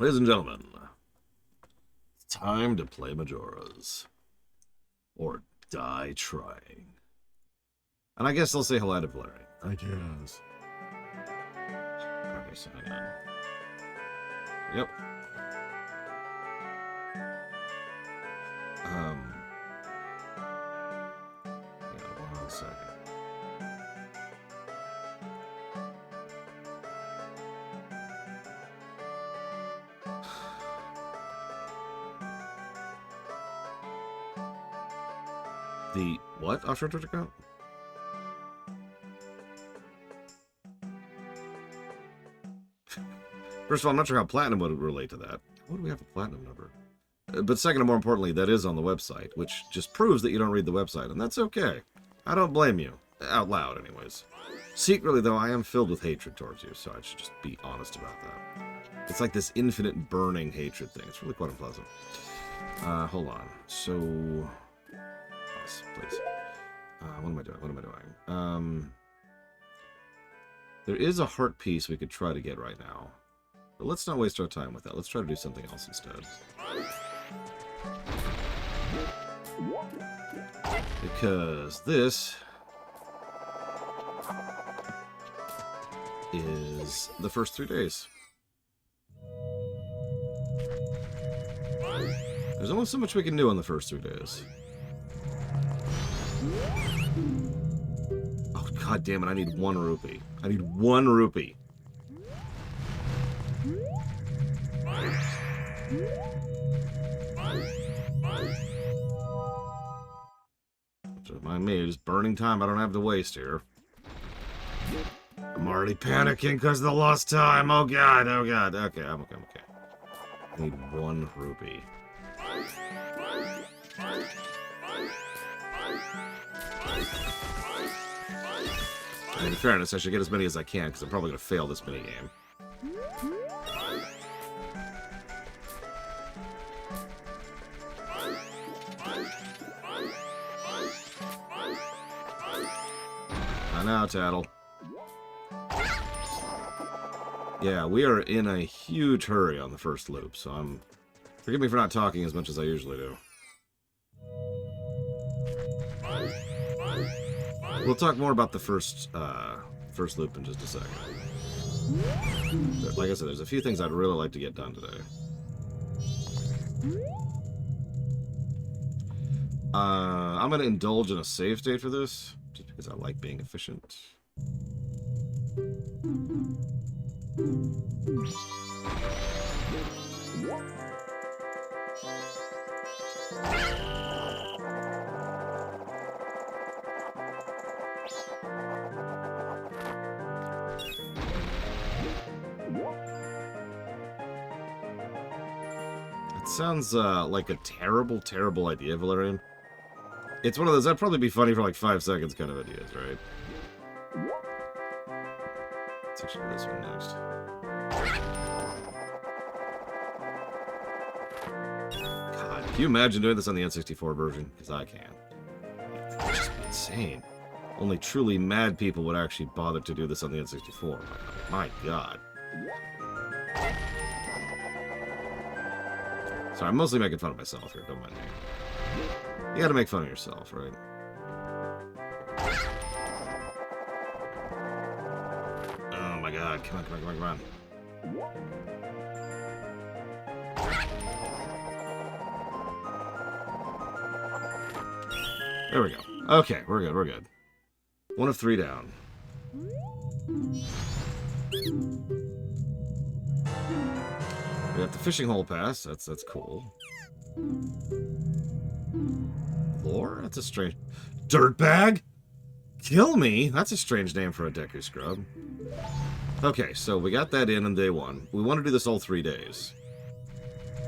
Ladies and gentlemen, it's time to play Majoras. Or die trying. And I guess I'll say hello to Valerian. I guess. Okay, so hang on. Yep. Yeah, 1 second. The what offshore Twitch account? First of all, I'm not sure how platinum would relate to that. How would we have a platinum number? But second, and more importantly, that is on the website, which just proves that you don't read the website, and that's okay. I don't blame you. Out loud, anyways. Secretly, though, I am filled with hatred towards you, so I should just be honest about that. It's like this infinite burning hatred thing. It's really quite unpleasant. Hold on. So... please. What am I doing? What am I doing? There is a heart piece we could try to get right now. But let's not waste our time with that. Let's try to do something else instead. Because this is the first 3 days. There's only so much we can do on the first 3 days. Oh, god damn it, I need 1 rupee. I need 1 rupee. Don't mind me, just burning time I don't have to waste here. I'm already panicking because of the lost time. Oh god, oh god. Okay, I'm okay, I'm okay. I need 1 rupee. In fairness, I should get as many as I can, because I'm probably going to fail this minigame. Not now, Tattle. Yeah, we are in a huge hurry on the first loop, so I'm... Forgive me for not talking as much as I usually do. We'll talk more about the first loop in just a second. But like I said, there's a few things I'd really like to get done today. I'm going to indulge in a save state for this, just because I like being efficient. Sounds like a terrible, terrible idea, Valerian. It's one of those, that'd probably be funny for like 5 seconds kind of ideas, right? Let's actually do this one next. God, can you imagine doing this on the N64 version? Because I can. It'd just be insane. Only truly mad people would actually bother to do this on the N64. My God. Sorry, I'm mostly making fun of myself here, don't mind me. You gotta make fun of yourself, right? Oh my god, come on, come on, come on, come on. There we go. Okay, we're good, we're good. 1 of 3 down. We have the fishing hole pass. That's cool. Lore? That's a strange... Dirtbag? Kill me? That's a strange name for a Deku scrub. Okay, so we got that in on day 1. We want to do this all 3 days.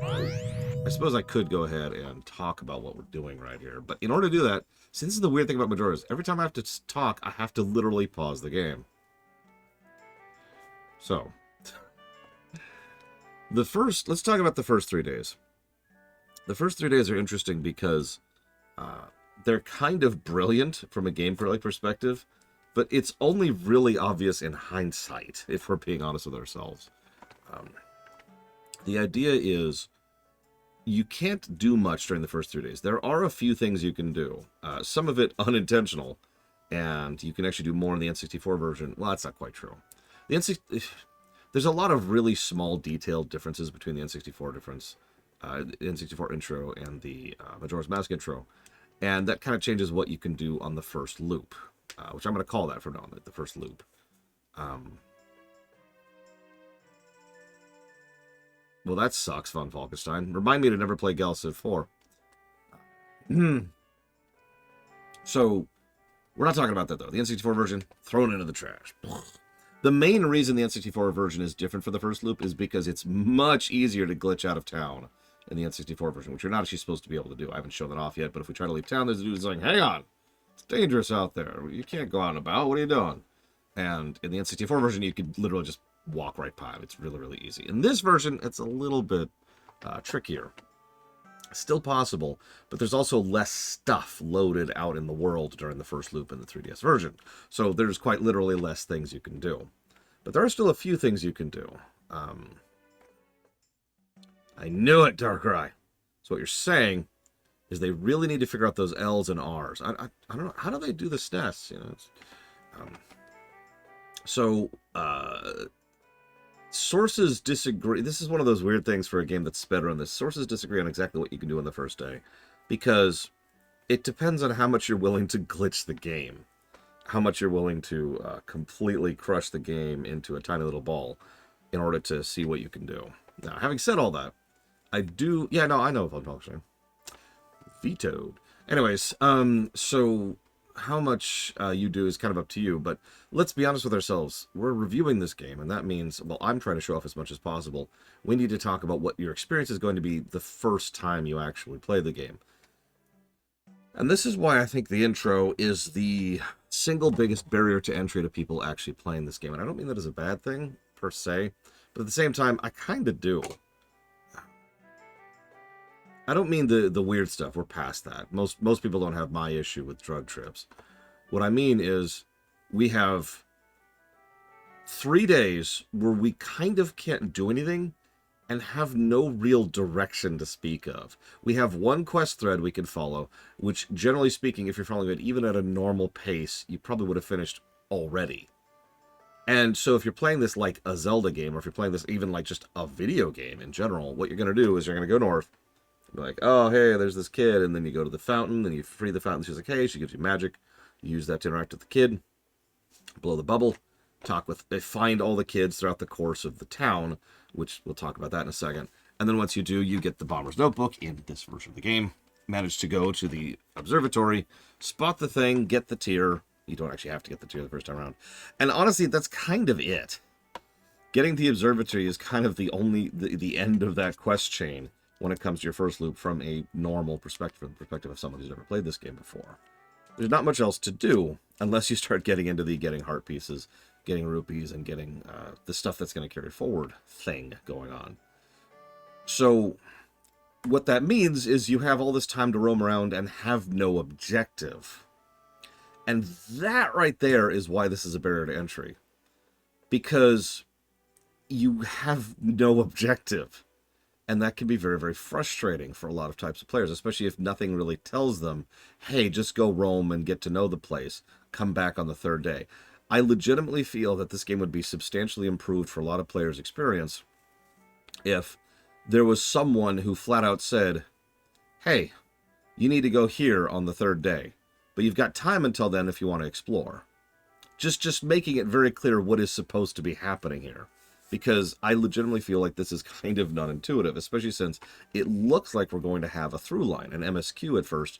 I suppose I could go ahead and talk about what we're doing right here. But in order to do that, see, this is the weird thing about Majora's. Every time I have to talk, I have to literally pause the game. So... let's talk about the first 3 days. The first 3 days are interesting because they're kind of brilliant from a gameplay perspective, but it's only really obvious in hindsight, if we're being honest with ourselves. The idea is you can't do much during the first 3 days. There are a few things you can do, some of it unintentional, and you can actually do more in the N64 version. Well, that's not quite true. The N64, there's a lot of really small, detailed differences between the N64 intro and the Majora's Mask intro, and that kind of changes what you can do on the first loop, which I'm going to call that from now on, the first loop. Well, that sucks, Von Falkenstein. Remind me to never play Gal Civ 4. So, we're not talking about that, though. The N64 version, thrown into the trash. The main reason the N64 version is different for the first loop is because it's much easier to glitch out of town in the N64 version, which you're not actually supposed to be able to do. I haven't shown that off yet, but if we try to leave town, there's a dude saying, hang on, it's dangerous out there. You can't go out and about. What are you doing? And in the N64 version, you could literally just walk right by him. It's really, really easy. In this version, it's a little bit trickier. Still possible, but there's also less stuff loaded out in the world during the first loop in the 3DS version. So there's quite literally less things you can do. But there are still a few things you can do. I knew it, Darkrai. So what you're saying is they really need to figure out those L's and R's. I don't know. How do they do the SNES? You know, sources disagree. This is one of those weird things for a game that's sped around this. Sources disagree on exactly what you can do on the first day, because it depends on how much you're willing to glitch the game, how much you're willing to completely crush the game into a tiny little ball in order to see what you can do. Now, having said all that, I do... Yeah, no, I know what I'm talking. Vetoed. Anyways, so... how much you do is kind of up to you, but let's be honest with ourselves. We're reviewing this game, and that means, well, I'm trying to show off as much as possible. We need to talk about what your experience is going to be the first time you actually play the game. And this is why I think the intro is the single biggest barrier to entry to people actually playing this game. And I don't mean that as a bad thing, per se, but at the same time, I kind of do. I don't mean the weird stuff. We're past that. Most people don't have my issue with drug trips. What I mean is we have 3 days where we kind of can't do anything and have no real direction to speak of. We have one quest thread we can follow, which, generally speaking, if you're following it even at a normal pace, you probably would have finished already. And so if you're playing this like a Zelda game, or if you're playing this even like just a video game in general, what you're going to do is you're going to go north, be like, oh, hey, there's this kid, and then you go to the fountain, and you free the fountain. She's like, hey, she gives you magic. You use that to interact with the kid, blow the bubble, find all the kids throughout the course of the town, which we'll talk about that in a second. And then once you do, you get the Bomber's Notebook in this version of the game, manage to go to the Observatory, spot the thing, get the tier. You don't actually have to get the tier the first time around. And honestly, that's kind of it. Getting the Observatory is kind of the end of that quest chain when it comes to your first loop from a normal perspective, from the perspective of someone who's never played this game before. There's not much else to do unless you start getting into the getting heart pieces, getting rupees, and getting the stuff that's going to carry forward thing going on. So what that means is you have all this time to roam around and have no objective. And that right there is why this is a barrier to entry. Because you have no objective. And that can be very, very frustrating for a lot of types of players, especially if nothing really tells them, hey, just go roam and get to know the place. Come back on the third day. I legitimately feel that this game would be substantially improved for a lot of players' experience if there was someone who flat out said, hey, you need to go here on the third day, but you've got time until then if you want to explore. Just making it very clear what is supposed to be happening here. Because I legitimately feel like this is kind of non-intuitive, especially since it looks like we're going to have a through line, an MSQ at first,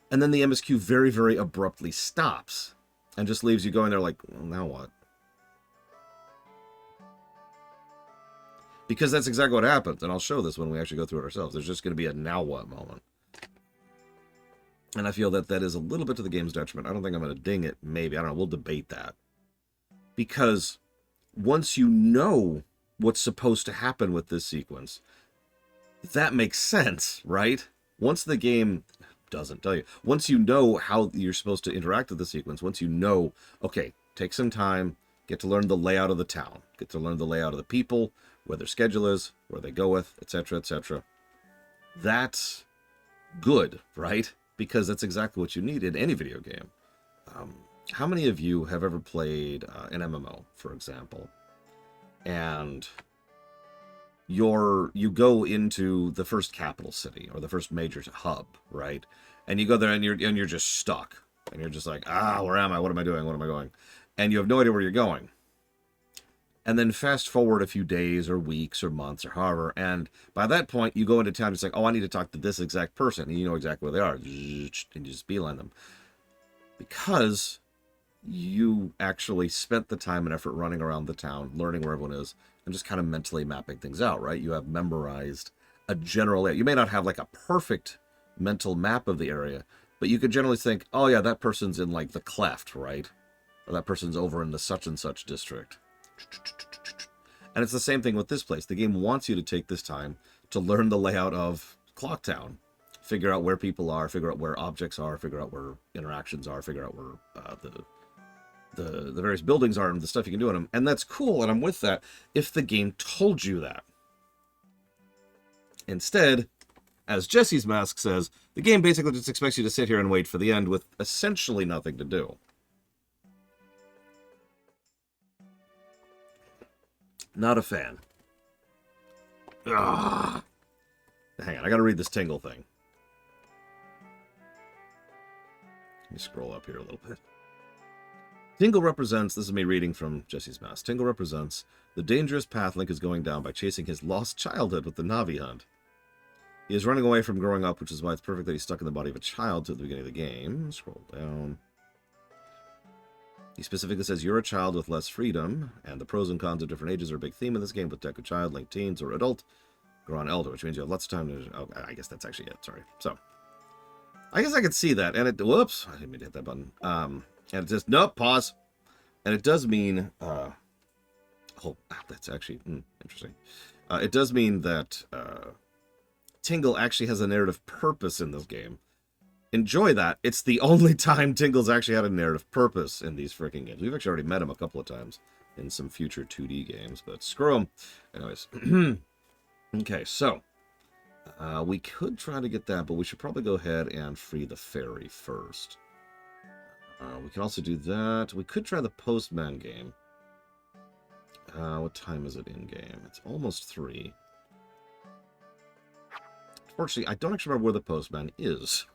and then the MSQ very, very abruptly stops and just leaves you going there like, well, now what? Because that's exactly what happens, and I'll show this when we actually go through it ourselves. There's just going to be a now what moment. And I feel that that is a little bit to the game's detriment. I don't think I'm going to ding it, maybe. I don't know, we'll debate that. Because once you know what's supposed to happen with this sequence, that makes sense, right? Once the game doesn't tell you, once you know how you're supposed to interact with the sequence, once you know, okay, take some time, get to learn the layout of the town, get to learn the layout of the people, where their schedule is, where they go with, etc., etc. That's good, right? Because that's exactly what you need in any video game. How many of you have ever played an MMO, for example, and you go into the first capital city or the first major hub, right? And you go there and you're just stuck, and you're just like, where am I? What am I doing? What am I going? And you have no idea where you're going. And then fast forward a few days or weeks or months or however, and by that point you go into town. It's like, I need to talk to this exact person, and you know exactly where they are, and you just beeline them because you actually spent the time and effort running around the town, learning where everyone is, and just kind of mentally mapping things out, right? You have memorized a general area. You may not have like a perfect mental map of the area, but you could generally think, oh yeah, that person's in like the cleft, right? Or that person's over in the such and such district. And it's the same thing with this place. The game wants you to take this time to learn the layout of Clocktown. Figure out where people are, figure out where objects are, figure out where interactions are, figure out where the various buildings are and the stuff you can do in them. And that's cool, and I'm with that if the game told you that. Instead, as Jesse's Mask says, the game basically just expects you to sit here and wait for the end with essentially nothing to do. Not a fan. Ugh. Hang on, I gotta read this Tingle thing. Let me scroll up here a little bit. Tingle represents, this is me reading from Jesse's Mask. Tingle represents the dangerous path Link is going down by chasing his lost childhood with the Navi hunt. He is running away from growing up, which is why it's perfect that he's stuck in the body of a child to the beginning of the game. Scroll down. He specifically says, you're a child with less freedom, and the pros and cons of different ages are a big theme in this game with Deku Child, Link Teens, or Adult, Grown Elder, which means you have lots of time to... Oh, I guess that's actually it, sorry. So, I guess I could see that, and it... Whoops, I didn't mean to hit that button. And it says, nope, pause. And it does mean... oh, that's actually interesting. It does mean that Tingle actually has a narrative purpose in this game. Enjoy that. It's the only time Tingle's actually had a narrative purpose in these freaking games. We've actually already met him a couple of times in some future 2D games, but screw him. Anyways. Okay, so we could try to get that, but we should probably go ahead and free the fairy first. We can also do that. We could try the Postman game. What time is it in game? It's almost 3. Unfortunately, I don't actually remember where the Postman is.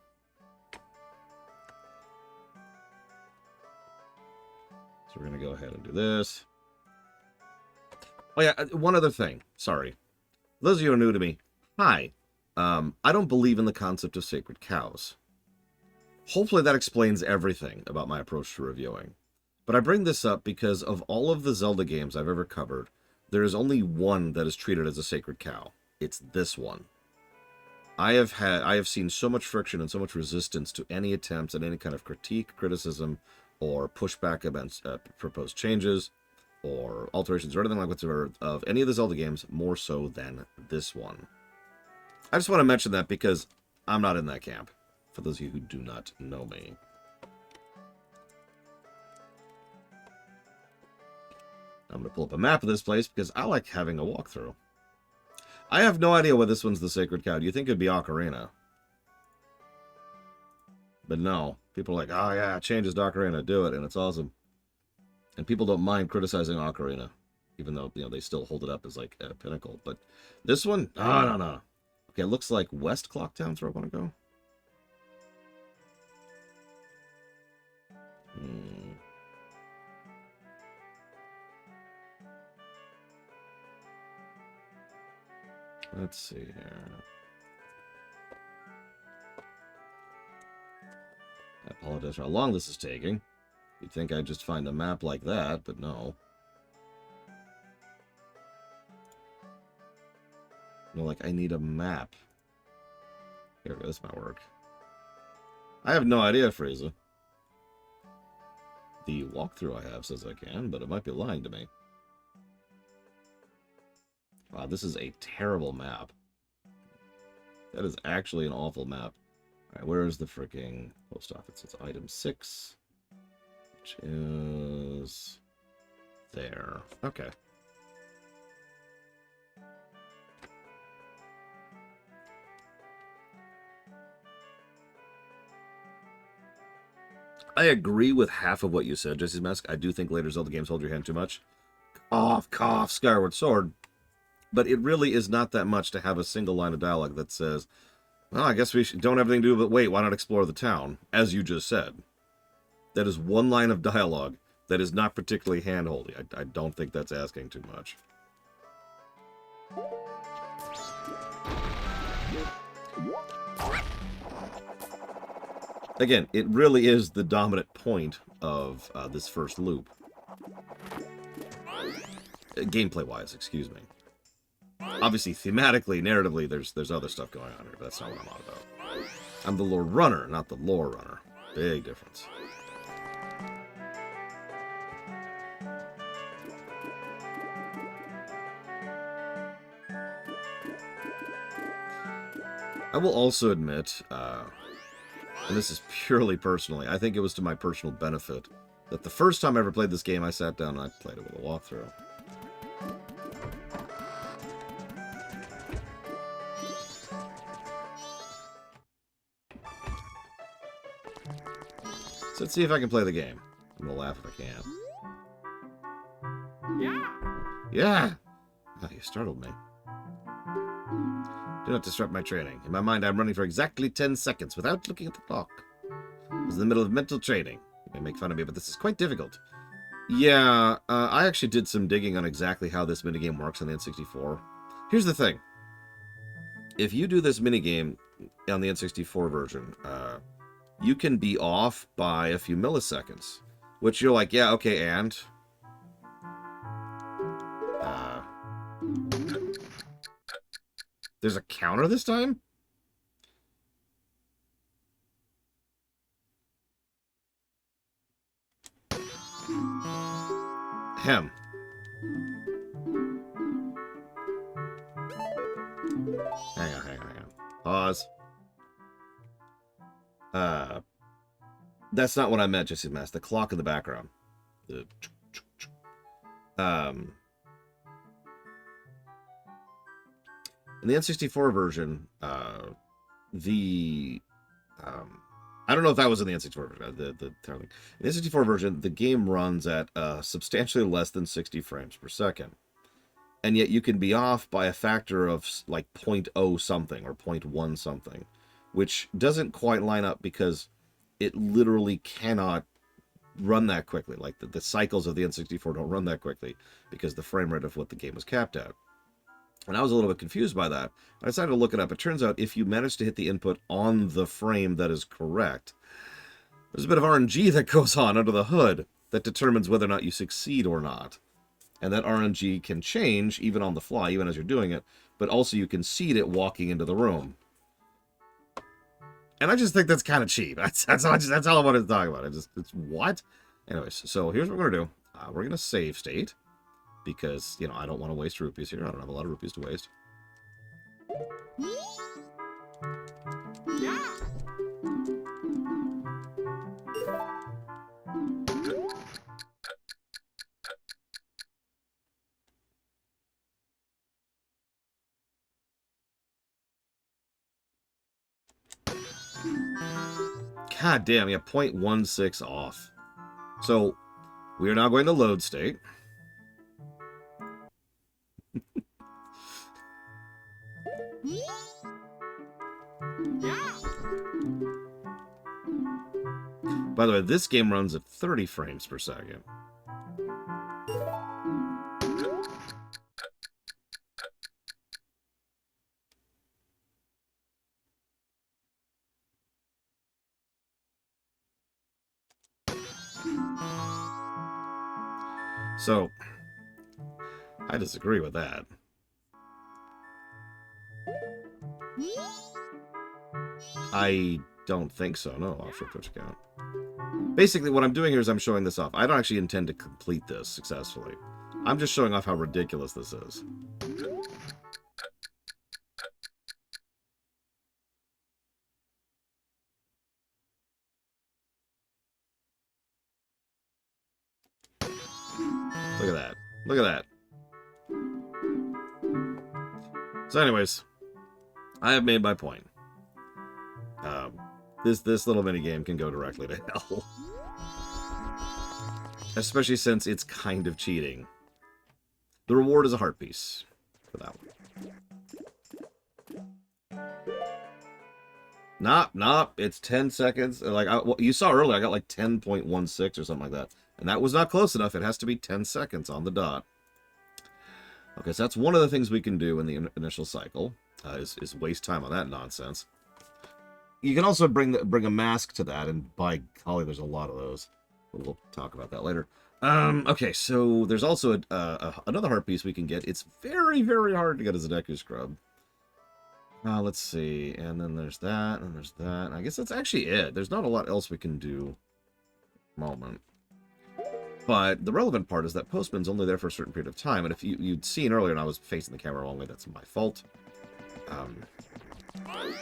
So we're going to go ahead and do this. Oh yeah, one other thing. Sorry. Those of you who are new to me, hi. I don't believe in the concept of sacred cows. Hopefully that explains everything about my approach to reviewing. But I bring this up because of all of the Zelda games I've ever covered, there is only one that is treated as a sacred cow. It's this one. I have seen so much friction and so much resistance to any attempts at any kind of critique, criticism, or pushback against proposed changes, or alterations, or anything like whatsoever of any of the Zelda games, more so than this one. I just want to mention that because I'm not in that camp, for those of you who do not know me. I'm going to pull up a map of this place because I like having a walkthrough. I have no idea why this one's the sacred cow. Do you think it'd be Ocarina? But no. People are like, oh yeah, changes to Ocarina, do it, and it's awesome. And people don't mind criticizing Ocarina, even though, you know, they still hold it up as like a pinnacle. But this one, no. Okay, it looks like West Clocktown's where I want to go. Let's see here. I apologize for how long this is taking. You'd think I'd just find a map like that, but no. No, like, I need a map. Here we go, this might work. I have no idea, Frieza. The walkthrough I have says I can, but it might be lying to me. Wow, this is a terrible map. That is actually an awful map. Alright, where is the freaking post office? It's item 6. Which is... there. Okay. I agree with half of what you said, Jesse's Mask. I do think later Zelda games hold your hand too much. Cough, cough, Skyward Sword. But it really is not that much to have a single line of dialogue that says, well, I guess we don't have anything to do but wait, why not explore the town? As you just said. That is one line of dialogue that is not particularly hand-holdy. I don't think that's asking too much. Again, it really is the dominant point of this first loop. Gameplay-wise, excuse me. Obviously, thematically, narratively, there's other stuff going on here, but that's not what I'm on about. I'm the Lord Runner, not the Lore Runner. Big difference. I will also admit, and this is purely personally, I think it was to my personal benefit, that the first time I ever played this game, I sat down and I played it with a walkthrough. So let's see if I can play the game. I'm gonna laugh if I can. Yeah! Yeah! Oh, you startled me. Do not disrupt my training. In my mind, I'm running for exactly 10 seconds without looking at the clock. I was in the middle of mental training. You may make fun of me, but this is quite difficult. Yeah, I actually did some digging on exactly how this minigame works on the N64. Here's the thing. If you do this minigame on the N64 version, you can be off by a few milliseconds. Which you're like, yeah, okay, and... there's a counter this time? Hem. Hang on. Pause. That's not what I meant, Jesse Mass. The clock in the background. In the N64 version, I don't know if that was in the N64 version, the in the N64 version, the game runs at substantially less than 60 frames per second. And yet you can be off by a factor of like 0.0 something or 0.1 something, which doesn't quite line up because it literally cannot run that quickly. Like the cycles of the N64 don't run that quickly because the frame rate of what the game was capped at. And I was a little bit confused by that. I decided to look it up. It turns out if you manage to hit the input on the frame that is correct, there's a bit of RNG that goes on under the hood that determines whether or not you succeed or not. And that RNG can change even on the fly, even as you're doing it, but also you can seed it walking into the room. And I just think that's kind of cheap. That's all I wanted to talk about. It's what? Anyways, so here's what we're going to do. We're going to save state. Because, you know, I don't want to waste rupees here. I don't have a lot of rupees to waste. Yeah. God damn, yeah, 0.16 off. So, we are now going to load state. By the way, this game runs at 30 frames per second. So, I disagree with that. I don't think so, no, offshore Twitch account. Basically, what I'm doing here is I'm showing this off. I don't actually intend to complete this successfully. I'm just showing off how ridiculous this is. Look at that. Look at that. So anyways, I have made my point. This little minigame can go directly to hell. Especially since it's kind of cheating. The reward is a heart piece for that one. Nah, it's 10 seconds. Like well, you saw earlier, I got like 10.16 or something like that. And that was not close enough. It has to be 10 seconds on the dot. Okay, so that's one of the things we can do in the initial cycle, is waste time on that nonsense. You can also bring a mask to that, and by golly, there's a lot of those. We'll talk about that later. Okay, so there's also another heart piece we can get. It's very, very hard to get as a Deku Scrub. Let's see. And then there's that, and there's that. I guess that's actually it. There's not a lot else we can do at the moment. But the relevant part is that Postman's only there for a certain period of time. And if you'd seen earlier, and I was facing the camera wrongly, that's my fault.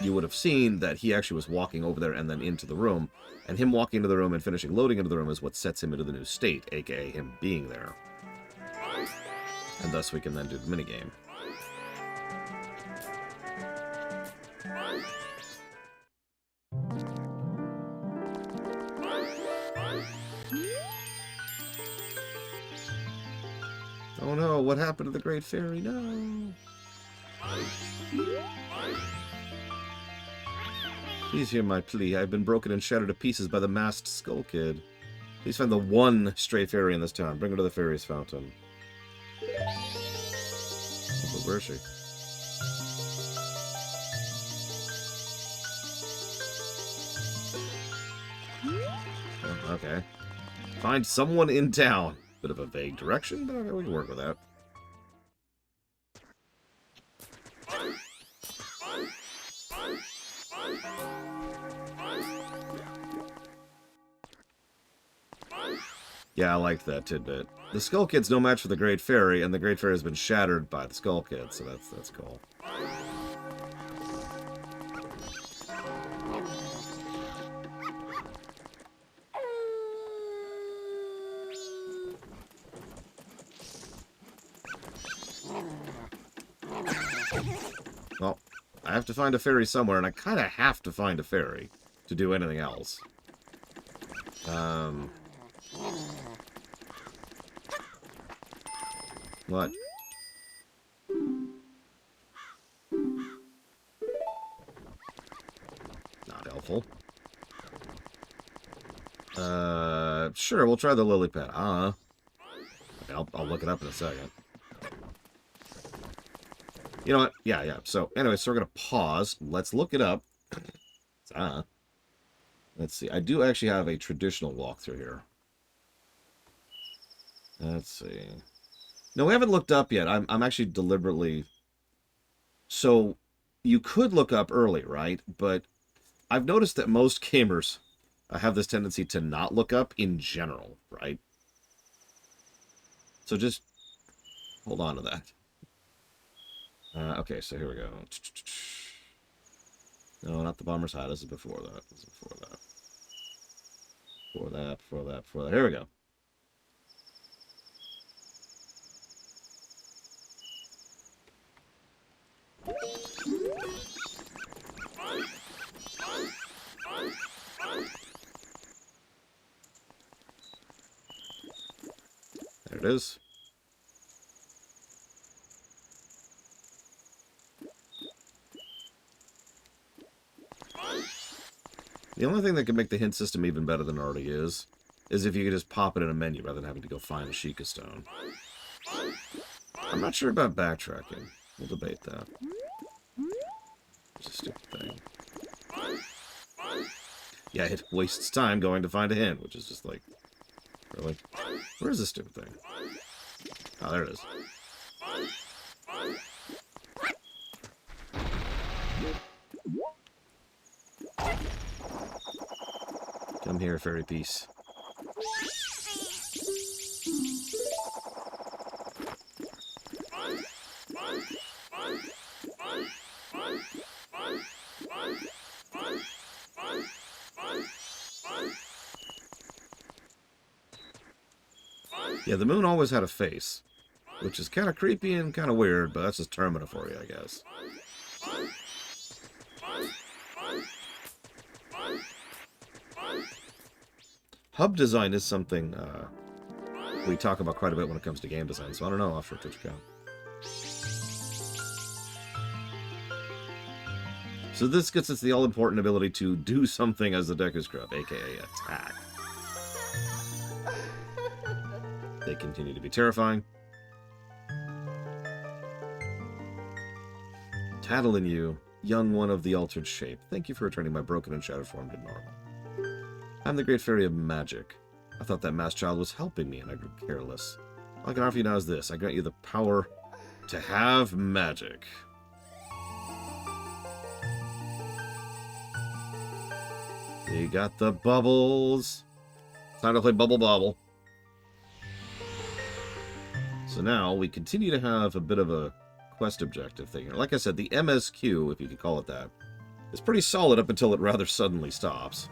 You would have seen that he actually was walking over there and then into the room. And him walking into the room and finishing loading into the room is what sets him into the new state, aka him being there. And thus we can then do the minigame. Oh no, what happened to the Great Fairy? No! Please hear my plea. I've been broken and shattered to pieces by the masked Skull Kid. Please find the one stray fairy in this town. Bring her to the fairy's fountain. But where is she? Oh, okay. Find someone in town. Bit of a vague direction, but okay, we can work with that. Yeah, I liked that tidbit. The Skull Kid's no match for the Great Fairy, and the Great Fairy has been shattered by the Skull Kid, so that's cool. Well, I have to find a fairy somewhere, and I kind of have to find a fairy to do anything else. What? Not helpful. Sure, we'll try the lily pad. Okay, I'll look it up in a second. You know what? Yeah. So, anyway, so we're going to pause. Let's look it up. Let's see. I do actually have a traditional walkthrough here. Let's see. No, we haven't looked up yet. I'm actually deliberately... So, you could look up early, right? But I've noticed that most gamers have this tendency to not look up in general, right? So just hold on to that. Okay, so here we go. No, not the Bomber's Hat. This is before that. This is before that. Before that. Here we go. There it is. The only thing that could make the hint system even better than it already is if you could just pop it in a menu rather than having to go find a Sheikah Stone. I'm not sure about backtracking. We'll debate that. It's a stupid thing. Yeah, it wastes time going to find a hint, which is just like, really? Where is this stupid thing? Oh, there it is. Come here, fairy piece. Yeah, the moon always had a face, which is kind of creepy and kind of weird, but that's just Termina for you, I guess. Hub design is something we talk about quite a bit when it comes to game design. So I don't know, offshore Twitch account. So this gets us the all-important ability to do something as the Deku Scrub, aka attack. They continue to be terrifying. Tattle in you, young one of the altered shape. Thank you for returning my broken and shattered form to normal. I'm the great fairy of magic. I thought that masked child was helping me, and I grew careless. All I can offer you now is this. I grant you the power to have magic. You got the bubbles. Time to play Bubble Bobble. So now we continue to have a bit of a quest objective thing here. Like I said, the MSQ, if you could call it that, is pretty solid up until it rather suddenly stops.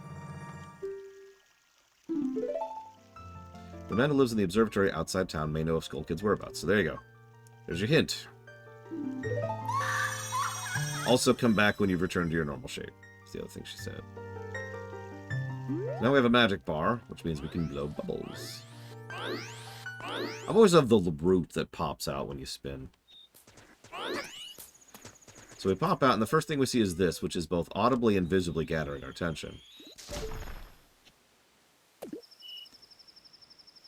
The man who lives in the observatory outside town may know of Skull Kid's whereabouts. So there you go. There's your hint. Also come back when you've returned to your normal shape. That's the other thing she said. Now we have a magic bar, which means we can blow bubbles. I've always loved the root that pops out when you spin. So we pop out, and the first thing we see is this, which is both audibly and visibly gathering our attention.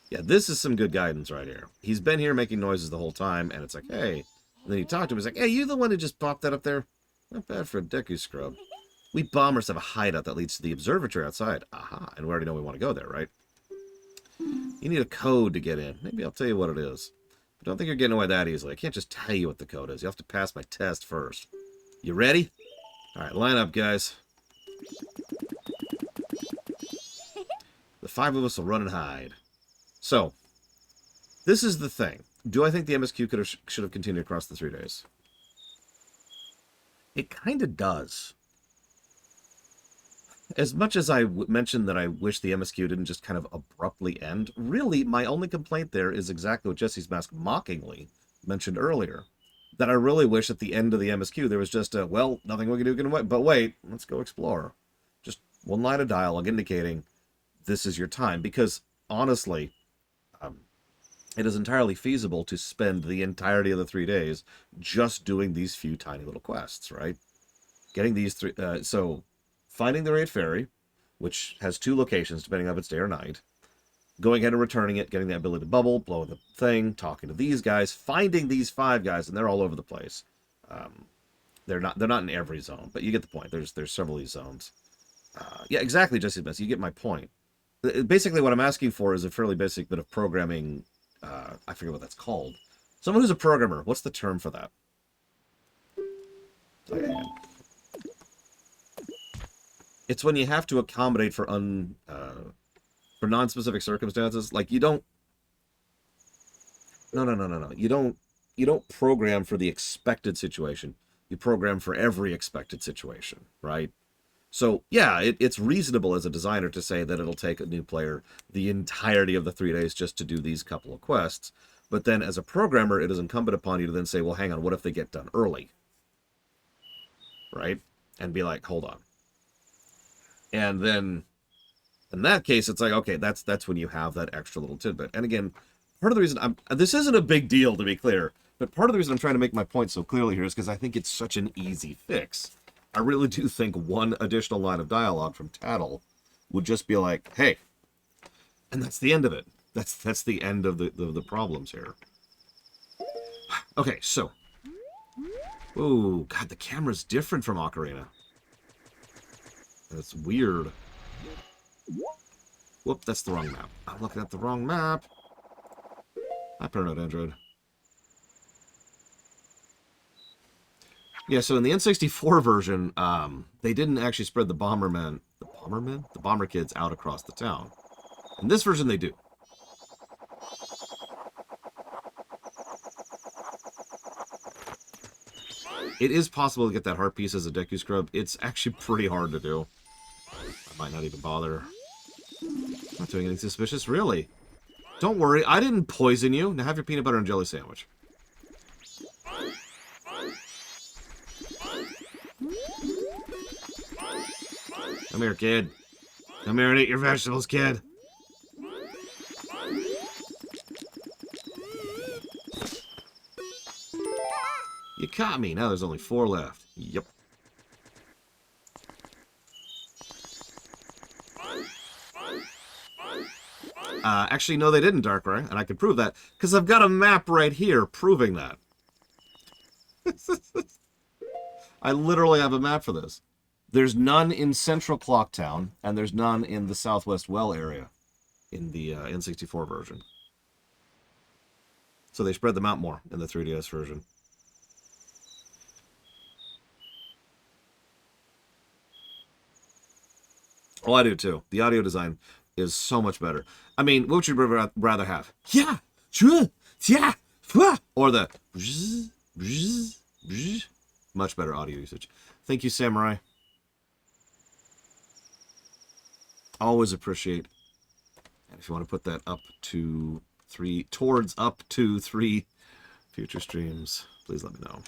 Yeah, this is some good guidance right here. He's been here making noises the whole time, and it's like, hey. And then you talk to him, he's like, hey, you the one who just popped that up there? Not bad for a Deku Scrub. We bombers have a hideout that leads to the observatory outside. Aha, and we already know we want to go there, right? You need a code to get in. Maybe I'll tell you what it is. But don't think you're getting away that easily. I can't just tell you what the code is. You have to pass my test first. You ready? Alright, line up, guys. The 5 of us will run and hide. So, this is the thing. Do I think the MSQ should have continued across the 3 days? It kind of does. As much as I mentioned that I wish the MSQ didn't just kind of abruptly end, really, my only complaint there is exactly what Jesse's Mask mockingly mentioned earlier. That I really wish at the end of the MSQ there was just a, well, nothing we can do, but wait, let's go explore. Just one line of dialogue indicating this is your time. Because, honestly, it is entirely feasible to spend the entirety of the 3 days just doing these few tiny little quests, right? Getting these 3... so... Finding the Raid Fairy, which has 2 locations, depending on if it's day or night. Going ahead and returning it, getting the ability to bubble, blowing the thing, talking to these guys, finding these 5 guys, and they're all over the place. They're not in every zone, but you get the point. There's several of these zones. Yeah, exactly, Jesse Best. You get my point. Basically, what I'm asking for is a fairly basic bit of programming. I forget what that's called. Someone who's a programmer. What's the term for that? It's when you have to accommodate for non-specific circumstances. Like you don't. No. You don't program for the expected situation. You program for every expected situation, right? So yeah, it's reasonable as a designer to say that it'll take a new player the entirety of the 3 days just to do these couple of quests. But then as a programmer, it is incumbent upon you to then say, well, hang on, what if they get done early? Right? And be like, hold on. And then, in that case, it's like, okay, that's when you have that extra little tidbit. And again, part of the reason this isn't a big deal, to be clear, but part of the reason I'm trying to make my point so clearly here is because I think it's such an easy fix. I really do think one additional line of dialogue from Tattle would just be like, hey, and that's the end of it. That's the end of the problems here. Okay, so, oh God, the camera's different from Ocarina. That's weird. Whoop, that's the wrong map. I'm looking at the wrong map. Hi, Paranoid Android. Yeah, so in the N64 version, they didn't actually spread the Bombermen, the Bomber Kids out across the town. In this version, they do. It is possible to get that heart piece as a Deku Scrub. It's actually pretty hard to do. I might not even bother. I'm not doing anything suspicious, really. Don't worry, I didn't poison you. Now have your peanut butter and jelly sandwich. Come here, kid. Come here and eat your vegetables, kid. caught me. Now there's only 4 left. Yep. Actually, no, they didn't, Darkrai, and I can prove that, because I've got a map right here proving that. I literally have a map for this. There's none in Central Clocktown, and there's none in the Southwest Well area in the N64 version. So they spread them out more in the 3DS version. Oh, I do too. The audio design is so much better. I mean, what would you rather have? Yeah, sure, yeah, or the much better audio usage. Thank you, Samurai. Always appreciate. And if you want to put that up to 3, towards up to 3 future streams, please let me know.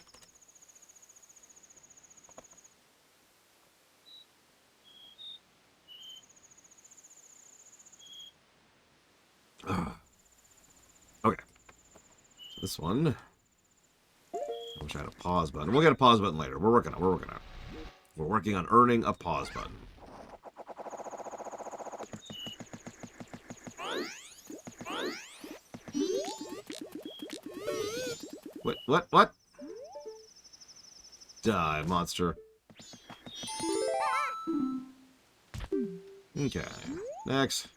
Okay. So this one. I wish I had a pause button. We'll get a pause button later. We're working on it. We're working on earning a pause button. Wait, what? Die, monster. Okay. Next.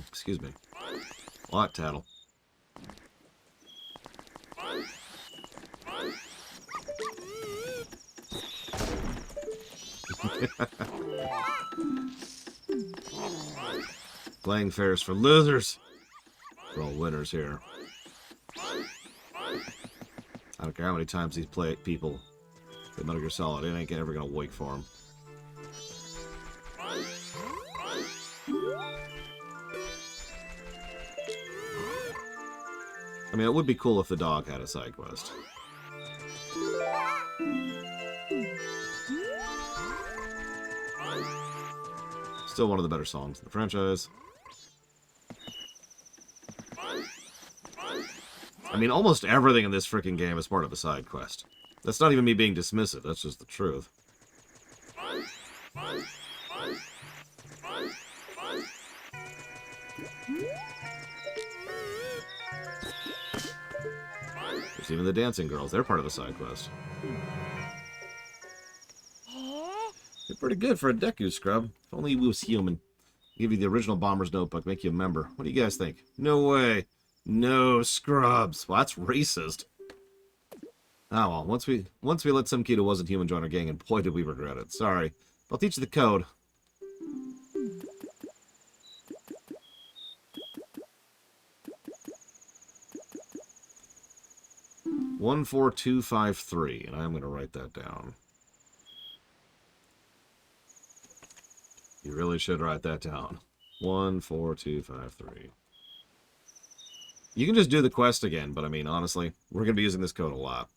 Excuse me. What, Tattle? Playing fair is for losers. We're all winners here. I don't care how many times these people play Metal Gear Solid, it ain't ever gonna wake for them. I mean, it would be cool if the dog had a side quest. Still one of the better songs in the franchise. I mean, almost everything in this freaking game is part of a side quest. That's not even me being dismissive, that's just the truth. There's even the dancing girls, they're part of a side quest. You're pretty good for a Deku scrub. If only he was human. Give you the original Bomber's Notebook, make you a member. What do you guys think? No way. No scrubs. Well, that's racist. Oh well, once we let some kid who wasn't human join our gang, and boy did we regret it. Sorry. I'll teach you the code. One 14253, and I'm gonna write that down. You really should write that down. 14253. You can just do the quest again, but I mean, honestly, we're going to be using this code a lot.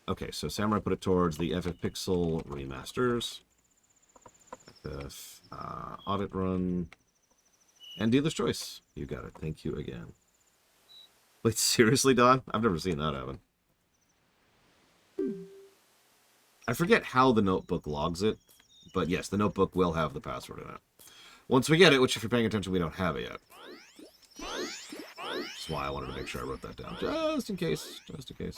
Okay, so Samurai put it towards the FF Pixel remasters. FF audit run. And Dealer's Choice. You got it. Thank you again. Wait, seriously, Don? I've never seen that happen. I forget how the notebook logs it. But yes, the notebook will have the password in it. Once we get it, which if you're paying attention, we don't have it yet. That's why I wanted to make sure I wrote that down. Just in case. Just in case.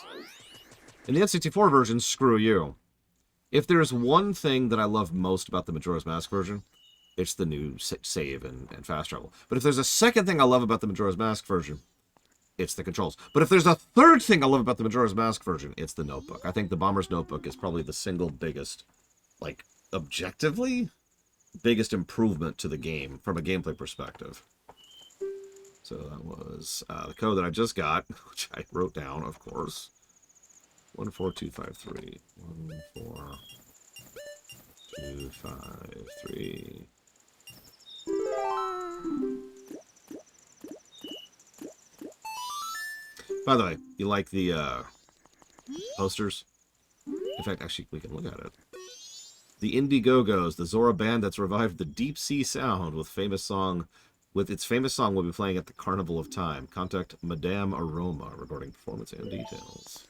In the N64 version, screw you. If there's one thing that I love most about the Majora's Mask version, it's the new save and fast travel. But if there's a second thing I love about the Majora's Mask version, it's the controls. But if there's a third thing I love about the Majora's Mask version, it's the notebook. I think the Bomber's Notebook is probably the single biggest, like, objectively biggest improvement to the game from a gameplay perspective. So that was the code that I just got, which I wrote down, of course. 14253. 14253. By the way, you like the posters? In fact, actually, we can look at it. The Indie Go-Go's, the Zora band that's revived the deep sea sound with famous song with its famous song will be playing at the Carnival of Time. Contact Madame Aroma regarding performance and details.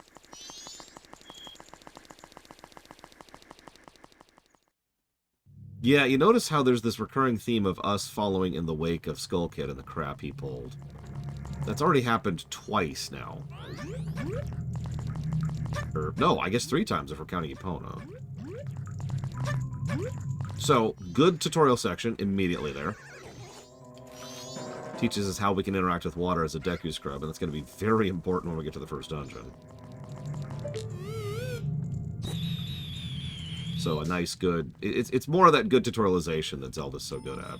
Yeah, you notice how there's this recurring theme of us following in the wake of Skull Kid and the crap he pulled. That's already happened twice now. Or, no, I guess 3 times if we're counting Epona. So, good tutorial section immediately there. Teaches us how we can interact with water as a Deku Scrub, and that's going to be very important when we get to the first dungeon. So a nice, good... It's more of that good tutorialization that Zelda's so good at.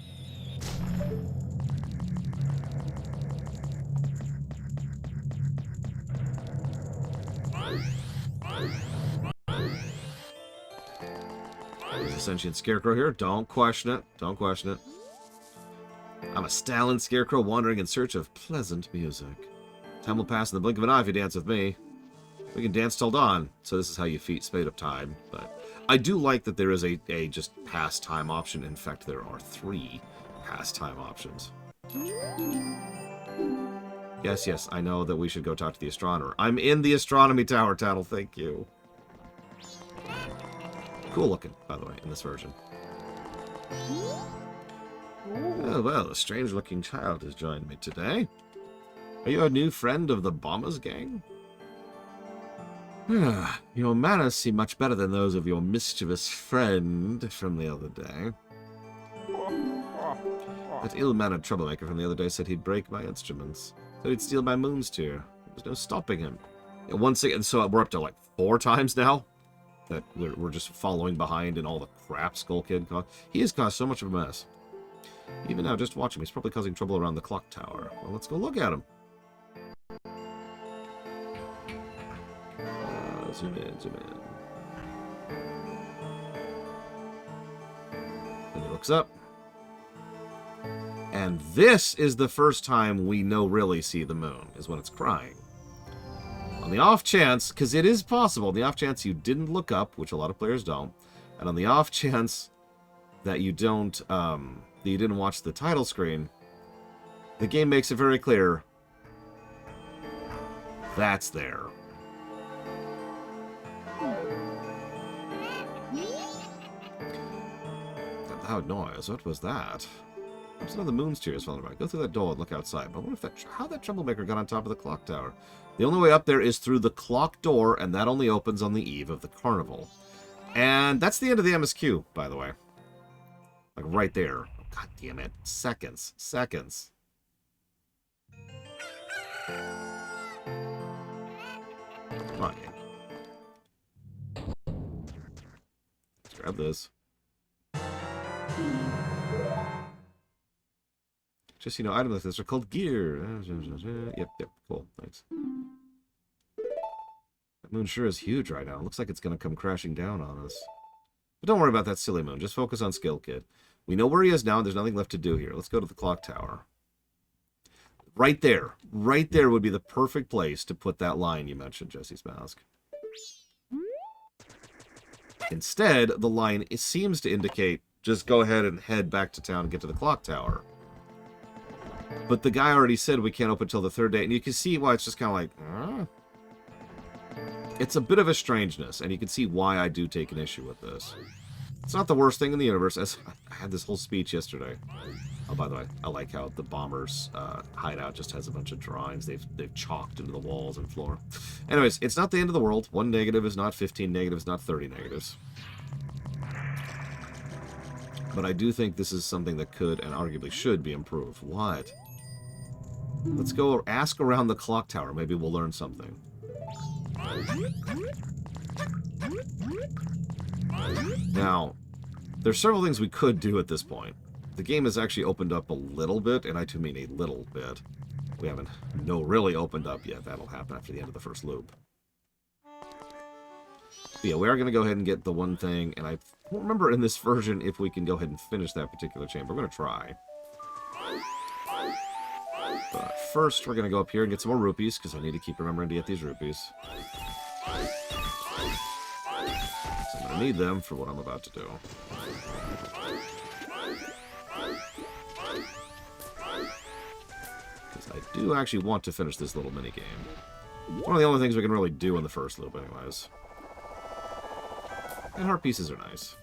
There's a sentient scarecrow here. Don't question it. Don't question it. I'm a stallion scarecrow wandering in search of pleasant music. Time will pass in the blink of an eye if you dance with me. We can dance till dawn. So this is how you speed up time. But I do like that there is a just pastime option. In fact, there are 3 pastime options. Yes, yes, I know that we should go talk to the astronomer. I'm in the astronomy tower, Tattle. Thank you. Cool looking, by the way, in this version. Oh, well, a strange-looking child has joined me today. Are you a new friend of the Bombers gang? Your manners seem much better than those of your mischievous friend from the other day. That ill-mannered troublemaker from the other day said he'd break my instruments. Said he'd steal my moon's tear. There's no stopping him. And once again, so we're up to like 4 times now that we're just following behind in all the crap Skull Kid caused. He has caused so much of a mess. Even now, just watch him. He's probably causing trouble around the clock tower. Well, let's go look at him. Zoom in, zoom in. And he looks up. And this is the first time we really see the moon, is when it's crying. On the off chance, because it is possible, on the off chance you didn't look up, which a lot of players don't, and on the off chance that you don't, that you didn't watch the title screen, the game makes it very clear that's there. That loud noise, what was that? Perhaps another moon's tears falling around. Go through that door and look outside. But I wonder if how that troublemaker got on top of the clock tower. The only way up there is through the clock door, and that only opens on the eve of the carnival. And that's the end of the MSQ, by the way. Like right there. Oh, God damn it. Seconds. Seconds. Come on, game. Let's grab this. Just, you know, items like this are called gear. Yep, cool, thanks. That moon sure is huge right now. It looks like it's going to come crashing down on us. But don't worry about that silly moon. Just focus on Skill Kid. We know where he is now, and there's nothing left to do here. Let's go to the clock tower. Right there. Right there would be the perfect place to put that line you mentioned, Jesse's Mask. Instead, the line seems to indicate, just go ahead and head back to town and get to the clock tower. But the guy already said we can't open until the 3rd day, and you can see why it's just kind of like, It's a bit of a strangeness, and you can see why I do take an issue with this. It's not the worst thing in the universe, as I had this whole speech yesterday. Oh, by the way, I like how the Bombers hideout just has a bunch of drawings they've chalked into the walls and floor. Anyways, it's not the end of the world. 1 negative is not 15 negatives, not 30 negatives. But I do think this is something that could and arguably should be improved. What? Let's go ask around the clock tower. Maybe we'll learn something. Now, there's several things we could do at this point. The game has actually opened up a little bit, and I do mean a little bit. We haven't really opened up yet. That'll happen after the end of the first loop. But yeah, we are going to go ahead and get the one thing, and I don't remember in this version if we can go ahead and finish that particular chamber. We're going to try. But first, we're going to go up here and get some more rupees, because I need to keep remembering to get these rupees. So I'm going to need them for what I'm about to do. do actually want to finish this little mini game. One of the only things we can really do in the first loop, anyways. And heart pieces are nice.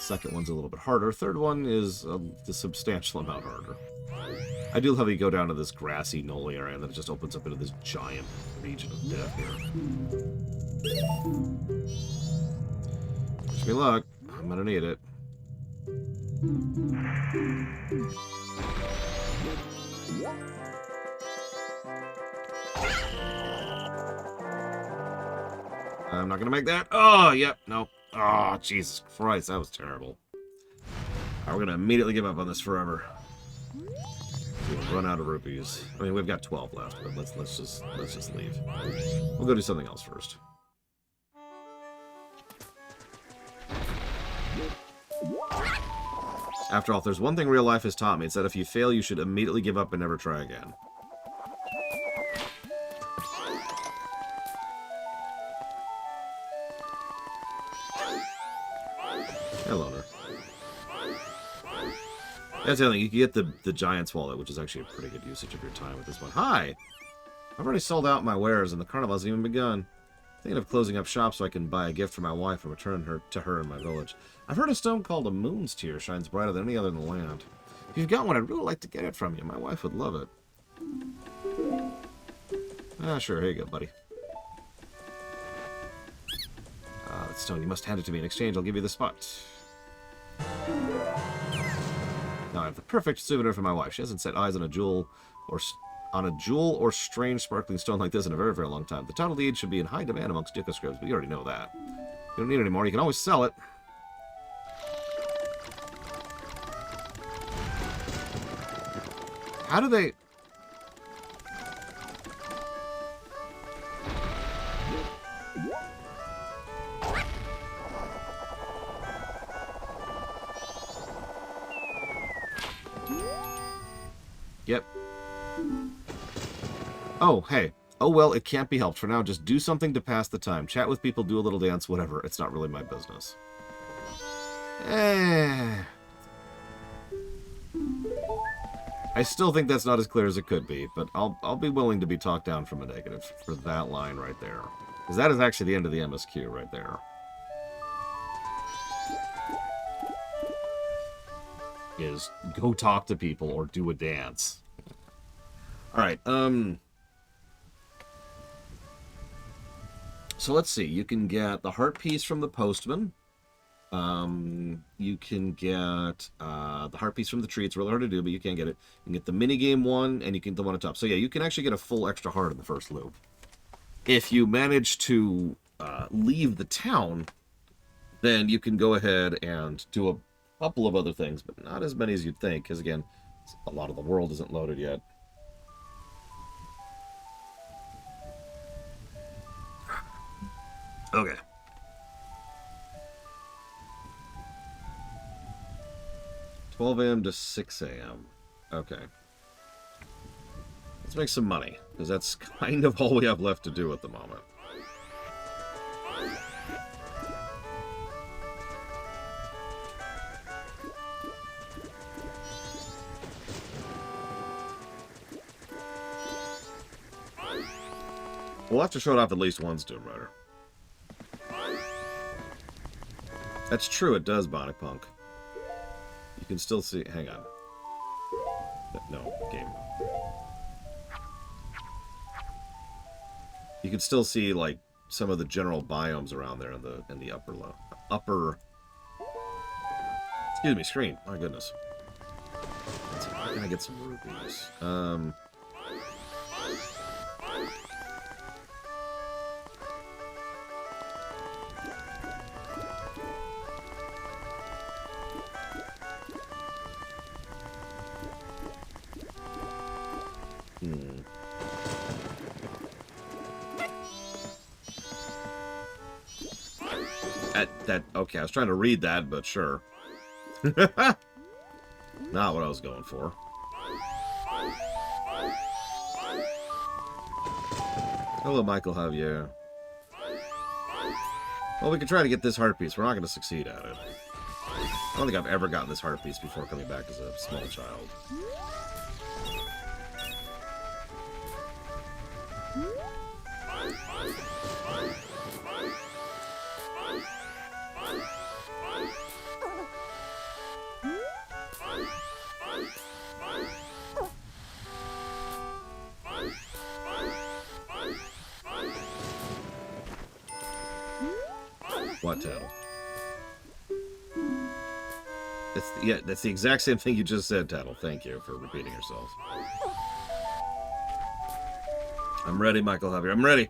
Second one's a little bit harder. Third one is a substantial amount harder. I do love how you go down to this grassy knoll area and then it just opens up into this giant region of death here. Wish me luck. I'm gonna need it. I'm not gonna make that. Oh, yep, no. Oh, Jesus Christ, that was terrible. Right, we're gonna immediately give up on this forever. We'll run out of rupees. I mean, we've got 12 left, but let's just leave. We'll go do something else first. After all, if there's one thing real life has taught me, it's that if you fail, you should immediately give up and never try again. Hello there. That's the other thing. You can get the Giant's Wallet, which is actually a pretty good usage of your time with this one. Hi! I've already sold out my wares, and the carnival hasn't even begun. Thinking of closing up shop so I can buy a gift for my wife and return her to her in my village. I've heard a stone called a moon's tear shines brighter than any other in the land. If you've got one, I'd really like to get it from you. My wife would love it. Ah, sure. Here you go, buddy. That stone, you must hand it to me in exchange. I'll give you the spot. Now I have the perfect souvenir for my wife. She hasn't set eyes on a jewel or strange sparkling stone like this in a very, very long time. The title deed should be in high demand amongst Dicka scribs, but you already know that. You don't need it anymore. You can always sell it. How do they... Yep. Oh, hey. Oh, well, it can't be helped. For now, just do something to pass the time. Chat with people, do a little dance, whatever. It's not really my business. I still think that's not as clear as it could be, but I'll be willing to be talked down from a negative for that line right there. Because that is actually the end of the MSQ right there. Is go talk to people or do a dance. Alright, so let's see. You can get the heart piece from the postman. You can get the heart piece from the tree. It's really hard to do, but you can get it. You can get the minigame one, and you can get the one on top. So yeah, you can actually get a full extra heart in the first loop. If you manage to leave the town, then you can go ahead and do a couple of other things, but not as many as you'd think, because again, a lot of the world isn't loaded yet. Okay. $12 a.m. to 6 a.m. Okay. Let's make some money, because that's kind of all we have left to do at the moment. We'll have to show it off at least once, Doom Rider. That's true, it does, Bionic Punk. You can still see... Hang on. No, game. You can still see, like, some of the general biomes around there in the upper... Excuse me, screen. My goodness. Let's see, where can I get some rupees? Okay, I was trying to read that, but sure. Not what I was going for. Hello, Michael Javier. Well, we can try to get this heart piece. We're not going to succeed at it. I don't think I've ever gotten this heart piece before coming back as a small child. not Tattle. Yeah, that's the exact same thing you just said, Tattle. Thank you for repeating yourself. I'm ready, Michael Javier. I'm ready.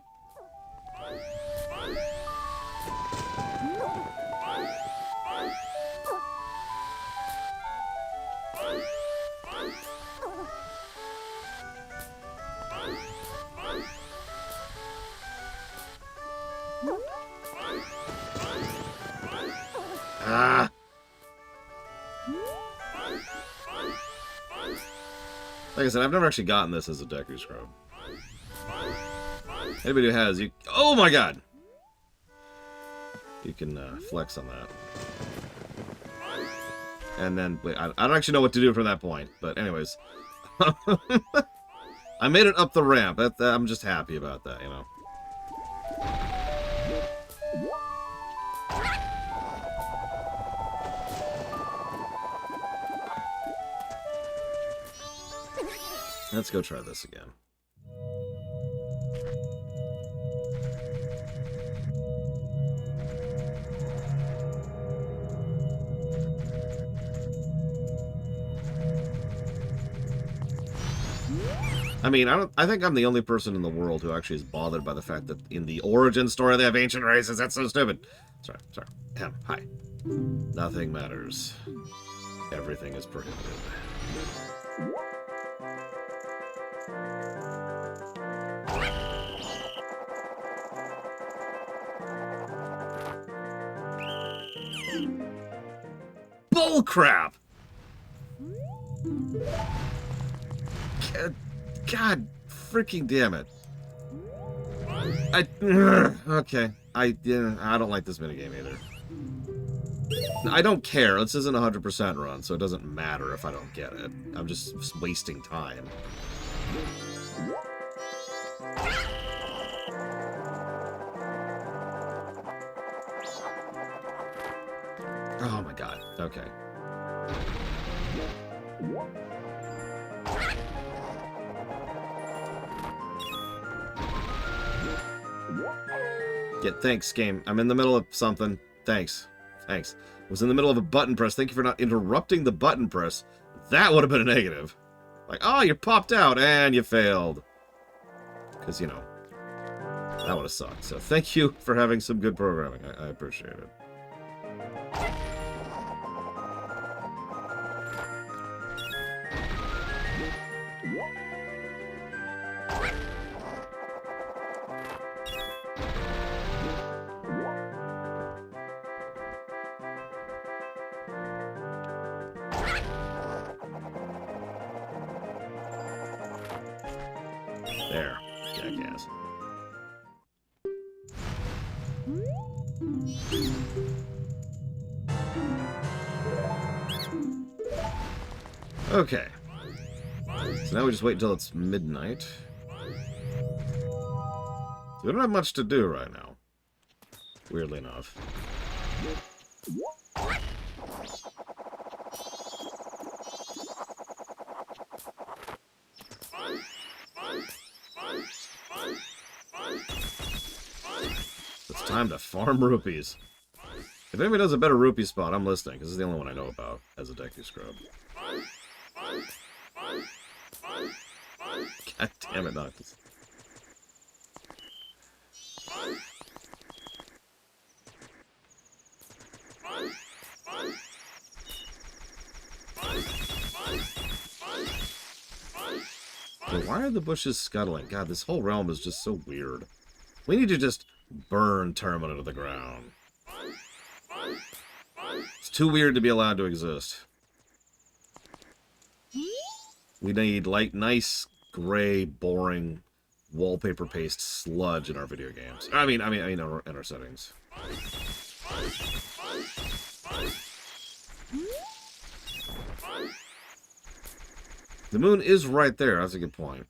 Ah! Like I said, I've never actually gotten this as a Deku Scrub. Anybody who has, you... Oh my god! You can flex on that. And then, wait, I don't actually know what to do from that point. But anyways. I made it up the ramp. I'm just happy about that, you know. Let's go try this again. I mean, I think I'm the only person in the world who actually is bothered by the fact that in the origin story they have ancient races. That's so stupid. Sorry. Hi. Nothing matters. Everything is prohibited. Bullcrap! God freaking damn it. Okay. I don't like this minigame either. I don't care. This isn't a 100% run, so it doesn't matter if I don't get it. I'm just wasting time. Oh my god. Okay. Yeah, thanks, game. I'm in the middle of something. Thanks. I was in the middle of a button press. Thank you for not interrupting the button press. That would have been a negative. Like, oh, you popped out and you failed. Because, you know, that would have sucked. So thank you for having some good programming. I appreciate it. There, jackass. Okay. So now we just wait until it's midnight. We don't have much to do right now. Weirdly enough. It's time to farm rupees. If anybody does a better rupee spot, I'm listening, because this is the only one I know about as a Deku Scrub. God damn it, Noctis. So why are the bushes scuttling? God, this whole realm is just so weird. We need to just burn Termina to the ground. It's too weird to be allowed to exist. We need, like, nice, gray, boring, wallpaper paste sludge in our video games. I mean, in our settings. The moon is right there. That's a good point.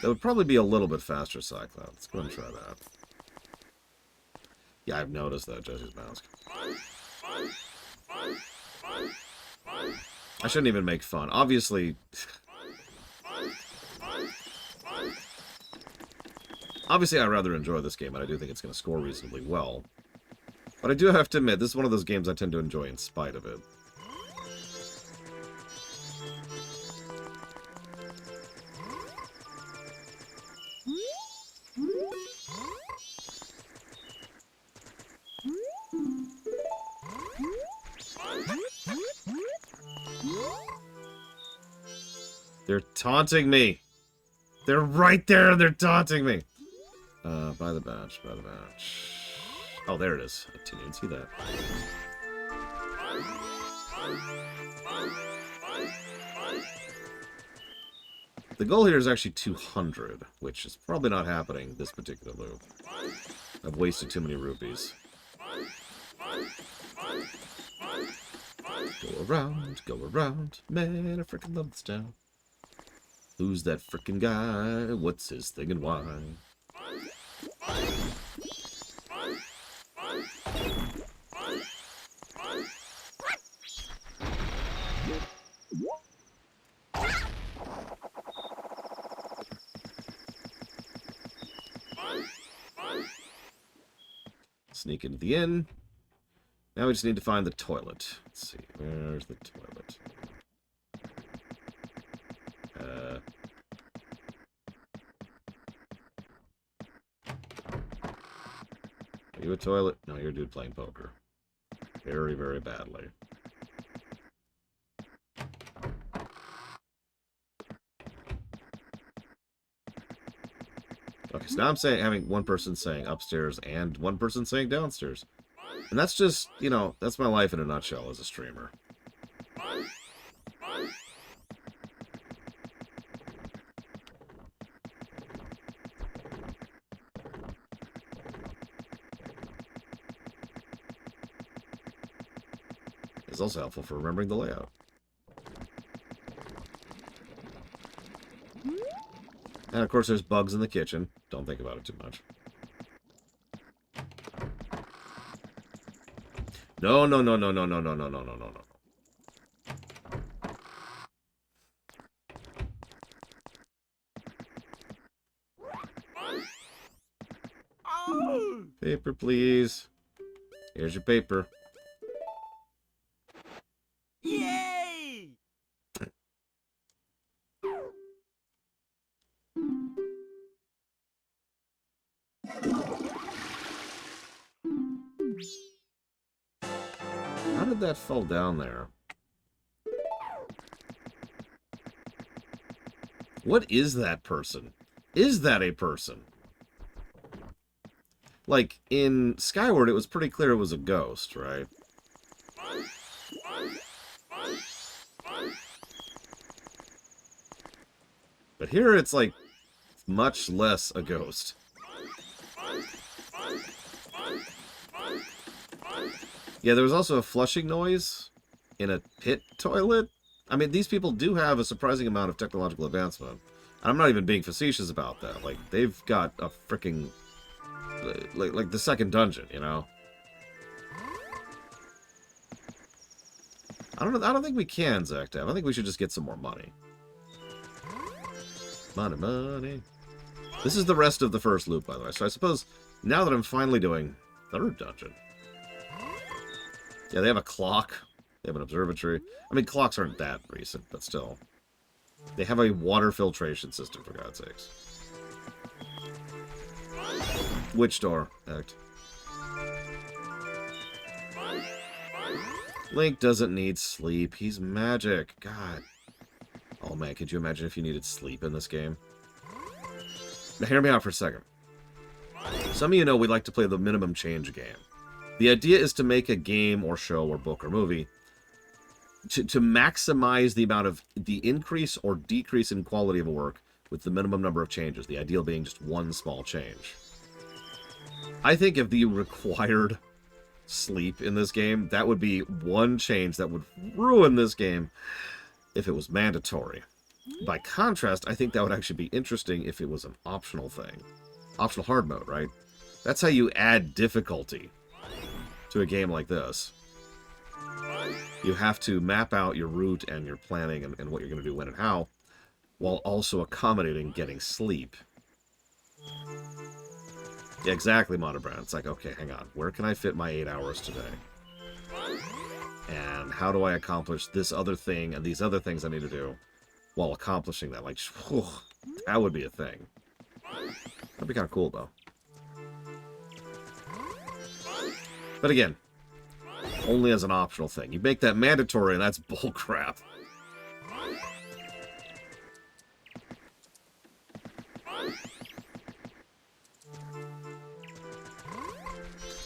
That would probably be a little bit faster Cyclone. Let's go ahead and try that. Yeah, I've noticed that, Jesse's mask. I shouldn't even make fun. Obviously... Obviously, I rather enjoy this game, and I do think it's going to score reasonably well. But I do have to admit, this is one of those games I tend to enjoy in spite of it. They're taunting me. They're right there and they're taunting me. By the bench, by the bench. Oh, there it is. I didn't even see that. The goal here is actually 200, which is probably not happening this particular move. I've wasted too many rupees. Go around, man, I freaking love this town. Who's that frickin' guy? What's his thing and why? Sneak into the inn. Now we just need to find the toilet. Let's see, where's the toilet? Are you a toilet? No, you're a dude playing poker. Very, very badly. Okay, so now I'm saying having one person saying upstairs and one person saying downstairs. And that's just, you know, that's my life in a nutshell as a streamer. It's also helpful for remembering the layout. And of course there's bugs in the kitchen. Don't think about it too much. No, no, no, no, no, no, no, no, no, no, no, no. Paper, please. Here's your paper. Yay! How did that fall down there? What is that person? Is that a person? Like, in Skyward, it was pretty clear it was a ghost, right? But here it's, like, much less a ghost. Yeah, there was also a flushing noise in a pit toilet. I mean, these people do have a surprising amount of technological advancement. I'm not even being facetious about that. Like, they've got a freaking... Like the second dungeon, you know? I don't think we can, Zektav. I think we should just get some more money. Money, money. This is the rest of the first loop, by the way. So I suppose, now that I'm finally doing third dungeon... Yeah, they have a clock. They have an observatory. I mean, clocks aren't that recent, but still. They have a water filtration system, for God's sakes. Which door? Act. Link doesn't need sleep. He's magic. God. Oh, man, could you imagine if you needed sleep in this game? Now, hear me out for a second. Some of you know we like to play the minimum change game. The idea is to make a game or show or book or movie to maximize the amount of the increase or decrease in quality of a work with the minimum number of changes, the ideal being just one small change. I think if you required sleep in this game, that would be one change that would ruin this game if it was mandatory. By contrast, I think that would actually be interesting if it was an optional thing. Optional hard mode, right? That's how you add difficulty to a game like this. You have to map out your route and your planning and what you're going to do when and how, while also accommodating getting sleep. Yeah, exactly, Monobrown. It's like, okay, hang on. Where can I fit my 8 hours today? And how do I accomplish this other thing and these other things I need to do while accomplishing that? Like, whew, that would be a thing. That'd be kind of cool, though. But again, only as an optional thing. You make that mandatory, and that's bullcrap.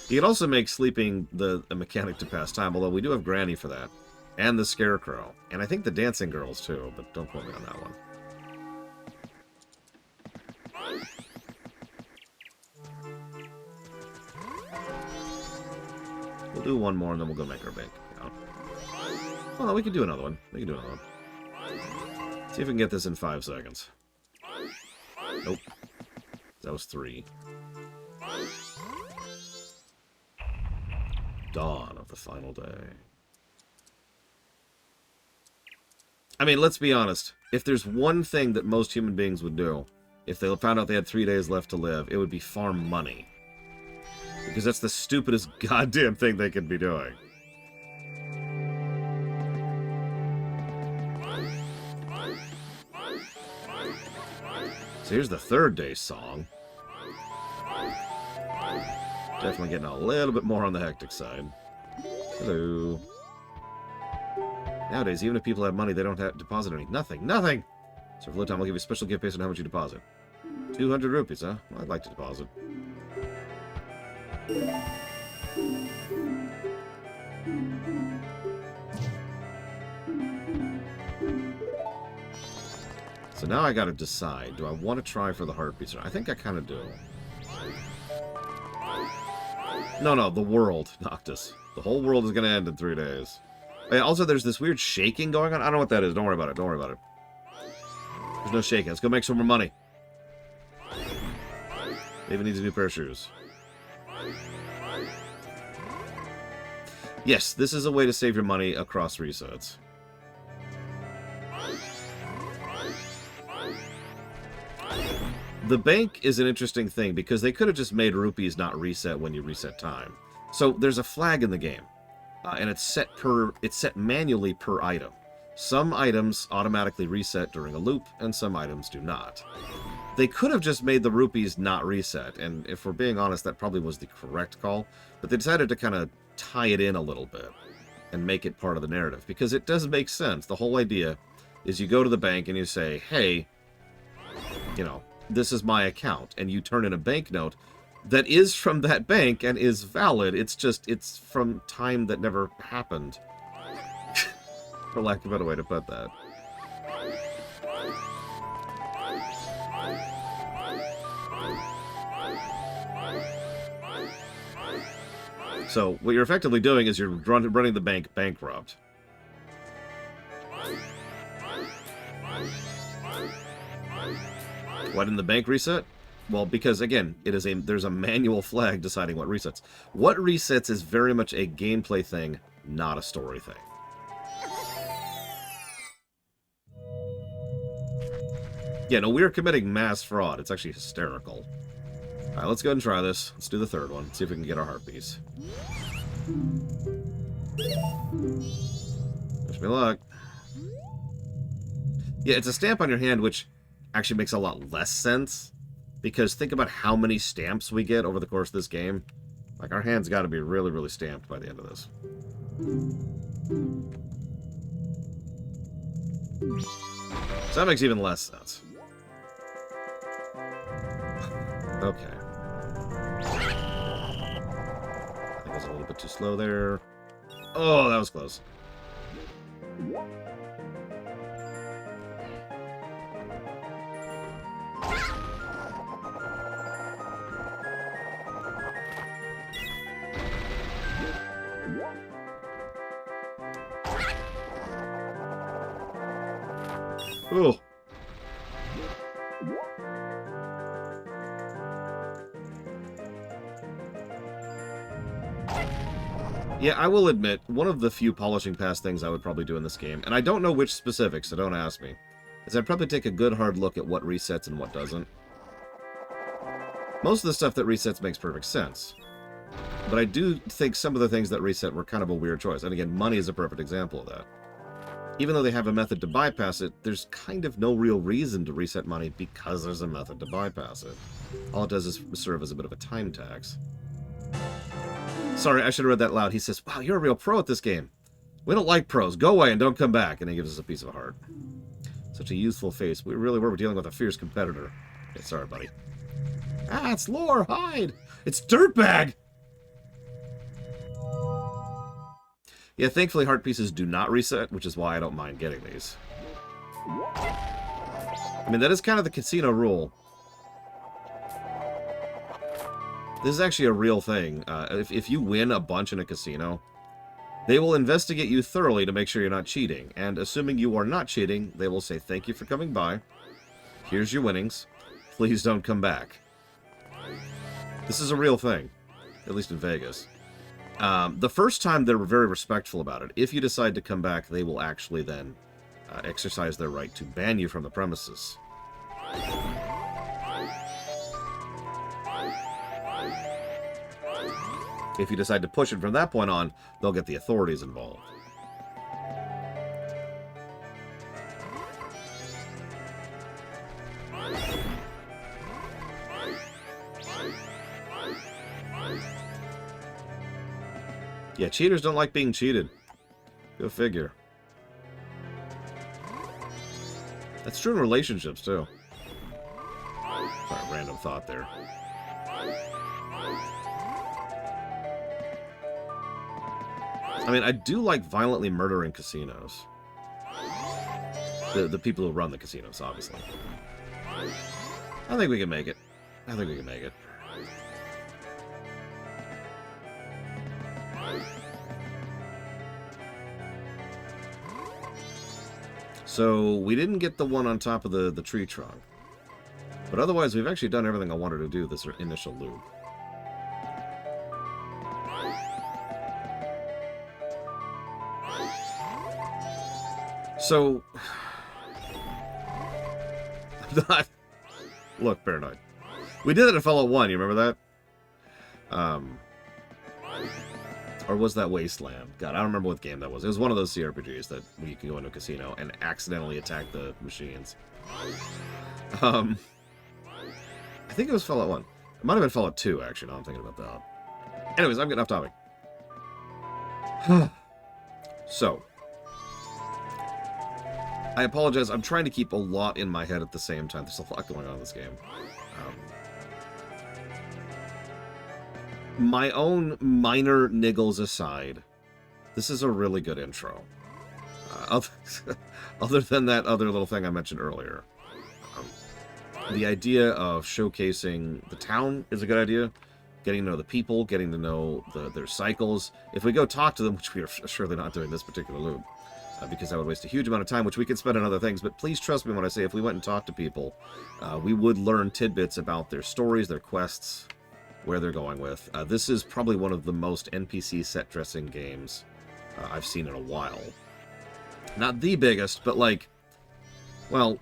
You can also make sleeping a mechanic to pass time, although we do have Granny for that. And the Scarecrow. And I think the Dancing Girls, too, but don't quote me on that one. We'll do one more, and then we'll go make our bank account. Oh, no, we can do another one. We can do another one. See if we can get this in 5 seconds. Nope. That was 3. Dawn of the final day. I mean, let's be honest. If there's one thing that most human beings would do, if they found out they had 3 days left to live, it would be farm money. Because that's the stupidest goddamn thing they could be doing. So here's the 3rd day song. Definitely getting a little bit more on the hectic side. Hello. Nowadays, even if people have money, they don't have deposit any. Nothing. Nothing! So for a little time, I'll give you a special gift based on how much you deposit. 200 rupees, huh? Well, I'd like to deposit. So now I gotta decide. Do I want to try for the heartbeats? I think I kind of do. No, the world, Noctis. The whole world is going to end in 3 days. And also, there's this weird shaking going on. I don't know what that is. Don't worry about it. Don't worry about it. There's no shaking. Let's go make some more money. Maybe needs a new pair of shoes. Yes, this is a way to save your money across resets. The bank is an interesting thing because they could have just made rupees not reset when you reset time. So there's a flag in the game, and it's set manually per item. Some items automatically reset during a loop, and some items do not. They could have just made the rupees not reset, and if we're being honest, that probably was the correct call. But they decided to kind of tie it in a little bit and make it part of the narrative because it does make sense. The whole idea is you go to the bank and you say, hey, you know, this is my account, and you turn in a banknote that is from that bank and is valid. It's just, it's from time that never happened. For lack of a better way to put that. So, what you're effectively doing is you're running the bank bankrupt. Why didn't the bank reset? Well, because, again, there's a manual flag deciding what resets. What resets is very much a gameplay thing, not a story thing. Yeah, no, we're committing mass fraud. It's actually hysterical. Alright, let's go ahead and try this. Let's do the 3rd one. See if we can get our heartbeats. Wish me luck. Yeah, it's a stamp on your hand, which actually makes a lot less sense. Because think about how many stamps we get over the course of this game. Like, our hand's got to be really, really stamped by the end of this. So that makes even less sense. Okay. I think I was a little bit too slow there. Oh, that was close. Ooh. Yeah, I will admit, one of the few polishing past things I would probably do in this game, and I don't know which specifics, so don't ask me, is I'd probably take a good hard look at what resets and what doesn't. Most of the stuff that resets makes perfect sense. But I do think some of the things that reset were kind of a weird choice. And again, money is a perfect example of that. Even though they have a method to bypass it, there's kind of no real reason to reset money because there's a method to bypass it. All it does is serve as a bit of a time tax. Sorry, I should have read that loud. He says, wow, you're a real pro at this game. We don't like pros. Go away and don't come back. And he gives us a piece of a heart. Such a youthful face. We really were dealing with a fierce competitor. Okay, sorry, buddy. Ah, it's Lore. Hide. It's Dirtbag. Yeah, thankfully heart pieces do not reset, which is why I don't mind getting these. I mean, that is kind of the casino rule. This is actually a real thing. If you win a bunch in a casino, they will investigate you thoroughly to make sure you're not cheating. And assuming you are not cheating, they will say, thank you for coming by. Here's your winnings. Please don't come back. This is a real thing, at least in Vegas. The first time they were very respectful about it. If you decide to come back, they will actually then exercise their right to ban you from the premises. If you decide to push it from that point on, they'll get the authorities involved. Yeah, cheaters don't like being cheated. Go figure. That's true in relationships, too. Sorry, random thought there. I mean, I do like violently murdering casinos. The people who run the casinos, obviously. I think we can make it. I think we can make it. So, we didn't get the one on top of the tree trunk. But otherwise, we've actually done everything I wanted to do this initial loop. So... I'm not... Look, Paranoid. We did it in Fallout 1, you remember that? Or was that Wasteland? God, I don't remember what game that was. It was one of those CRPGs that where you can go into a casino and accidentally attack the machines. I think it was Fallout 1. It might have been Fallout 2, actually, now I'm thinking about that. Anyways, I'm getting off topic. So. I apologize, I'm trying to keep a lot in my head at the same time. There's a lot going on in this game. My own minor niggles aside, this is a really good intro. Other than that other little thing I mentioned earlier. The idea of showcasing the town is a good idea. Getting to know the people, getting to know their cycles. If we go talk to them, which we are surely not doing this particular loop, because that would waste a huge amount of time, which we could spend on other things, but please trust me when I say if we went and talked to people, we would learn tidbits about their stories, their quests, where they're going with. This is probably one of the most NPC set-dressing games I've seen in a while. Not the biggest, but like, well,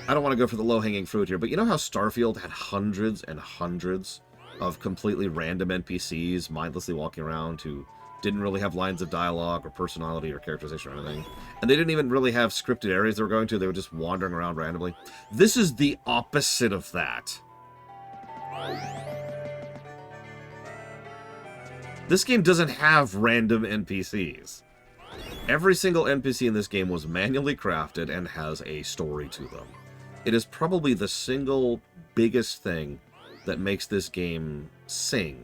I don't want to go for the low-hanging fruit here, but you know how Starfield had hundreds and hundreds of completely random NPCs mindlessly walking around who didn't really have lines of dialogue or personality or characterization or anything, and they didn't even really have scripted areas they were going to, they were just wandering around randomly? This is the opposite of that. This game doesn't have random NPCs. Every single NPC in this game was manually crafted and has a story to them. It is probably the single biggest thing that makes this game sing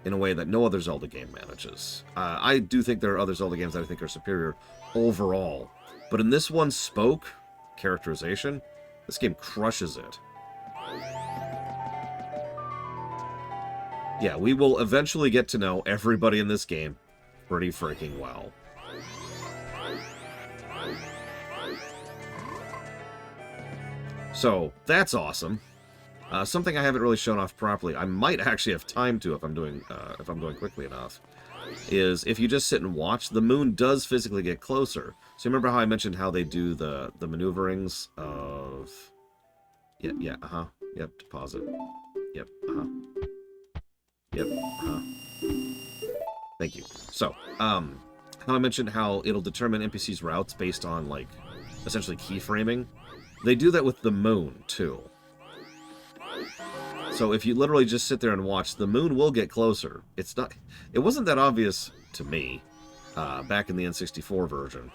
in a way that no other Zelda game manages. I do think there are other Zelda games that I think are superior overall, but in this one, spoke, characterization, this game crushes it. Yeah, we will eventually get to know everybody in this game pretty freaking well. So, that's awesome. Something I haven't really shown off properly, I might actually have time to if I'm going quickly enough, is if you just sit and watch, the moon does physically get closer. So remember how I mentioned how they do the maneuverings of... Yep, deposit. Yep. Yep. Thank you. So, how I mentioned how it'll determine NPCs' routes based on, like, essentially keyframing. They do that with the moon, too. So if you literally just sit there and watch, the moon will get closer. It wasn't that obvious to me, back in the N64 version.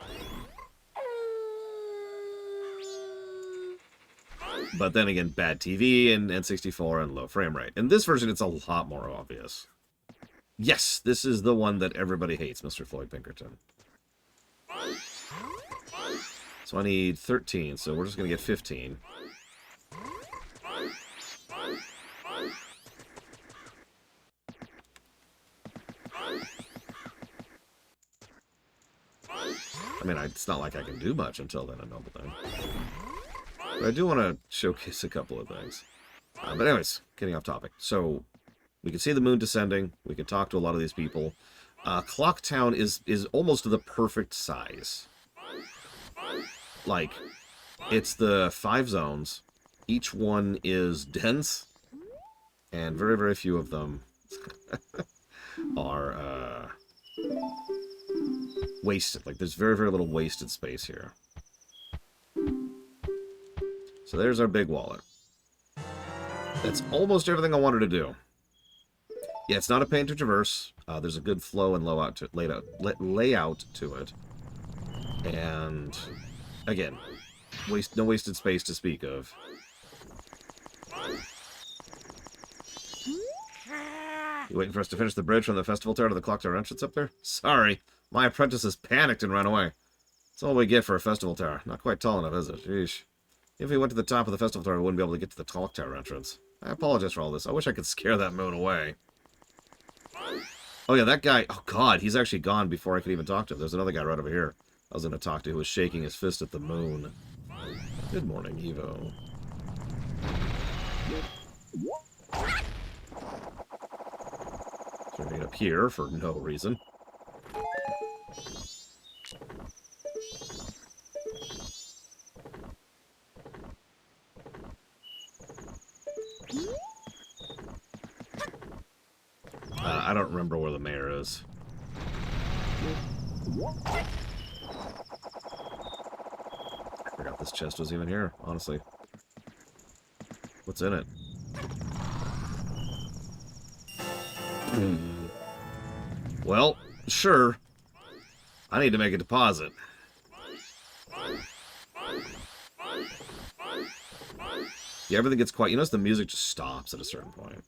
But then again, bad TV and N64 and low frame rate. In this version, it's a lot more obvious. Yes, this is the one that everybody hates, Mr. Floyd Pinkerton. So I need 13, so we're just going to get 15. I mean, it's not like I can do much until then, a noble thing. But I do want to showcase a couple of things. But anyways, getting off topic. So, we can see the moon descending. We can talk to a lot of these people. Clock Town is almost the perfect size. Like, it's the 5 zones. Each one is dense. And very, very few of them are wasted. Like, there's very, very little wasted space here. So there's our big wallet. That's almost everything I wanted to do. Yeah, it's not a pain to traverse. There's a good flow and layout to it. And, again, no wasted space to speak of. You waiting for us to finish the bridge from the festival tower to the clock tower entrance up there? Sorry, my apprentices panicked and ran away. That's all we get for a festival tower. Not quite tall enough, is it? Sheesh. If we went to the top of the festival tower, we wouldn't be able to get to the clock tower entrance. I apologize for all this. I wish I could scare that moon away. Oh yeah, that guy, oh god, he's actually gone before I could even talk to him. There's another guy right over here I was going to talk to who was shaking his fist at the moon. Good morning, Evo. Turning up here for no reason. I don't remember where the mayor is. I forgot this chest was even here, honestly. What's in it? Well, sure. I need to make a deposit. Yeah, everything gets quiet. You notice the music just stops at a certain point.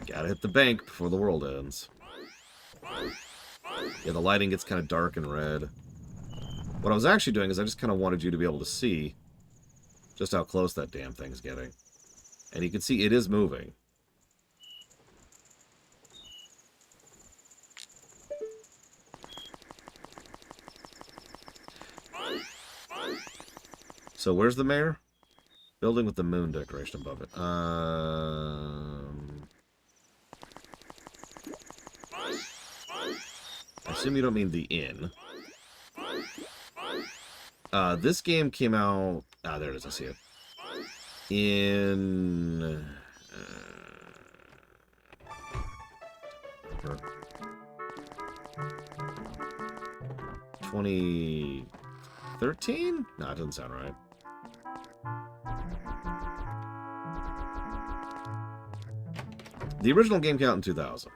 Gotta hit the bank before the world ends. Yeah, the lighting gets kind of dark and red. What I was actually doing is I just kind of wanted you to be able to see just how close that damn thing's getting. And you can see it is moving. So where's the mayor? Building with the moon decoration above it. I assume you don't mean the inn. This game came out... Ah, there it is, I see it. In... 2013? No, it doesn't sound right. The original game came out in 2000.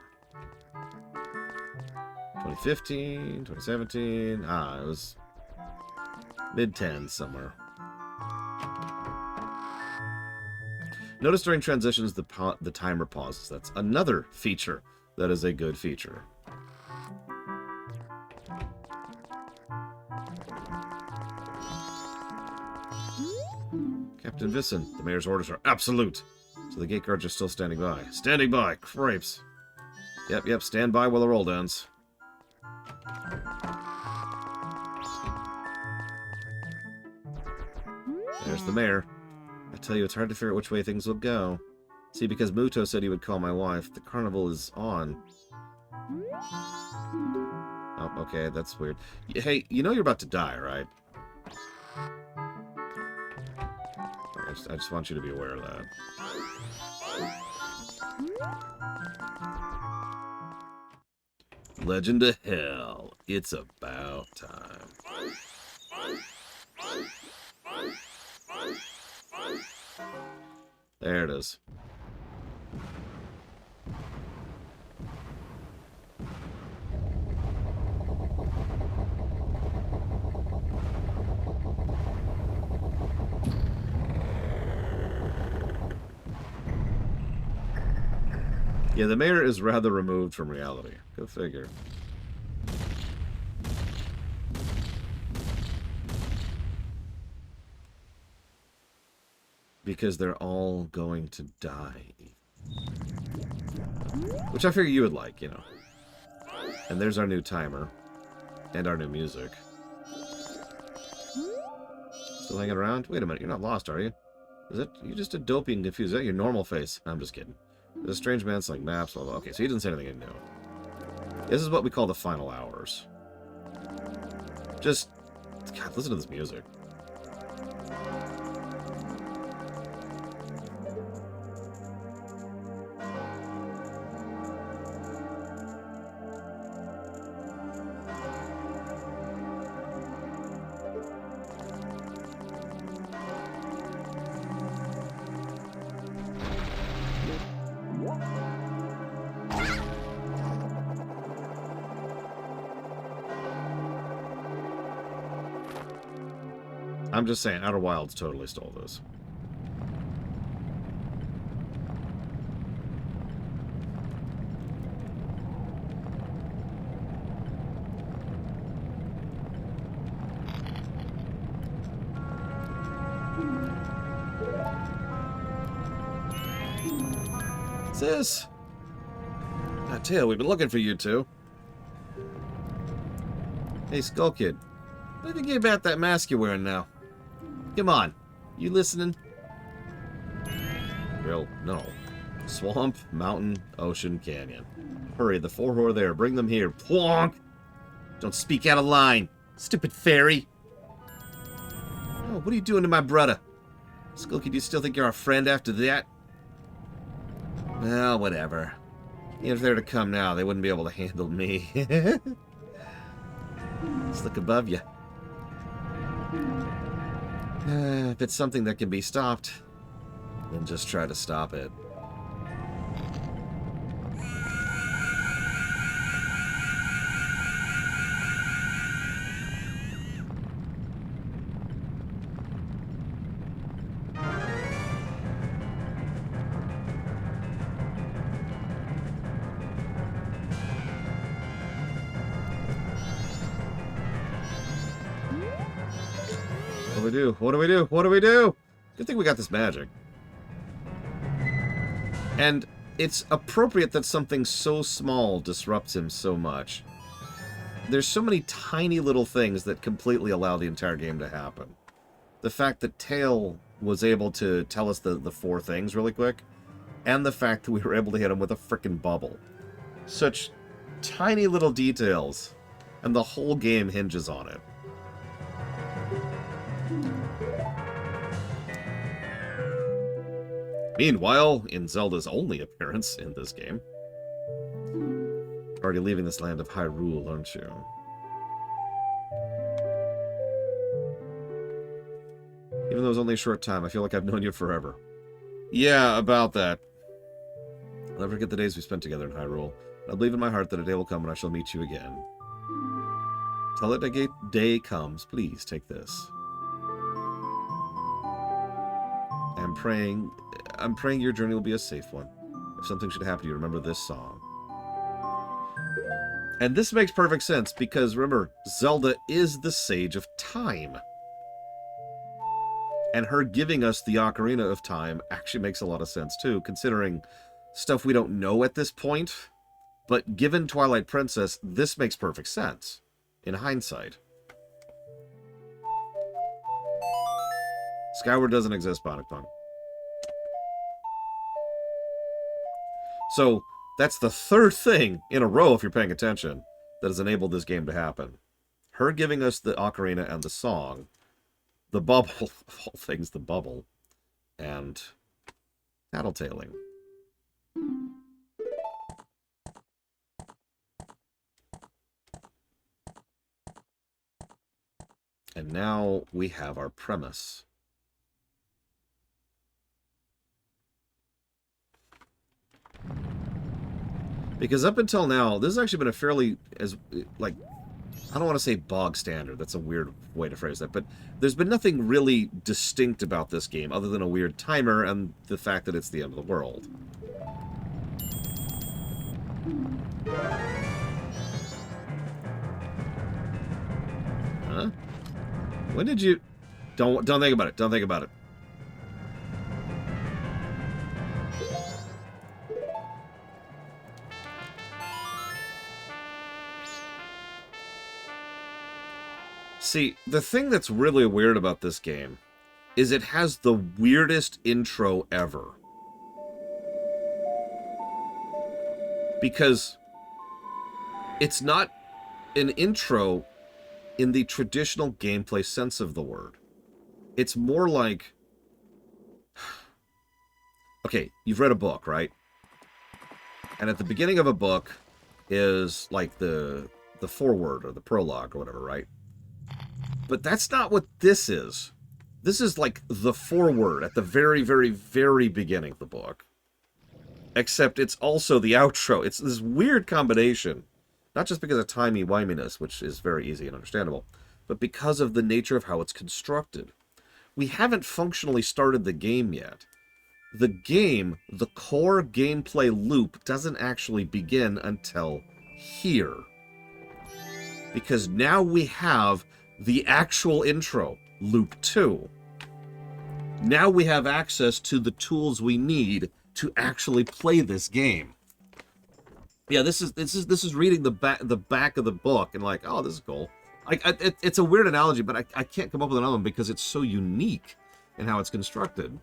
2015, 2017. Ah, it was mid-10s somewhere. Notice during transitions the timer pauses. That's another feature that is a good feature. Captain Vissen, the mayor's orders are absolute. So the gate guards are still standing by. Standing by! Cripes! Yep, stand by while the roll ends. There's the mayor. I tell you, it's hard to figure out which way things will go. See, because Muto said he would call my wife, the carnival is on. Oh, okay, that's weird. Hey, you know you're about to die, right? I just want you to be aware of that. Legend of Hell. It's about time. There it is. Yeah, the mayor is rather removed from reality. Go figure. Because they're all going to die. Which I figure you would like, you know. And there's our new timer. And our new music. Still hanging around? Wait a minute, you're not lost, are you? Is that you just a dopey and confused? Is that your normal face? I'm just kidding. There's a strange man selling maps, blah, blah. Okay, so he didn't say anything new. This is what we call the final hours. Just, God, listen to this music. I'm just saying, Outer Wilds totally stole this. What's this? I tell you, we've been looking for you two. Hey, Skull Kid. What do you think about that mask you're wearing now? Come on. You listening? Real? No. Swamp, mountain, ocean, canyon. Hurry, the four who are there. Bring them here. Plonk! Don't speak out of line. Stupid fairy. Oh, what are you doing to my brother? Skull Kid, do you still think you're our friend after that? Well, whatever. Even if they were to come now, they wouldn't be able to handle me. Let's look above you. If it's something that can be stopped, then just try to stop it. What do we do? What do we do? What do we do? Good thing we got this magic. And it's appropriate that something so small disrupts him so much. There's so many tiny little things that completely allow the entire game to happen. The fact that Tail was able to tell us the four things really quick, and the fact that we were able to hit him with a frickin' bubble. Such tiny little details, and the whole game hinges on it. Meanwhile, in Zelda's only appearance in this game. Already leaving this land of Hyrule, aren't you? Even though it was only a short time, I feel like I've known you forever. Yeah, about that. I'll never forget the days we spent together in Hyrule. I believe in my heart that a day will come when I shall meet you again. Till that day comes, please take this. I'm praying your journey will be a safe one. If something should happen to you, remember this song. And this makes perfect sense, because remember, Zelda is the Sage of Time. And her giving us the Ocarina of Time actually makes a lot of sense, too, considering stuff we don't know at this point. But given Twilight Princess, this makes perfect sense, in hindsight. Skyward doesn't exist, Bonnet Punk. So, That's the third thing in a row, if you're paying attention, that has enabled this game to happen. Her giving us the ocarina and the song, the bubble, of all things, the bubble, and tattletaling. And now we have our premise. Because up until now, this has actually been a fairly, like, I don't want to say bog standard. That's a weird way to phrase that. But there's been nothing really distinct about this game other than a weird timer and the fact that it's the end of the world. Huh? When did you... Don't think about it. Don't think about it. See, the thing that's really weird about this game is it has the weirdest intro ever. Because it's not an intro in the traditional gameplay sense of the word. It's more like... Okay, you've read a book, right? And at the beginning of a book is like the foreword or the prologue or whatever, right? But that's not what this is. This is like the foreword at the very, very, very beginning of the book. Except it's also the outro. It's this weird combination. Not just because of timey-wiminess, which is very easy and understandable, but because of the nature of how it's constructed. We haven't functionally started the game yet. The game, the core gameplay loop, doesn't actually begin until here. Because now we have the actual intro, Loop 2. Now we have access to the tools we need to actually play this game. Yeah, this is reading the back of the book and like, oh, this is cool. It's a weird analogy, but I can't come up with another one because it's so unique in how it's constructed.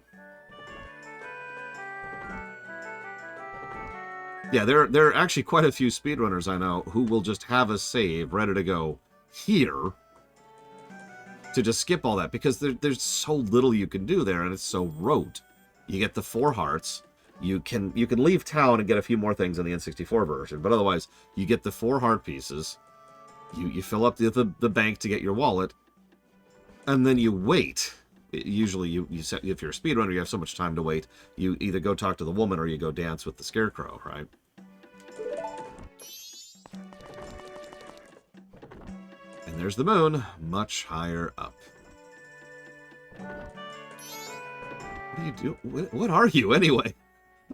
Yeah, there are actually quite a few speedrunners I know who will just have a save ready to go here to just skip all that, because there's so little you can do there, and it's so rote. You get the 4 hearts. You can leave town and get a few more things in the N64 version, but otherwise, you get the 4 heart pieces. You fill up the bank to get your wallet, and then you wait. Usually, if you're a speedrunner, you have so much time to wait. You either go talk to the woman or you go dance with the scarecrow, right? And there's the moon, much higher up. What do you do? What are you, anyway?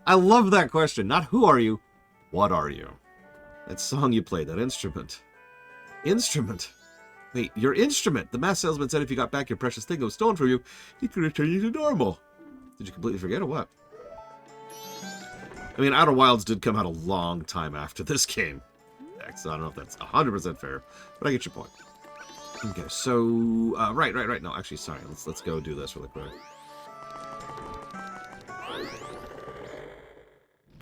I love that question. Not who are you, what are you? That song you played, that instrument. Instrument? Wait, your instrument! The masked salesman said if you got back your precious thing that was stolen from you, he could return you to normal. Did you completely forget or what? I mean, Outer Wilds did come out a long time after this game. So I don't know if that's 100% fair, but I get your point. Okay, so... right. No, actually, sorry. Let's go do this really quick.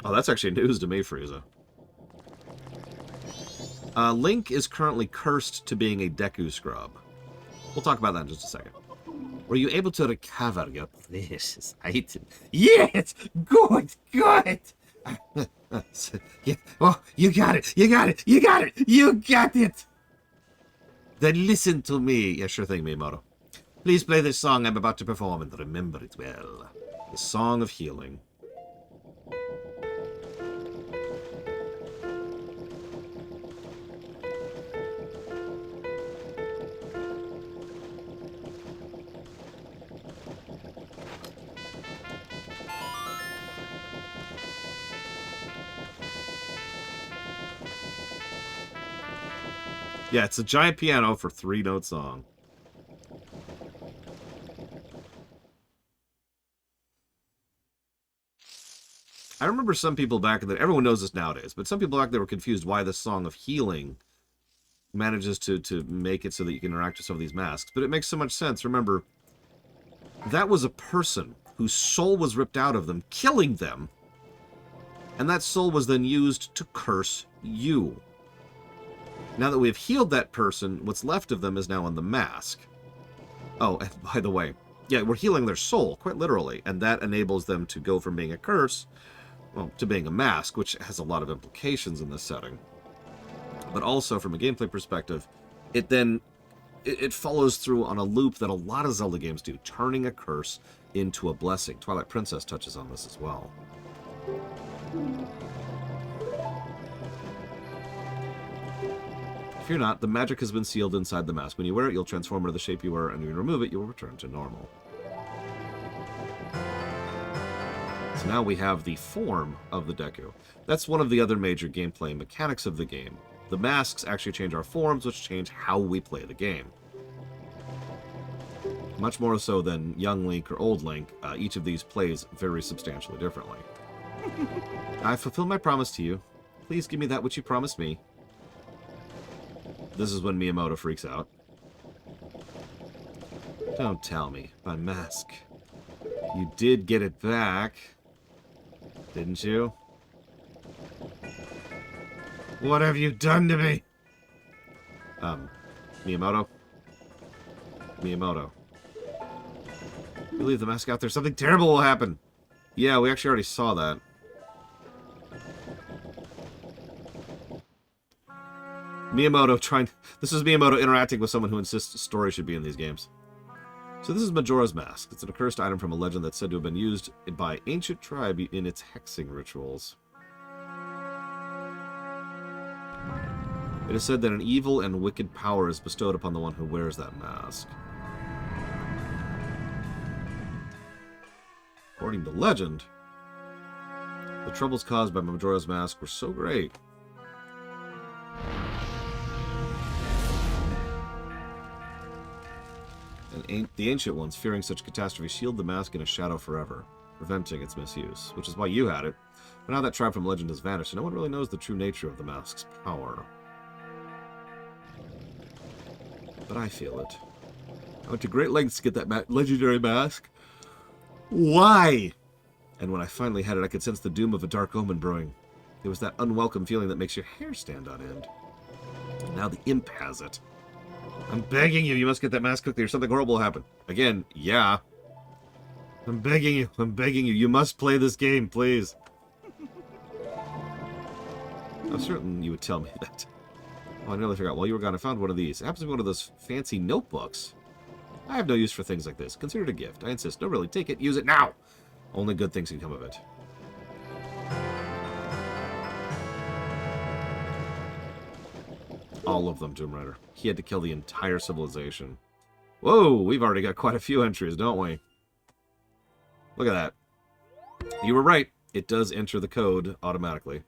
Oh, that's actually news to me, Frieza. Link is currently cursed to being a Deku scrub. We'll talk about that in just a second. Were you able to recover your precious item? Yes! Good! Good! Yeah. Oh, you got it! You got it! You got it! You got it! Then listen to me. Yeah, sure thing, Miyamoto. Please play this song I'm about to perform and remember it well. The Song of Healing. Yeah, it's a giant piano for 3-note song. I remember some people back in the... Everyone knows this nowadays, but some people back there were confused why the Song of Healing manages to make it so that you can interact with some of these masks. But it makes so much sense. Remember, that was a person whose soul was ripped out of them, killing them, And that soul was then used to curse you. Now that we have healed that person, what's left of them is now on the mask. Oh, and by the way, yeah, we're healing their soul, quite literally, and that enables them to go from being a curse, well, to being a mask, which has a lot of implications in this setting. But also, from a gameplay perspective, it follows through on a loop that a lot of Zelda games do, turning a curse into a blessing. Twilight Princess touches on this as well. Fear not, the magic has been sealed inside the mask. When you wear it, you'll transform into the shape you were, and when you remove it, you'll return to normal. So now we have the form of the Deku. That's one of the other major gameplay mechanics of the game. The masks actually change our forms, which change how we play the game. Much more so than young Link or old Link, each of these plays very substantially differently. I fulfill my promise to you. Please give me that which you promised me. This is when Miyamoto freaks out. Don't tell me. My mask. You did get it back. Didn't you? What have you done to me? Miyamoto? Miyamoto. You leave the mask out there, something terrible will happen. Yeah, we actually already saw that. Miyamoto trying... This is Miyamoto interacting with someone who insists a story should be in these games. So this is Majora's Mask. It's an accursed item from a legend that's said to have been used by ancient tribe in its hexing rituals. It is said that an evil and wicked power is bestowed upon the one who wears that mask. According to legend, the troubles caused by Majora's Mask were so great and the ancient ones, fearing such catastrophe, shield the mask in a shadow forever, preventing its misuse, which is why you had it. But now that tribe from legend has vanished, and no one really knows the true nature of the mask's power. But I feel it. I went to great lengths to get that legendary mask. Why? And when I finally had it, I could sense the doom of a dark omen brewing. It was that unwelcome feeling that makes your hair stand on end. And now the imp has it. I'm begging you, you must get that mask quickly or something horrible will happen. Again, yeah. I'm begging you, you must play this game, please. I'm certain you would tell me that. Oh, I nearly forgot. While you were gone, I found one of these. It happens to be one of those fancy notebooks. I have no use for things like this. Consider it a gift. I insist. No, really, take it. Use it now. Only good things can come of it. All of them, Tomb Raider. He had to kill the entire civilization. Whoa, we've already got quite a few entries, don't we? Look at that. You were right. It does enter the code automatically.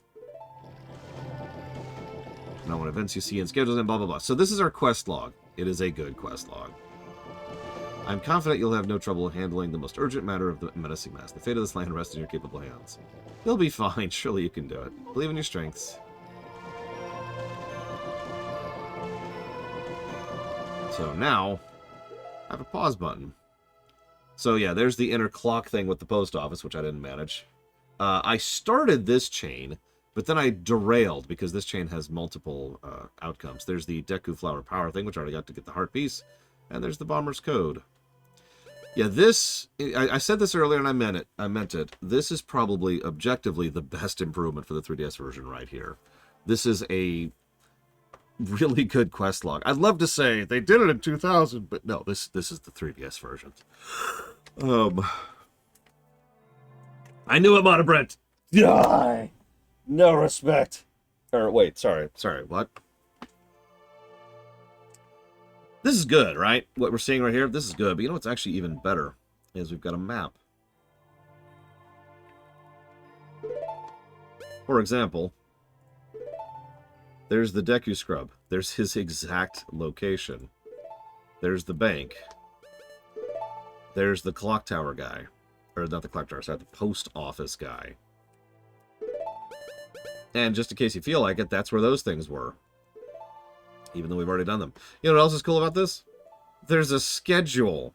Now, what events you see and schedules and blah, blah, blah. So this is our quest log. It is a good quest log. I'm confident you'll have no trouble handling the most urgent matter of the menacing mask. The fate of this land rests in your capable hands. You'll be fine. Surely you can do it. Believe in your strengths. So now, I have a pause button. So yeah, there's the inner clock thing with the post office, which I didn't manage. I started this chain, but then I derailed because this chain has multiple outcomes. There's the Deku Flower Power thing, which I already got to get the heart piece, and there's the Bomber's Code. Yeah, this, I said this earlier and I meant it. This is probably, objectively, the best improvement for the 3DS version right here. This is a really good quest log. I'd love to say they did it in 2000, but no, this is the 3DS version. I knew him out of Brent. Die! No respect. Or wait, sorry, what? This is good, right? What we're seeing right here, this is good. But you know what's actually even better is we've got a map. For example, there's the Deku Scrub. There's his exact location. There's the bank. There's the clock tower guy. Or not the clock tower, sorry, the post office guy. And just in case you feel like it, that's where those things were. Even though we've already done them. You know what else is cool about this? There's a schedule.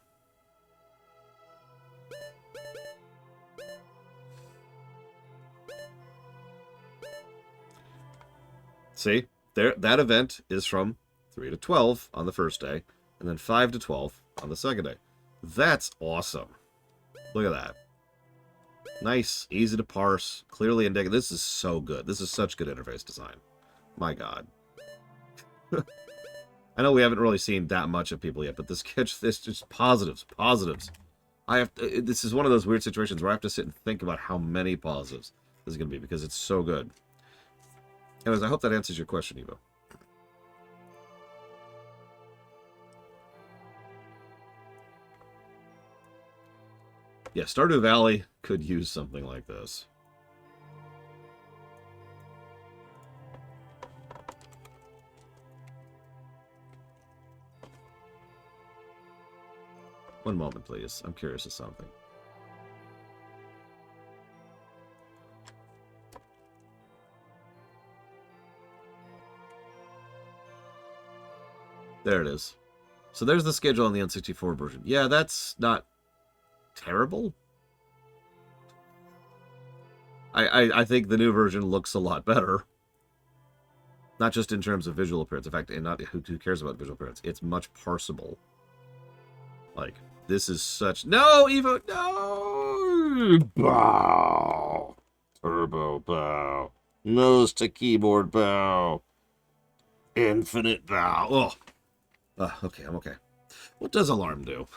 See? There, that event is from 3 to 12 on the first day, and then 5 to 12 on the second day. That's awesome. Look at that. Nice, easy to parse, clearly indicative. This is so good. This is such good interface design. My God. I know we haven't really seen that much of people yet, but this just positives. This is one of those weird situations where I have to sit and think about how many positives this is going to be because it's so good. Anyways, I hope that answers your question, Evo. Yeah, Stardew Valley could use something like this. One moment, please. I'm curious of something. There it is. So there's the schedule on the N64 version. Yeah, that's not terrible. I think the new version looks a lot better. Not just in terms of visual appearance. In fact, and not who cares about visual appearance. It's much parsable. Like, this is such... No, Evo! No! Bow! Turbo bow. Nose to keyboard bow. Infinite bow. Oh. Okay, I'm okay. What does alarm do?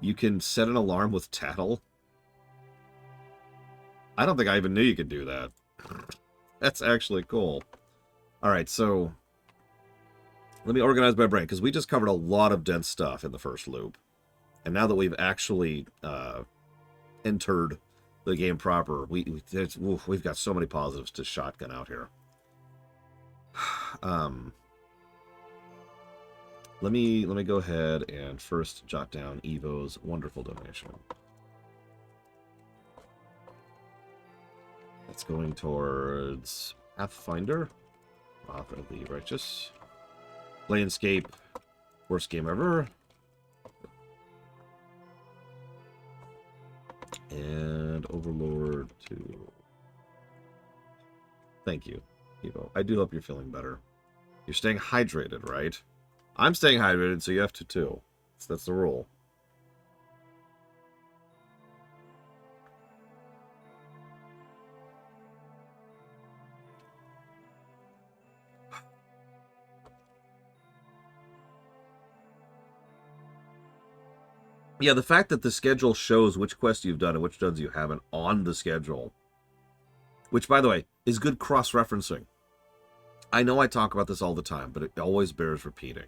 You can set an alarm with tattle. I don't think I even knew you could do that. That's actually cool. Alright, so... let me organize my brain, because we just covered a lot of dense stuff in the first loop. And now that we've actually entered the game proper, we've got so many positives to shotgun out here. Let me go ahead and first jot down Evo's wonderful donation. It's going towards Pathfinder, Author of the Righteous. Planescape, worst game ever. And Overlord 2. Thank you, Evo. I do hope you're feeling better. You're staying hydrated, right? I'm staying hydrated, so you have to too. So that's the rule. Yeah, the fact that the schedule shows which quests you've done and which ones you haven't on the schedule, which, by the way, is good cross-referencing. I know I talk about this all the time, but it always bears repeating.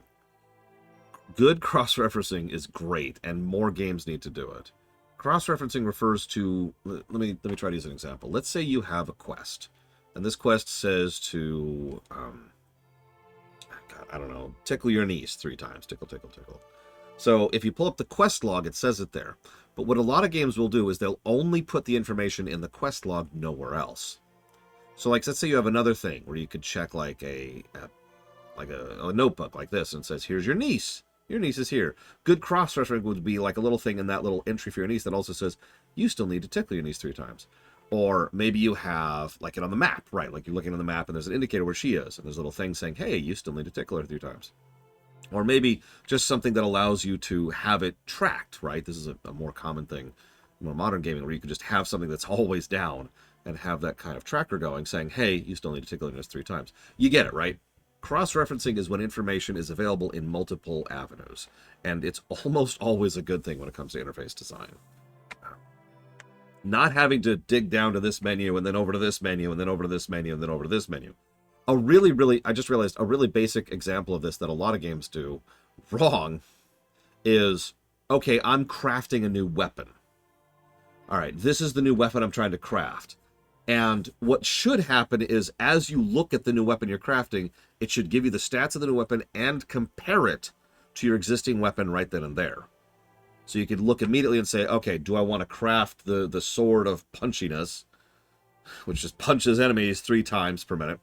Good cross-referencing is great, and more games need to do it. Cross-referencing refers to... Let me try to use an example. Let's say you have a quest, and this quest says to... God, I don't know. Tickle your niece 3 times. Tickle, tickle, tickle. So if you pull up the quest log, it says it there. But what a lot of games will do is they'll only put the information in the quest log, nowhere else. So, like, let's say you have another thing where you could check like a notebook like this, and it says, "Here's your niece. Your niece is here." Good cross-referencing would be like a little thing in that little entry for your niece that also says, "You still need to tickle your niece 3 times." Or maybe you have, like, it on the map, right? Like, you're looking on the map and there's an indicator where she is, and there's a little thing saying, "Hey, you still need to tickle her 3 times." Or maybe just something that allows you to have it tracked, right? This is a more common thing, more modern gaming, where you can just have something that's always down and have that kind of tracker going, saying, "Hey, you still need to tickle this 3 times." You get it, right? Cross-referencing is when information is available in multiple avenues, and it's almost always a good thing when it comes to interface design. Not having to dig down to this menu, and then over to this menu, and then over to this menu, and then over to this menu. I just realized a really basic example of this that a lot of games do wrong is, okay, I'm crafting a new weapon. All right, this is the new weapon I'm trying to craft. And what should happen is, as you look at the new weapon you're crafting, it should give you the stats of the new weapon and compare it to your existing weapon right then and there. So you could look immediately and say, okay, do I want to craft the sword of punchiness, which just punches enemies 3 times per minute?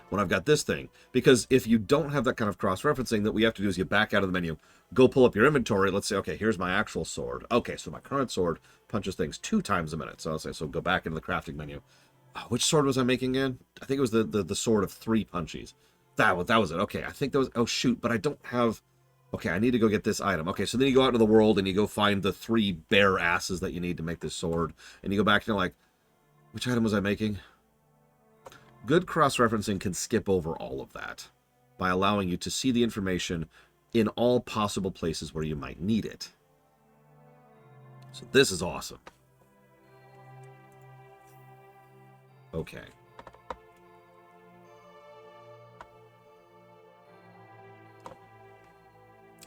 when I've got this thing. Because if you don't have that kind of cross-referencing, what we have to do is get back out of the menu, go pull up your inventory. Let's say, okay, here's my actual sword. Okay, so my current sword punches things 2 times a minute. So I'll say, so go back into the crafting menu. Which sword was I making again? I think it was the sword of 3 punchies. That was it. Okay, I think that was... Oh, shoot, but I don't have... Okay, I need to go get this item. Okay, so then you go out into the world and you go find the 3 bare asses that you need to make this sword. And you go back and you're like, which item was I making? Good cross-referencing can skip over all of that by allowing you to see the information in all possible places where you might need it. So this is awesome. Okay.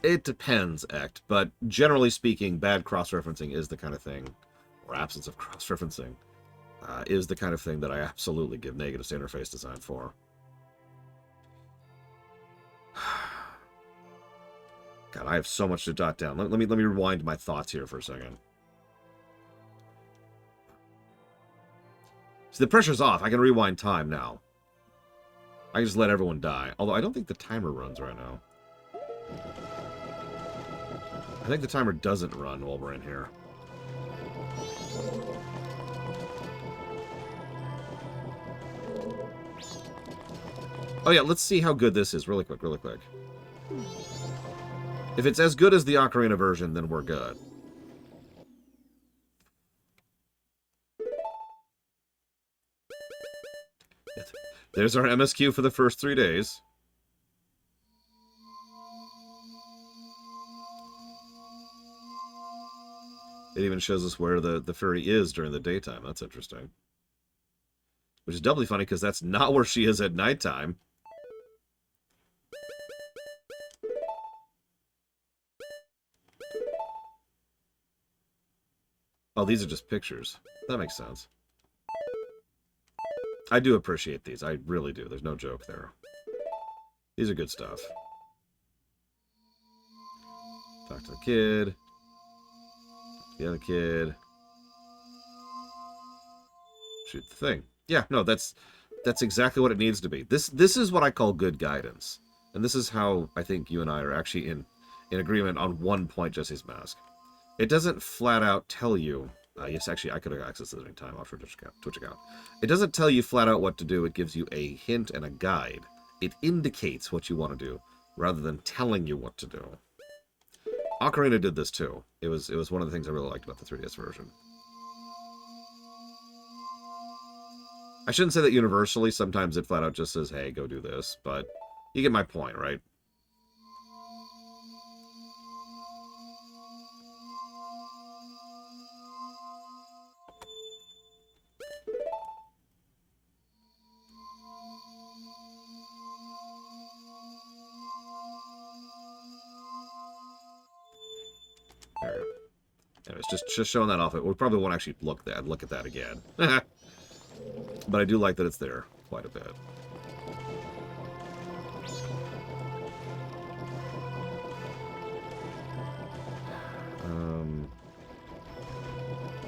It depends, Ect, but generally speaking, bad cross-referencing is the kind of thing, or absence of cross-referencing, is the kind of thing that I absolutely give negatives to interface design for. God, I have so much to jot down. Let me rewind my thoughts here for a second. See, the pressure's off. I can rewind time now. I can just let everyone die. Although I don't think the timer runs right now. I think the timer doesn't run while we're in here. Oh yeah, let's see how good this is. Really quick, really quick. If it's as good as the Ocarina version, then we're good. There's our MSQ for the first 3 days. It even shows us where the fairy is during the daytime. That's interesting. Which is doubly funny because that's not where she is at nighttime. Oh, these are just pictures. That makes sense. I do appreciate these. I really do. There's no joke there. These are good stuff. Talk to the kid. The other kid. Shoot the thing. Yeah, no, that's exactly what it needs to be. This is what I call good guidance. And this is how I think you and I are actually in agreement on one point, Jesse's Mask. It doesn't flat out tell you... yes, actually, I could have accessed it at any time off your Twitch account. It doesn't tell you flat out what to do. It gives you a hint and a guide. It indicates what you want to do, rather than telling you what to do. Ocarina did this too. It was one of the things I really liked about the 3DS version. I shouldn't say that universally. Sometimes it flat out just says, hey, go do this. But you get my point, right? There we go. Anyways, just showing that off. We probably won't actually look at that again. But I do like that it's there quite a bit.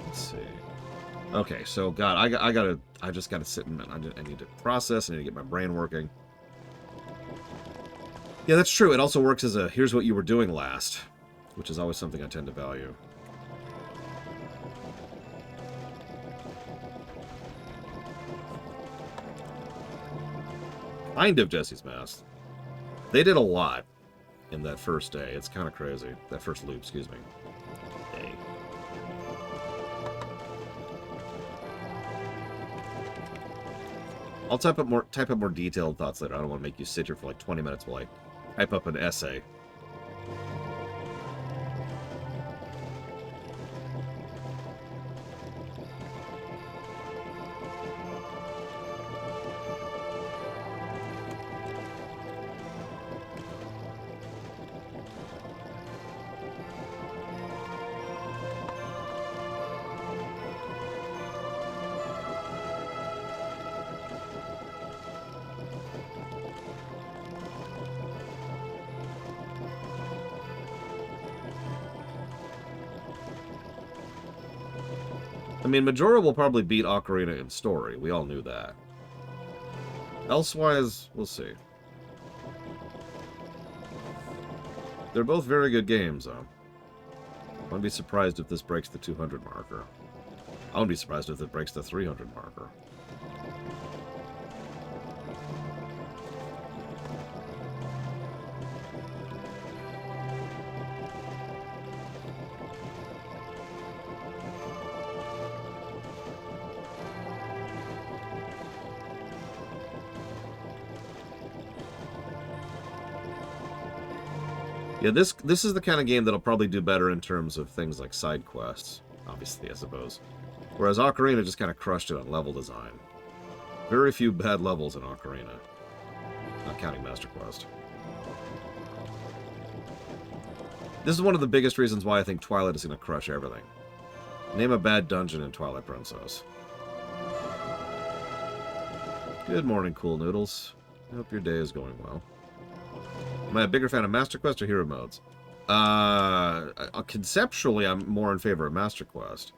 Let's see. Okay, so God, I just gotta sit and I need to process. I need to get my brain working. Yeah, that's true. It also works as a here's what you were doing last, which is always something I tend to value. Kind of Jesse's Mask. They did a lot in that first day. It's kind of crazy. That first loop, excuse me. Day. I'll type up more detailed thoughts later. I don't want to make you sit here for like 20 minutes while I type up an essay. I mean, Majora will probably beat Ocarina in story. We all knew that. Elsewise, we'll see. They're both very good games, though. I wouldn't be surprised if this breaks the 200 marker. I wouldn't be surprised if it breaks the 300 marker. Yeah, this is the kind of game that'll probably do better in terms of things like side quests, obviously, I suppose. Whereas Ocarina just kind of crushed it on level design. Very few bad levels in Ocarina, not counting Master Quest. This is one of the biggest reasons why I think Twilight is going to crush everything. Name a bad dungeon in Twilight Princess. Good morning, Cool Noodles. I hope your day is going well. Am I a bigger fan of Master Quest or Hero Modes? Conceptually, I'm more in favor of Master Quest.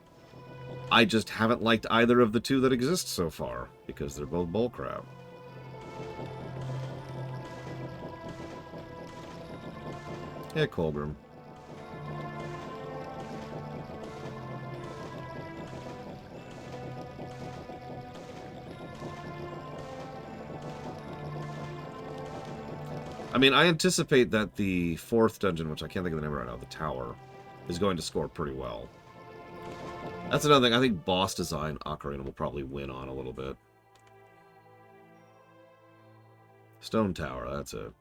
I just haven't liked either of the two that exist so far, because they're both bullcrap. Hey, Colbram. I mean, I anticipate that the fourth dungeon, which I can't think of the name right now, the tower, is going to score pretty well. That's another thing. I think boss design Ocarina will probably win on a little bit. Stone Tower, that's it.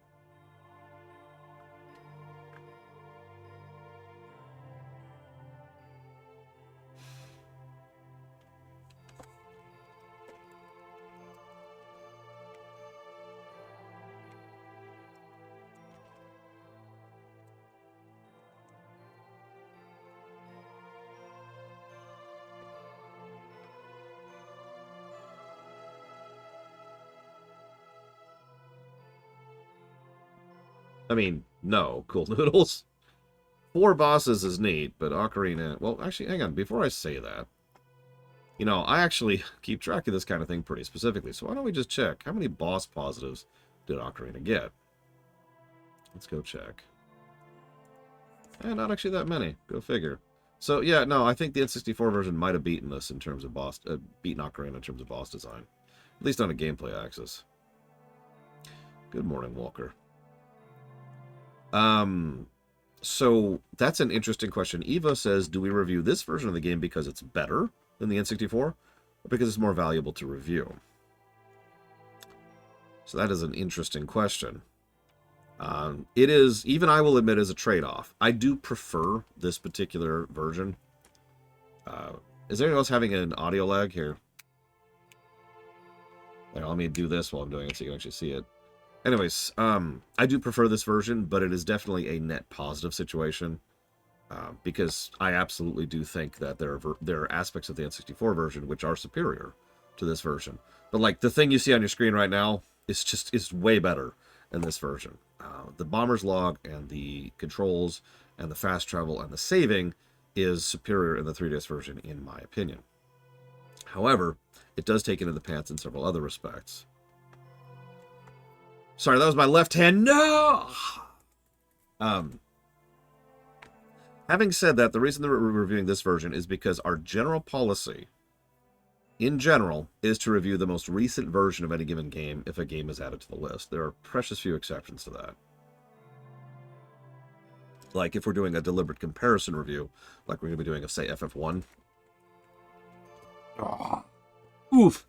I mean, no, Cool Noodles. 4 bosses is neat, but Ocarina... Well, actually, hang on. Before I say that, you know, I actually keep track of this kind of thing pretty specifically, so why don't we just check? How many boss positives did Ocarina get? Let's go check. Not actually that many. Go figure. So, yeah, no, I think the N64 version might have beaten this in terms of boss... beaten Ocarina in terms of boss design. At least on a gameplay axis. Good morning, Walker. So that's an interesting question. Eva says, do we review this version of the game because it's better than the N64, or because it's more valuable to review? So that is an interesting question. It is, even I will admit, is a trade-off. I do prefer this particular version. Is anyone else having an audio lag here? Let me do this while I'm doing it so you can actually see it. Anyways, I do prefer this version, but it is definitely a net positive situation. Because I absolutely do think that there are aspects of the N64 version which are superior to this version. But like the thing you see on your screen right now is way better in this version. The bomber's log and the controls and the fast travel and the saving is superior in the 3DS version, in my opinion. However, it does take into the pants in several other respects. Sorry, that was my left hand. No! Having said that, the reason that we're reviewing this version is because our general policy, in general, is to review the most recent version of any given game if a game is added to the list. There are precious few exceptions to that. Like if we're doing a deliberate comparison review, like we're going to be doing, say, FF1. Oh. Oof.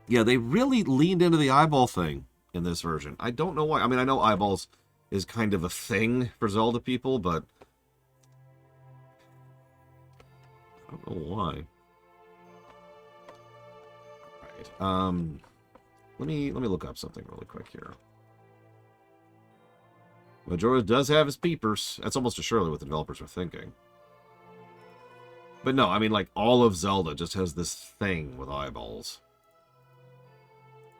Yeah, they really leaned into the eyeball thing in this version. I don't know why. I mean, I know eyeballs is kind of a thing for Zelda people, but I don't know why. Right. Let me look up something really quick here. Majora does have his peepers. That's almost surely what the developers were thinking. But no, I mean, like, all of Zelda just has this thing with eyeballs.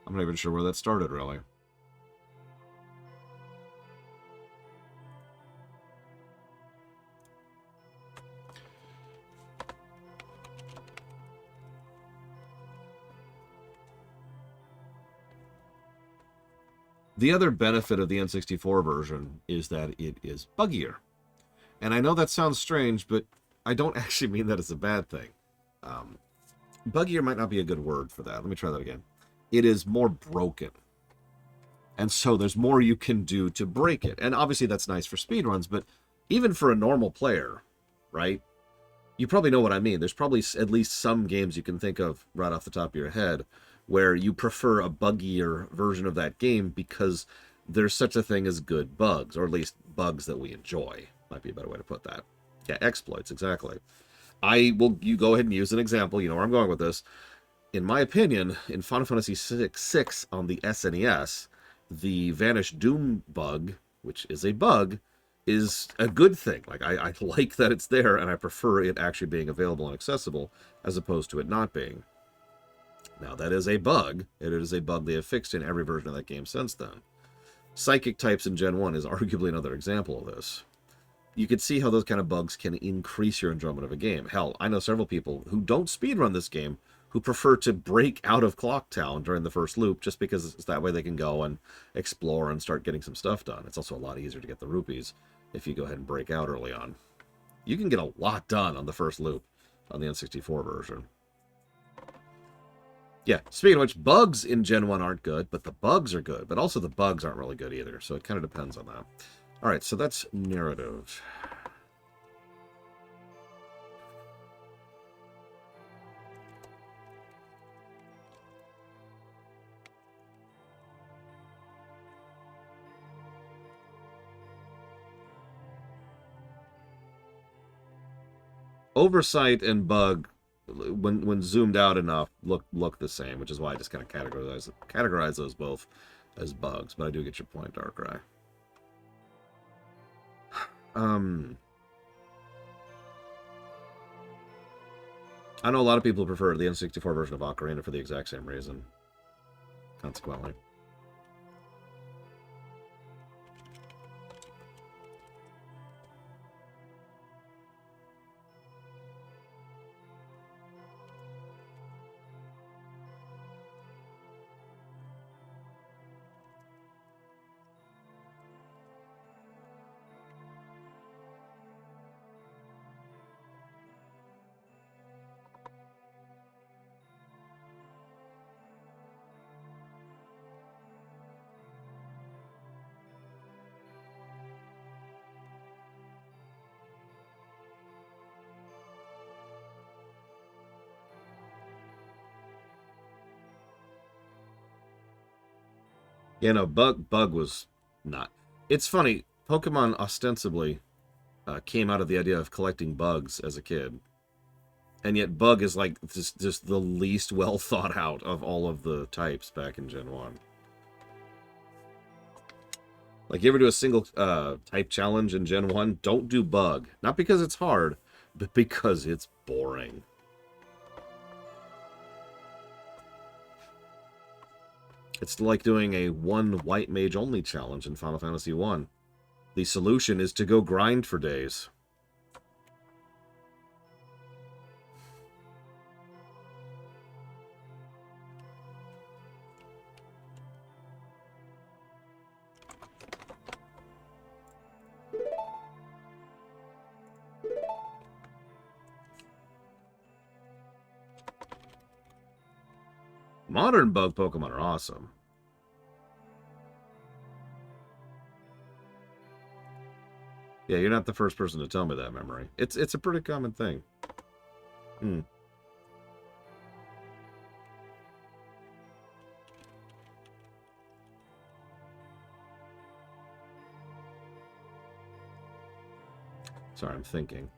I'm not even sure where that started, really. The other benefit of the N64 version is that it is buggier. And I know that sounds strange, but I don't actually mean that as a bad thing. Buggier might not be a good word for that. Let me try that again. It is more broken. And so there's more you can do to break it. And obviously that's nice for speedruns, but even for a normal player, right? You probably know what I mean. There's probably at least some games you can think of right off the top of your head where you prefer a buggier version of that game because there's such a thing as good bugs, or at least bugs that we enjoy. Might be a better way to put that. Yeah, exploits, exactly. You go ahead and use an example. You know where I'm going with this. In my opinion, in Final Fantasy VI on the SNES, the Vanish Doom bug, which is a bug, is a good thing. Like, I like that it's there, and I prefer it actually being available and accessible, as opposed to it not being. Now, that is a bug. It is a bug they have fixed in every version of that game since then. Psychic types in Gen 1 is arguably another example of this. You can see how those kind of bugs can increase your enjoyment of a game. Hell, I know several people who don't speedrun this game who prefer to break out of Clock Town during the first loop just because it's that way they can go and explore and start getting some stuff done. It's also a lot easier to get the rupees if you go ahead and break out early on. You can get a lot done on the first loop on the N64 version. Yeah, speaking of which, bugs in Gen 1 aren't good, but the bugs are good. But also the bugs aren't really good either, so it kind of depends on that. Alright, so that's narrative. Oversight and bug, when zoomed out enough, look the same, which is why I just kind of categorize those both as bugs. But I do get your point, Darkrai. I know a lot of people prefer the N64 version of Ocarina for the exact same reason. Consequently. Yeah, no, Bug was not. It's funny, Pokemon ostensibly came out of the idea of collecting bugs as a kid. And yet Bug is like just the least well thought out of all of the types back in Gen 1. Like, you ever do a single type challenge in Gen 1? Don't do Bug. Not because it's hard, but because it's boring. It's like doing a one white mage only challenge in Final Fantasy 1. The solution is to go grind for days. Modern bug Pokemon are awesome. Yeah, you're not the first person to tell me that, Memory. It's a pretty common thing. Sorry, I'm thinking.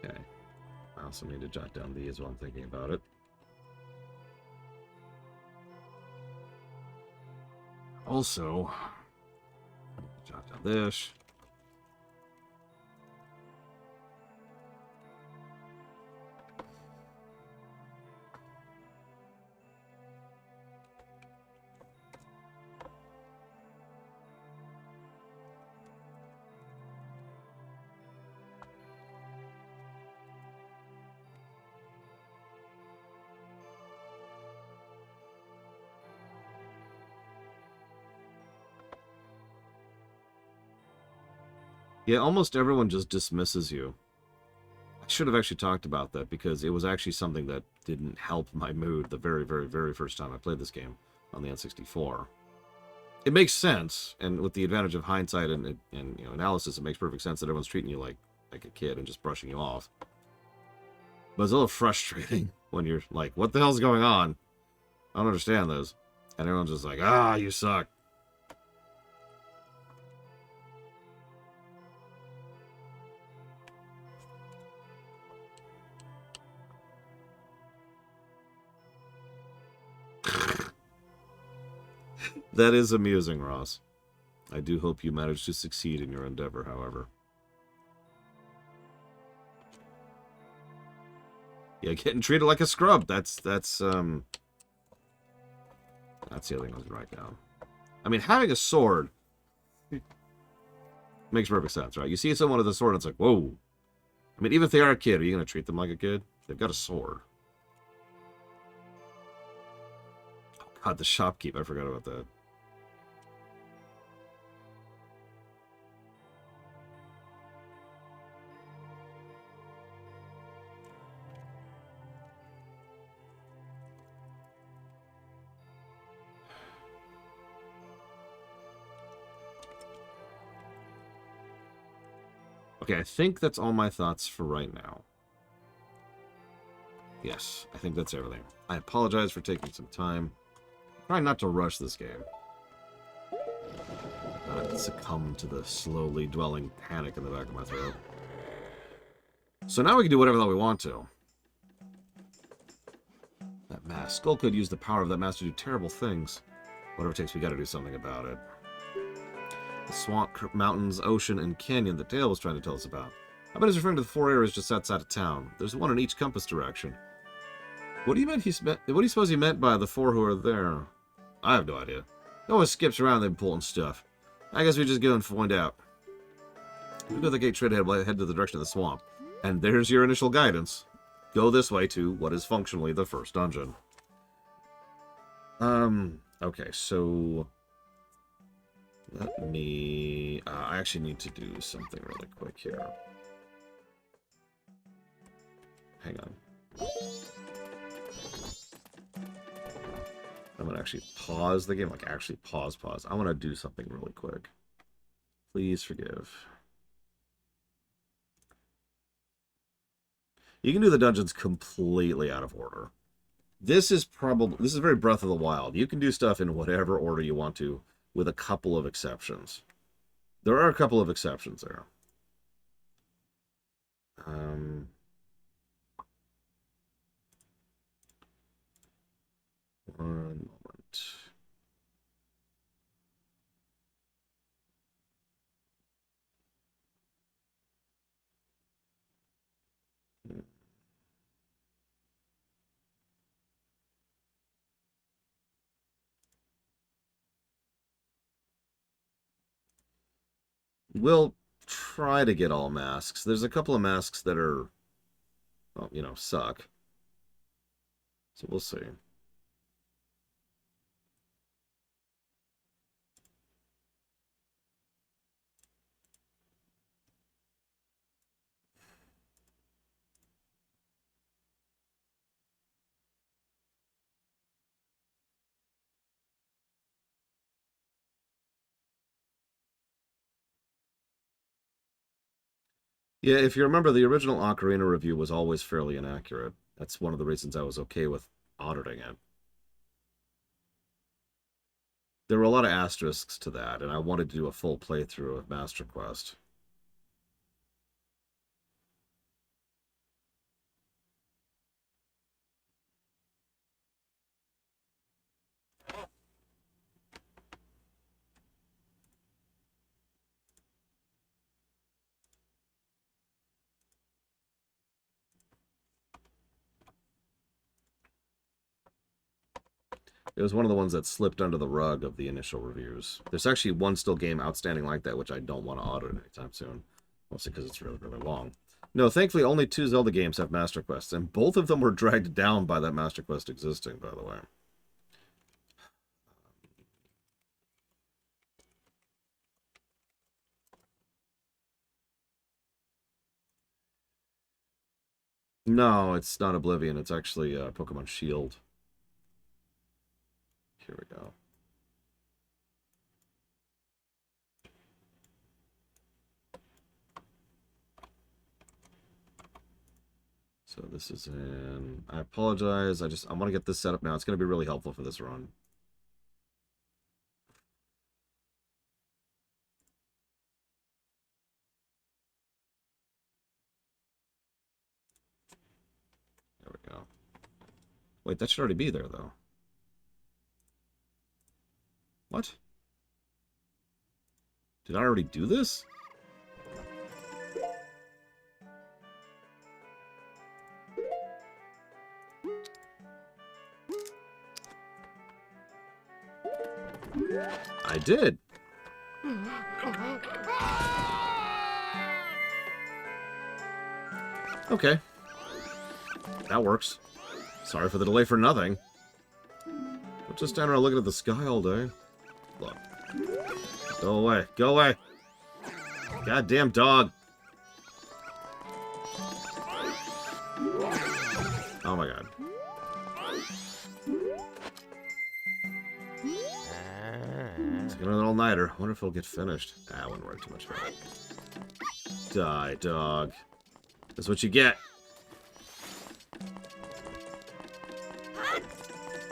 Okay. I also need to jot down these while I'm thinking about it. Also, jot down this. Yeah, almost everyone just dismisses you. I should have actually talked about that because it was actually something that didn't help my mood the very, very, very first time I played this game on the N64. It makes sense, and with the advantage of hindsight and you know, analysis, it makes perfect sense that everyone's treating you like a kid and just brushing you off. But it's a little frustrating when you're like, what the hell's going on? I don't understand this. And everyone's just like, ah, you suck. That is amusing, Ross. I do hope you manage to succeed in your endeavor, however. Yeah, getting treated like a scrub. That's the other thing I was right down. I mean, having a sword makes perfect sense, right? You see someone with a sword, and it's like, whoa. I mean, even if they are a kid, are you going to treat them like a kid? They've got a sword. Oh, God, the shopkeep. I forgot about that. Okay, I think that's all my thoughts for right now. Yes, I think that's everything. I apologize for taking some time. Try not to rush this game. Not succumb to the slowly dwelling panic in the back of my throat. So now we can do whatever the hell we want to. That mask. Skull could use the power of that mask to do terrible things. Whatever it takes, we gotta do something about it. The swamp, mountains, ocean, and canyon that Dale was trying to tell us about. I bet he's referring to the 4 areas just outside of town. There's one in each compass direction. What do you suppose he meant by the 4 who are there? I have no idea. He always skips around them pulling stuff. I guess we just go and find out. If we go to the gate straight ahead, we'll head to the direction of the swamp. And there's your initial guidance. Go this way to what is functionally the first dungeon. Okay, so... Let me... I actually need to do something really quick here. Hang on. I'm going to actually pause the game. Like, actually pause. I want to do something really quick. Please forgive. You can do the dungeons completely out of order. This is very Breath of the Wild. You can do stuff in whatever order you want to, with a couple of exceptions. There are a couple of exceptions there. One moment. We'll try to get all masks. There's a couple of masks that are, well, you know, suck. So we'll see. Yeah, if you remember, the original Ocarina review was always fairly inaccurate. That's one of the reasons I was okay with auditing it. There were a lot of asterisks to that, and I wanted to do a full playthrough of Master Quest. It was one of the ones that slipped under the rug of the initial reviews. There's actually one still game outstanding like that, which I don't want to audit anytime soon. Mostly because it's really, really long. No, thankfully, only 2 Zelda games have Master Quests, and both of them were dragged down by that Master Quest existing, by the way. No, it's not Oblivion. It's actually Pokemon Shield. Here we go. So this is in... I apologize. I want to get this set up now. It's going to be really helpful for this run. There we go. Wait, that should already be there, though. What? Did I already do this? I did. Okay. That works. Sorry for the delay for nothing. We'll just stand around looking at the sky all day. Look. Go away. Go away. Goddamn dog. Oh my god. It's another all-nighter. I wonder if it'll get finished. I wouldn't worry too much about it. Die, dog. That's what you get.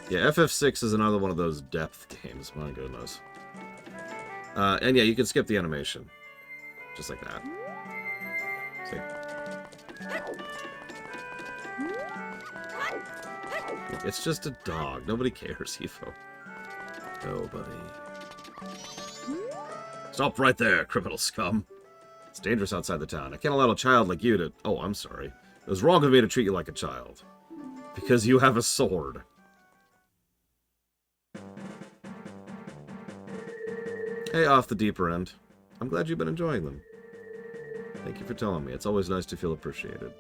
Yeah, FF6 is another one of those depth games. My goodness. And yeah, you can skip the animation. Just like that. See? It's just a dog. Nobody cares, Evo. Nobody. Stop right there, criminal scum. It's dangerous outside the town. I can't allow a child like you to... Oh, I'm sorry. It was wrong of me to treat you like a child. Because you have a sword. Hey, off the deeper end. I'm glad you've been enjoying them. Thank you for telling me. It's always nice to feel appreciated.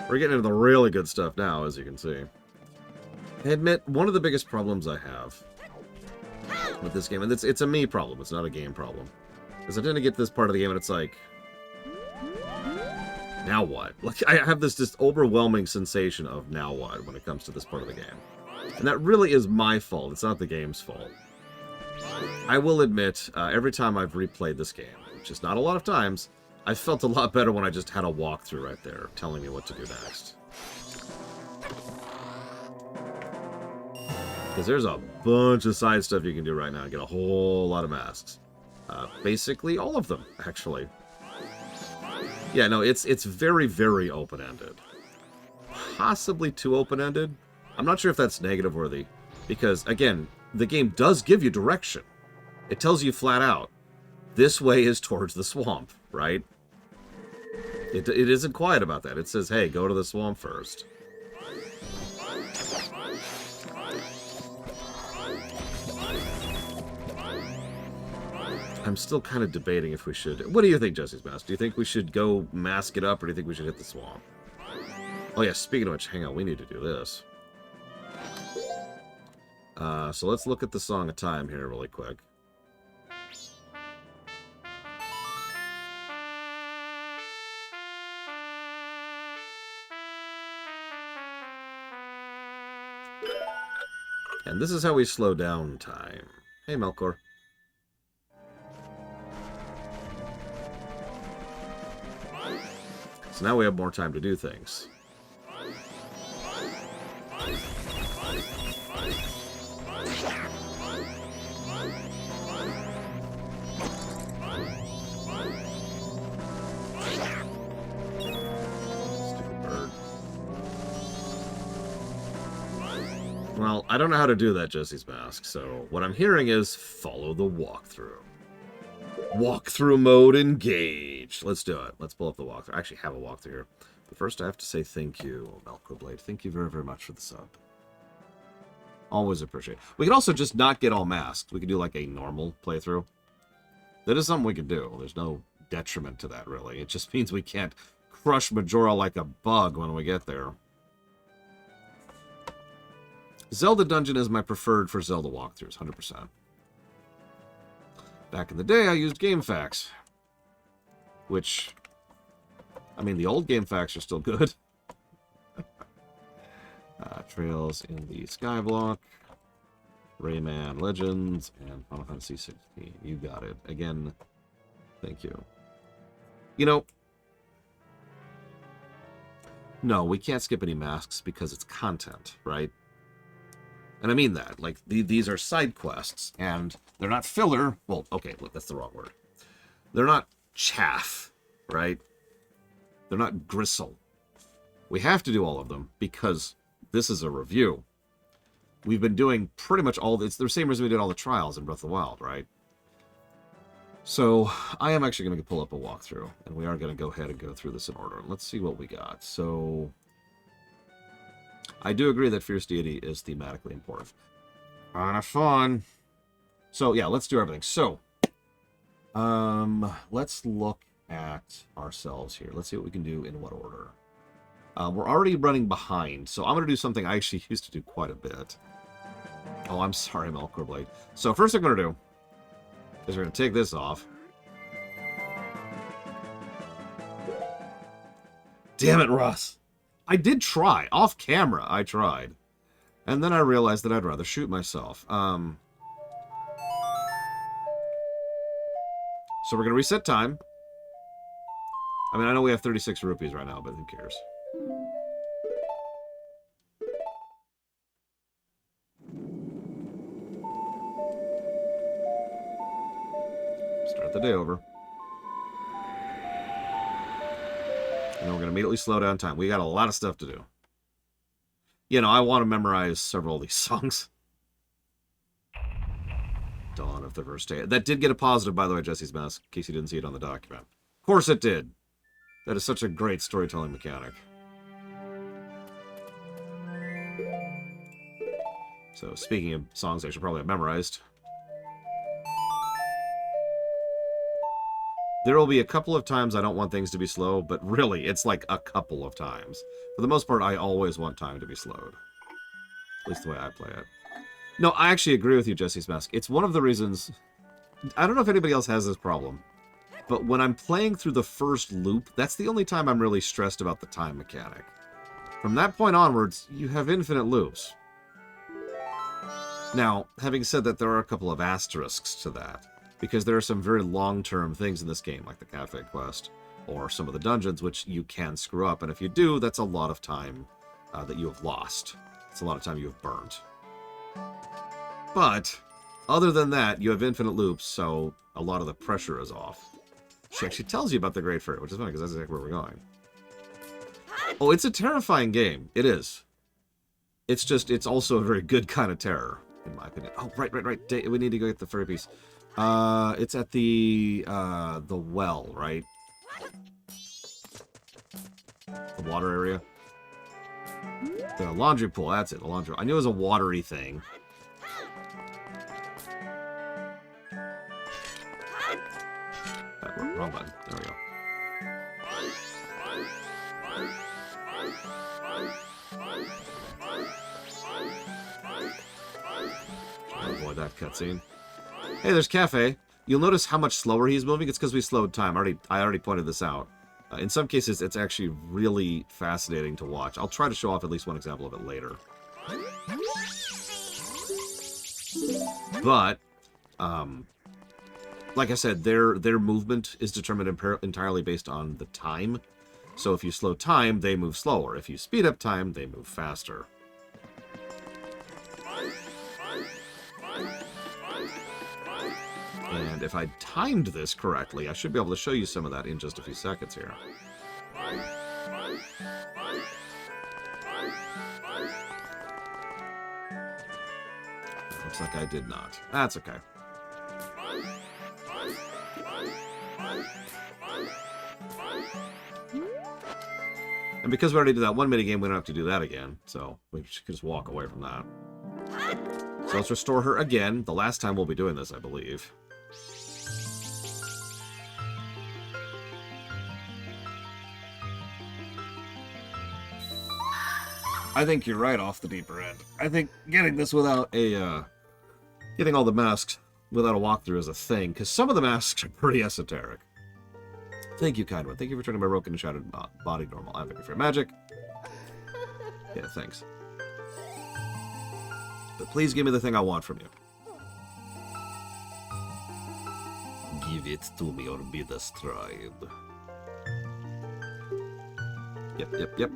We're getting into the really good stuff now, as you can see. I admit, one of the biggest problems I have with this game, and it's a me problem, it's not a game problem, is I tend to get this part of the game and it's like, now what? Like, I have this just overwhelming sensation of now what when it comes to this part of the game. And that really is my fault. It's not the game's fault. I will admit, every time I've replayed this game, which is not a lot of times, I felt a lot better when I just had a walkthrough right there telling me what to do next. Because there's a bunch of side stuff you can do right now and get a whole lot of masks. Basically all of them, actually. Yeah, no, it's very, very open-ended. Possibly too open-ended. I'm not sure if that's negative-worthy. Because, again, the game does give you direction. It tells you flat out, this way is towards the swamp, right? It isn't quiet about that. It says, hey, go to the swamp first. I'm still kind of debating if we should... What do you think, Jesse's Mask? Do you think we should go mask it up, or do you think we should hit the swamp? Oh yeah, speaking of which, hang on, we need to do this. So let's look at the Song of Time here really quick. And this is how we slow down time. Hey, Melkor. So now we have more time to do things. Stupid bird. Well, I don't know how to do that, Jesse's Mask, so what I'm hearing is follow the walkthrough. Walkthrough mode engaged. Let's do it. Let's pull up the walkthrough. I actually have a walkthrough here. But first I have to say thank you, Melkor. Thank you very, very much for the sub. Always appreciate it. We could also just not get all masked. We could do like a normal playthrough. That is something we could do. There's no detriment to that, really. It just means we can't crush Majora like a bug when we get there. Zelda Dungeon is my preferred for Zelda walkthroughs, 100%. Back in the day, I used GameFAQs. Which, I mean, the old GameFAQs are still good. Trails in the Skyblock, Rayman Legends, and Final Fantasy 16. You got it. Again, thank you. You know, no, we can't skip any masks because it's content, right? And I mean that. Like, these are side quests, and they're not filler. Well, okay, look, that's the wrong word. They're not chaff, right? They're not gristle. We have to do all of them because this is a review. We've been doing pretty much all... It's the same reason we did all the trials in Breath of the Wild, right? So, I am actually going to pull up a walkthrough, and we are going to go ahead and go through this in order. Let's see what we got. So, I do agree that Fierce Deity is thematically important. Kinda fun. So, yeah, let's do everything. So, let's look at ourselves here. Let's see what we can do in what order. We're already running behind, so I'm going to do something I actually used to do quite a bit. Oh, I'm sorry, Melkor Blade. So, first thing I'm going to do is we're going to take this off. Damn it, Russ. I did try. Off camera, I tried. And then I realized that I'd rather shoot myself. So we're going to reset time. I mean, I know we have 36 rupees right now, but who cares? Start the day over. And then we're going to immediately slow down time. We got a lot of stuff to do. You know, I want to memorize several of these songs. Dawn of the First Day. That did get a positive, by the way, Jesse's Mask, in case you didn't see it on the document. Of course it did. That is such a great storytelling mechanic. So, speaking of songs I should probably have memorized. There will be a couple of times I don't want things to be slow, but really, it's like a couple of times. For the most part, I always want time to be slowed. At least the way I play it. No, I actually agree with you, Jesse's Mask. It's one of the reasons... I don't know if anybody else has this problem, but when I'm playing through the first loop, that's the only time I'm really stressed about the time mechanic. From that point onwards, you have infinite loops. Now, having said that, there are a couple of asterisks to that, because there are some very long-term things in this game, like the cafe quest, or some of the dungeons, which you can screw up, and if you do, that's a lot of time that you have lost. It's a lot of time you have burnt. But, other than that, you have infinite loops, so a lot of the pressure is off. She actually tells you about the Great Fairy, which is funny, because that's exactly where we're going. Oh, it's a terrifying game. It is. It's just, it's also a very good kind of terror, in my opinion. Oh, right. We need to go get the fairy piece. It's at the well, right? The water area. The laundry pool, that's it, the laundry pool. I knew it was a watery thing. Wrong button. There we go. I'll avoid that cutscene. Hey, there's Cafe. You'll notice how much slower he's moving. It's because we slowed time. I already pointed this out. In some cases, it's actually really fascinating to watch. I'll try to show off at least one example of it later. But, like I said, their movement is determined entirely based on the time. So if you slow time, they move slower. If you speed up time, they move faster. And if I timed this correctly, I should be able to show you some of that in just a few seconds here. Looks like I did not. That's okay. And because we already did that one minigame, we don't have to do that again. So we can just walk away from that. So let's restore her again. The last time we'll be doing this, I believe. I think you're right off the deeper end. I think getting this without a, getting all the masks without a walkthrough is a thing, because some of the masks are pretty esoteric. Thank you, kind one. Thank you for turning my broken and shattered body normal. I'm looking for magic. Yeah, thanks. But please give me the thing I want from you. Give it to me or be destroyed. Yep.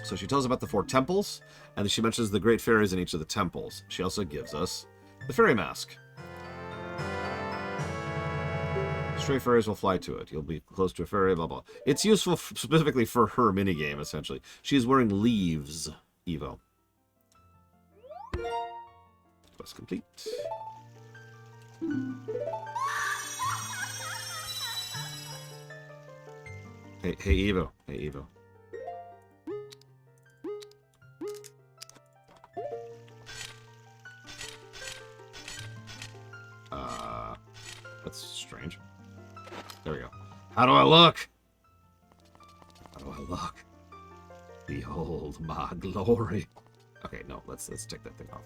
So she tells us about the 4 temples, and then she mentions the great fairies in each of the temples. She also gives us the fairy mask. Stray fairies will fly to it. You'll be close to a fairy, blah, blah. It's useful specifically for her minigame, essentially. She's wearing leaves, Evo. Quest complete. Hey, Evo. Hey, Evo. That's strange. There we go. How do I look? How do I look? Behold my glory. Okay, no, let's take that thing off.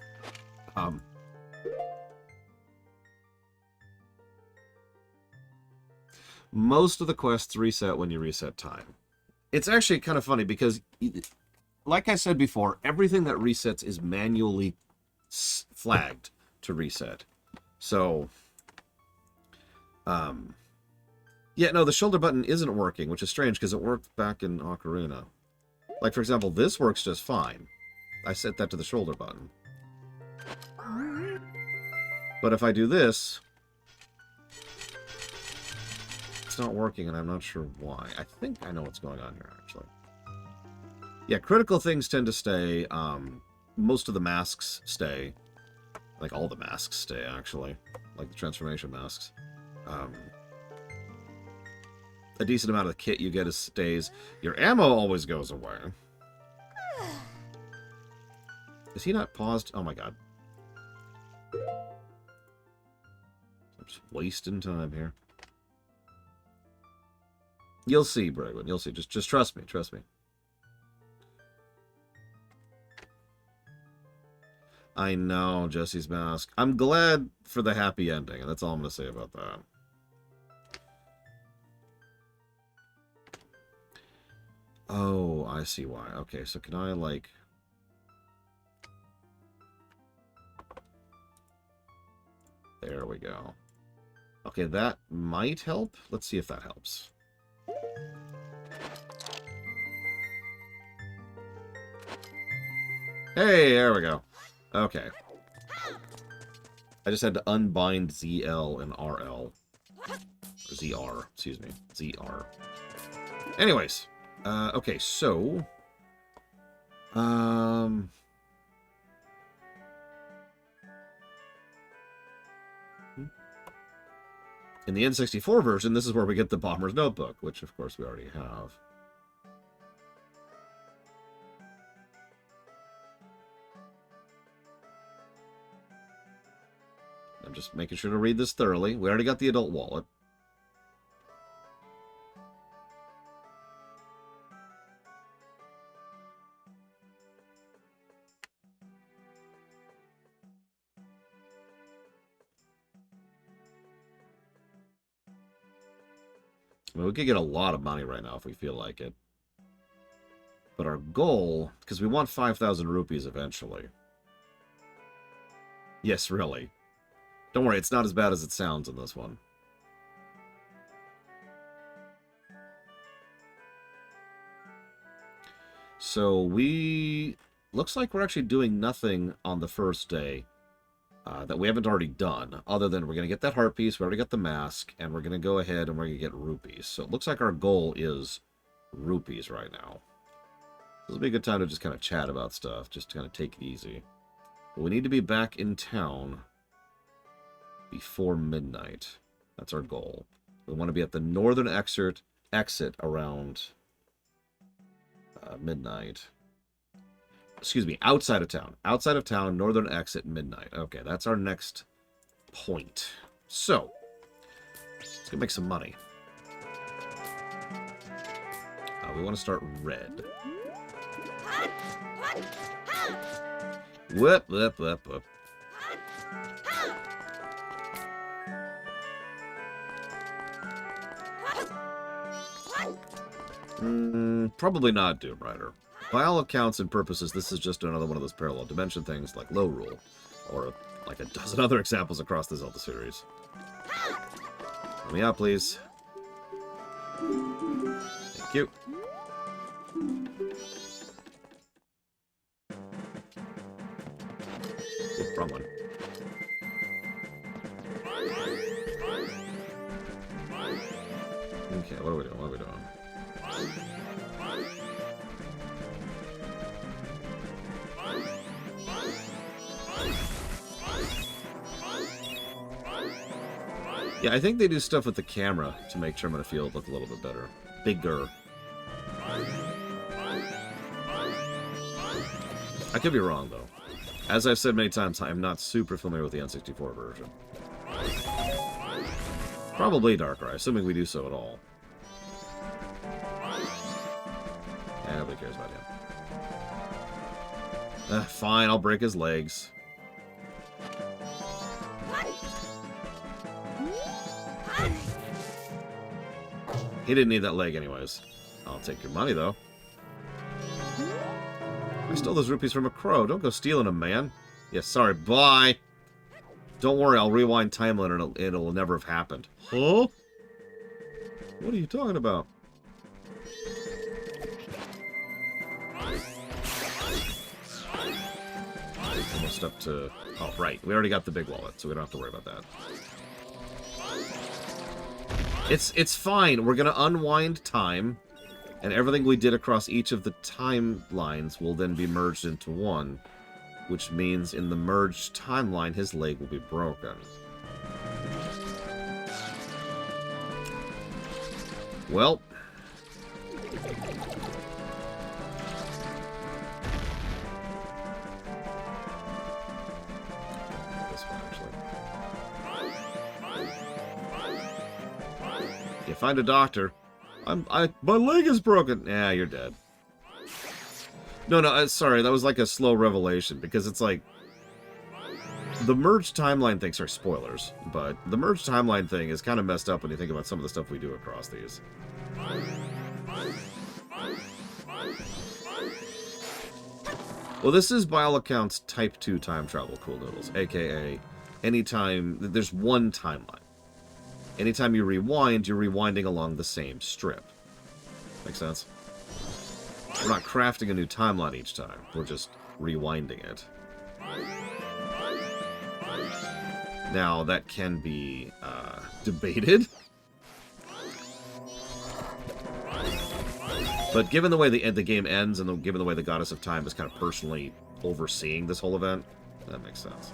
Most of the quests reset when you reset time. It's actually kind of funny because, like I said before, everything that resets is manually flagged to reset. So, yeah, no, the shoulder button isn't working, which is strange because it worked back in Ocarina. Like, for example, this works just fine. I set that to the shoulder button. But if I do this, it's not working, and I'm not sure why. I think I know what's going on here, actually. Yeah, critical things tend to stay. Most of the masks stay. Like, all the masks stay, actually. Like the transformation masks. A decent amount of the kit you get is stays. Your ammo always goes away. Is he not paused? Oh my god. I'm just wasting time here. You'll see, Bregwin. You'll see. Just trust me. Trust me. I know, Jesse's mask. I'm glad for the happy ending, and that's all I'm going to say about that. Oh, I see why. Okay, so can I, like... There we go. Okay, that might help. Let's see if that helps. Hey, there we go. Okay. I just had to unbind ZL and RL. Or ZR, excuse me. ZR. Anyways. Okay, so... In the N64 version, this is where we get the Bomber's Notebook, which, of course, we already have. I'm just making sure to read this thoroughly. We already got the adult wallet. I mean, we could get a lot of money right now if we feel like it. But our goal, because we want 5,000 rupees eventually. Yes, really. Don't worry, it's not as bad as it sounds in this one. So we... Looks like we're actually doing nothing on the first day that we haven't already done, other than we're going to get that heart piece, we already got the mask, and we're going to go ahead and we're going to get rupees. So it looks like our goal is rupees right now. This will be a good time to just kind of chat about stuff, just to kind of take it easy. But we need to be back in town before midnight. That's our goal. We want to be at the northern exit around midnight. Excuse me, outside of town. Outside of town, northern exit, midnight. Okay, that's our next point. So, let's go make some money. We want to start red. Whoop, whoop, whoop, whoop. Probably not Doom Rider. by all accounts and purposes, this is just another one of those parallel dimension things like Low Rule, or like a dozen other examples across the Zelda series. Let me out, please. Thank you. Ooh, wrong one. Okay, what are we doing? What are we doing? Yeah, I think they do stuff with the camera to make Termina Field look a little bit better. Bigger. I could be wrong, though. As I've said many times, I'm not super familiar with the N64 version. Probably Darkrai, assuming we do so at all. Yeah, nobody cares about him. Fine, I'll break his legs. He didn't need that leg anyways. I'll take your money, though. I stole those rupees from a crow. Don't go stealing them, man. Yeah, sorry, bye. Don't worry, I'll rewind timeline and it'll never have happened. Huh? What are you talking about? Almost up to... Oh, right. We already got the big wallet, so we don't have to worry about that. It's fine. We're going to unwind time, and everything we did across each of the timelines will then be merged into one, which means in the merged timeline, his leg will be broken. Well... You find a doctor. My leg is broken. Yeah, you're dead. No, sorry, that was like a slow revelation, because it's like... The merged timeline thing, sorry, spoilers, but the merged timeline thing is kind of messed up when you think about some of the stuff we do across these. Well, this is, by all accounts, Type 2 time travel Cool Noodles, aka anytime... There's one timeline. Anytime you rewind, you're rewinding along the same strip. Make sense? We're not crafting a new timeline each time. We're just rewinding it. Now, that can be debated. But given the way the game ends, and given the way the Goddess of Time is kind of personally overseeing this whole event, that makes sense.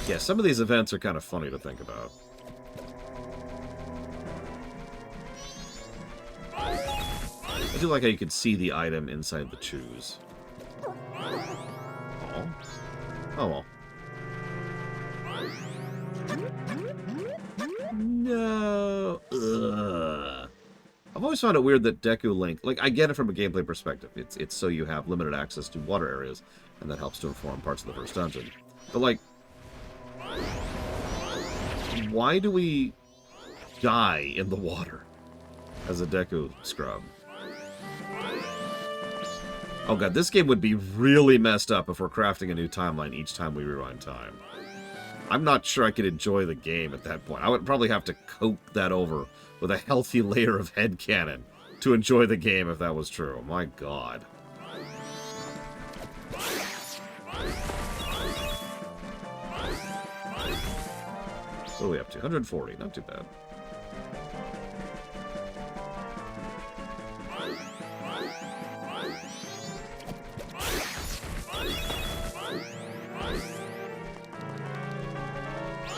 Yeah, some of these events are kind of funny to think about. I do like how you can see the item inside the shoes. Oh. Oh well. No. Ugh. I've always found it weird that Deku Link... Like, I get it from a gameplay perspective. It's so you have limited access to water areas, and that helps to inform parts of the first dungeon. But, like... Why do we die in the water as a Deku scrub? Oh god, this game would be really messed up if we're crafting a new timeline each time we rewind time. I'm not sure I could enjoy the game at that point. I would probably have to coat that over with a healthy layer of headcanon to enjoy the game if that was true. My god. What are we up to? 140. Not too bad.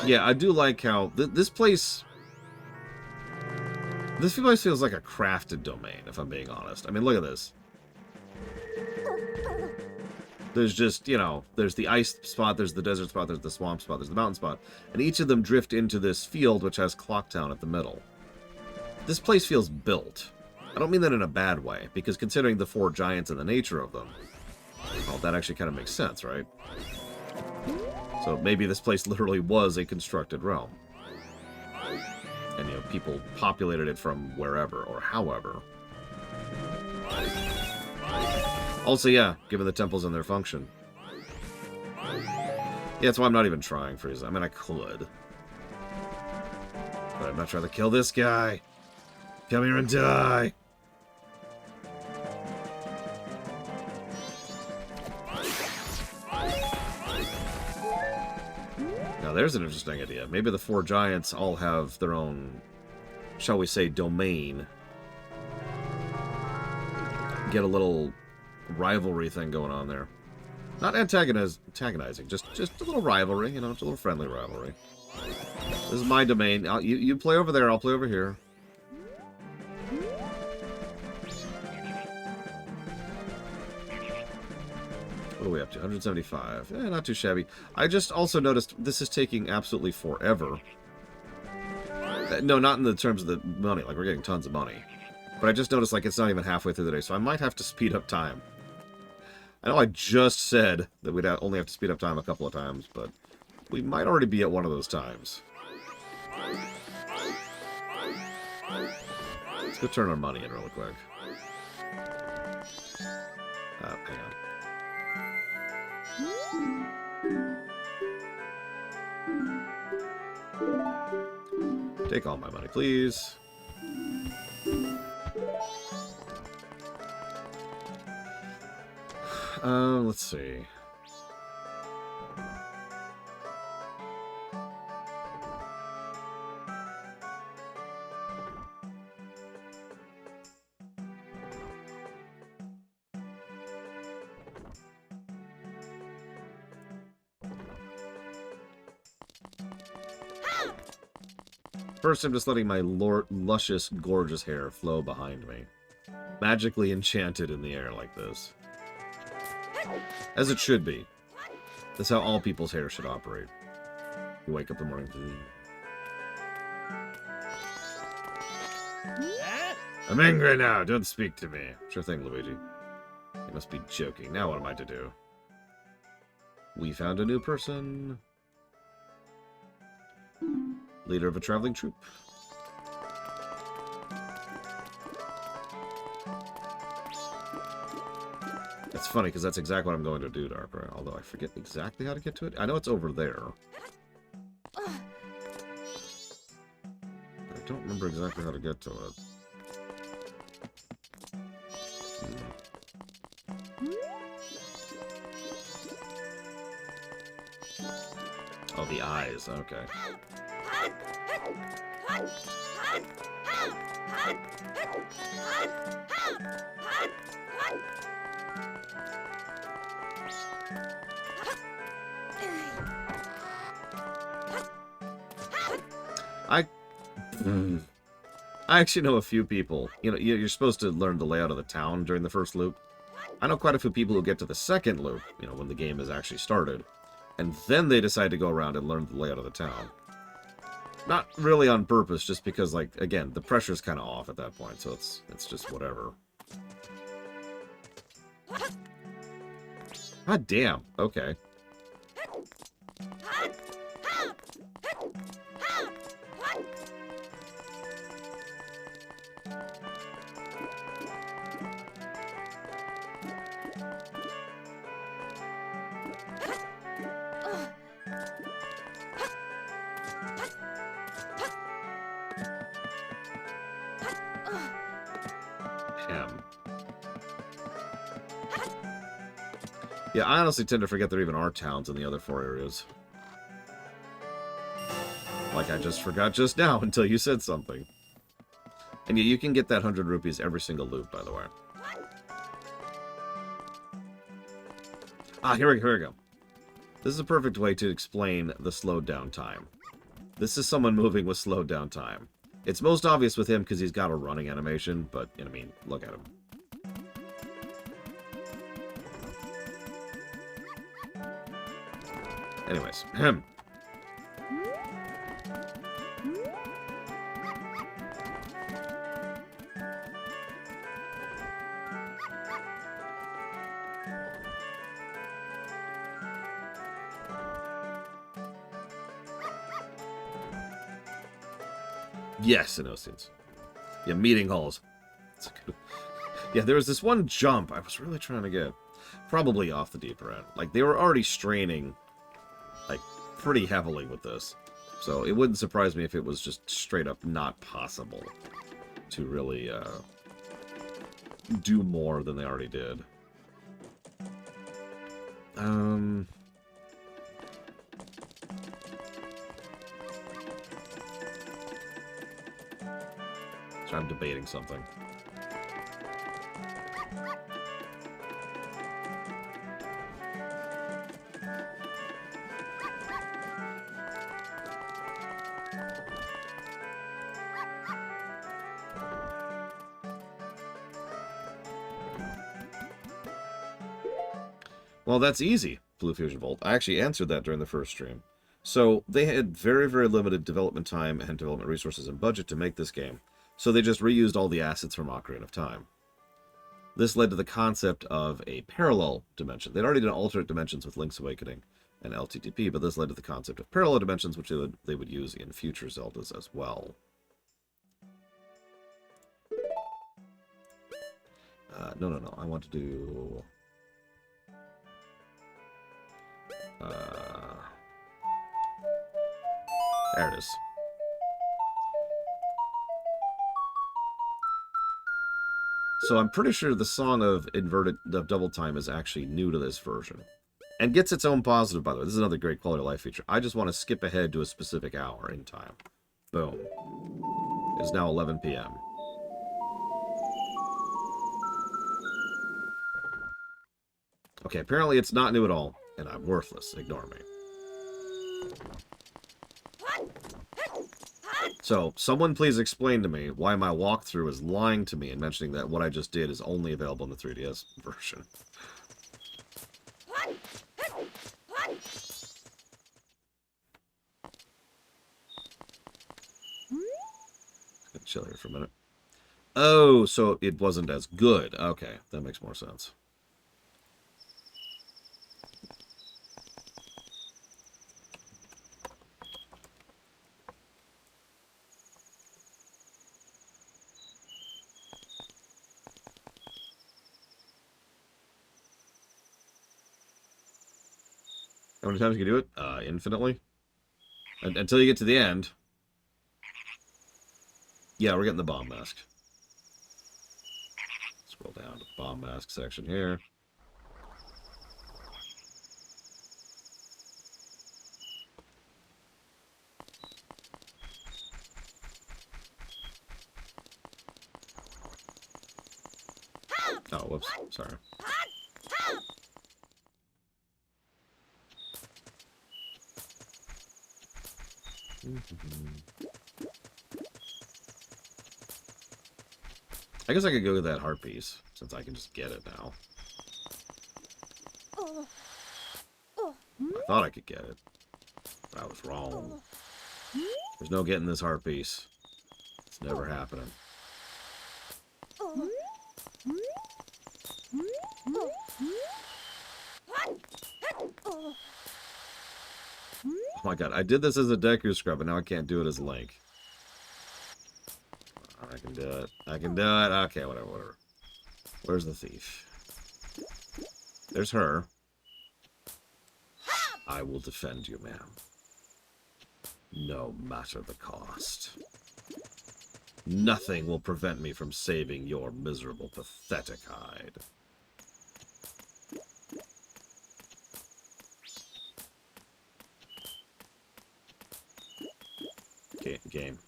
Yeah, I do like how this place... This place feels like a crafted domain, if I'm being honest. I mean, look at this. There's just, you know, there's the ice spot, there's the desert spot, there's the swamp spot, there's the mountain spot. And each of them drift into this field, which has Clocktown at the middle. This place feels built. I don't mean that in a bad way, because considering the four giants and the nature of them, well, that actually kind of makes sense, right? So maybe this place literally was a constructed realm. And, you know, people populated it from wherever or however. Also, yeah, given the temples and their function. Yeah, that's why I'm not even trying for these. I mean, I could. But I'm not trying to kill this guy. Come here and die. Now, there's an interesting idea. Maybe the 4 giants all have their own, shall we say, domain. Get a little rivalry thing going on there. Not antagonizing, just a little rivalry, you know, just a little friendly rivalry. This is my domain. You play over there, I'll play over here. What are we up to? 175. Eh, not too shabby. I just also noticed this is taking absolutely forever. No, not in the terms of the money. Like, we're getting tons of money. But I just noticed, like, it's not even halfway through the day, so I might have to speed up time. I know I just said that we'd only have to speed up time a couple of times, but we might already be at one of those times. Let's go turn our money in really quick. Hang on. Take all my money, please. Let's see. First, I'm just letting my luscious, gorgeous hair flow behind me. Magically enchanted in the air like this. As it should be. That's how all people's hair should operate. You wake up in the morning. I'm angry now. Don't speak to me. Sure thing, Luigi. You must be joking. Now what am I to do? We found a new person. Leader of a traveling troupe. It's funny, because that's exactly what I'm going to do, Darker. Although I forget exactly how to get to it. I know it's over there. But I don't remember exactly how to get to it. Oh, the eyes. Okay. I actually know a few people. You know, you're supposed to learn the layout of the town during the first loop. I know quite a few people who get to the second loop, you know, when the game is actually started, and then they decide to go around and learn the layout of the town. Not really on purpose, just because, like, again, the pressure's kind of off at that point, so it's just whatever. God damn. Okay. Yeah, I honestly tend to forget there even are towns in the other 4 areas. Like I just forgot just now until you said something. And yeah, you can get that 100 rupees every single loop, by the way. Ah, here we go. This is a perfect way to explain the slowed down time. This is someone moving with slowed down time. It's most obvious with him because he's got a running animation, but, I mean, look at him. Anyways, him. Yes, in Oceans. Yeah, meeting halls. Yeah, there was this one jump I was really trying to get. Probably off the deeper end. Like, they were already straining, like, pretty heavily with this. So it wouldn't surprise me if it was just straight up not possible to really do more than they already did. So I'm debating something. Well, that's easy, Blue Fusion Volt. I actually answered that during the first stream. So they had very, very limited development time and development resources and budget to make this game. So they just reused all the assets from Ocarina of Time. This led to the concept of a parallel dimension. They'd already done alternate dimensions with Link's Awakening and LTTP, but this led to the concept of parallel dimensions, which they would use in future Zeldas as well. No. I want to do... there it is. So I'm pretty sure the song of Double Time is actually new to this version. And gets its own positive, by the way. This is another great quality of life feature. I just want to skip ahead to a specific hour in time. Boom. It's now 11 p.m. Okay, apparently it's not new at all, and I'm worthless. Ignore me. So, someone please explain to me why my walkthrough is lying to me and mentioning that what I just did is only available in the 3DS version. Chill here for a minute. Oh, so it wasn't as good. Okay, that makes more sense. How many times can you do it? Infinitely. Until you get to the end. Yeah, we're getting the bomb mask. Scroll down to the bomb mask section here. Oh, whoops. Sorry. I guess I could go with that heart piece, since I can just get it now. I thought I could get it, but I was wrong. There's no getting this heart piece. It's never happening. Oh my god, I did this as a Deku Scrub, and now I can't do it as Link. I can do it. I can do it. Okay, whatever. Where's the thief? There's her. I will defend you, ma'am. No matter the cost. Nothing will prevent me from saving your miserable, pathetic hide. Okay, game.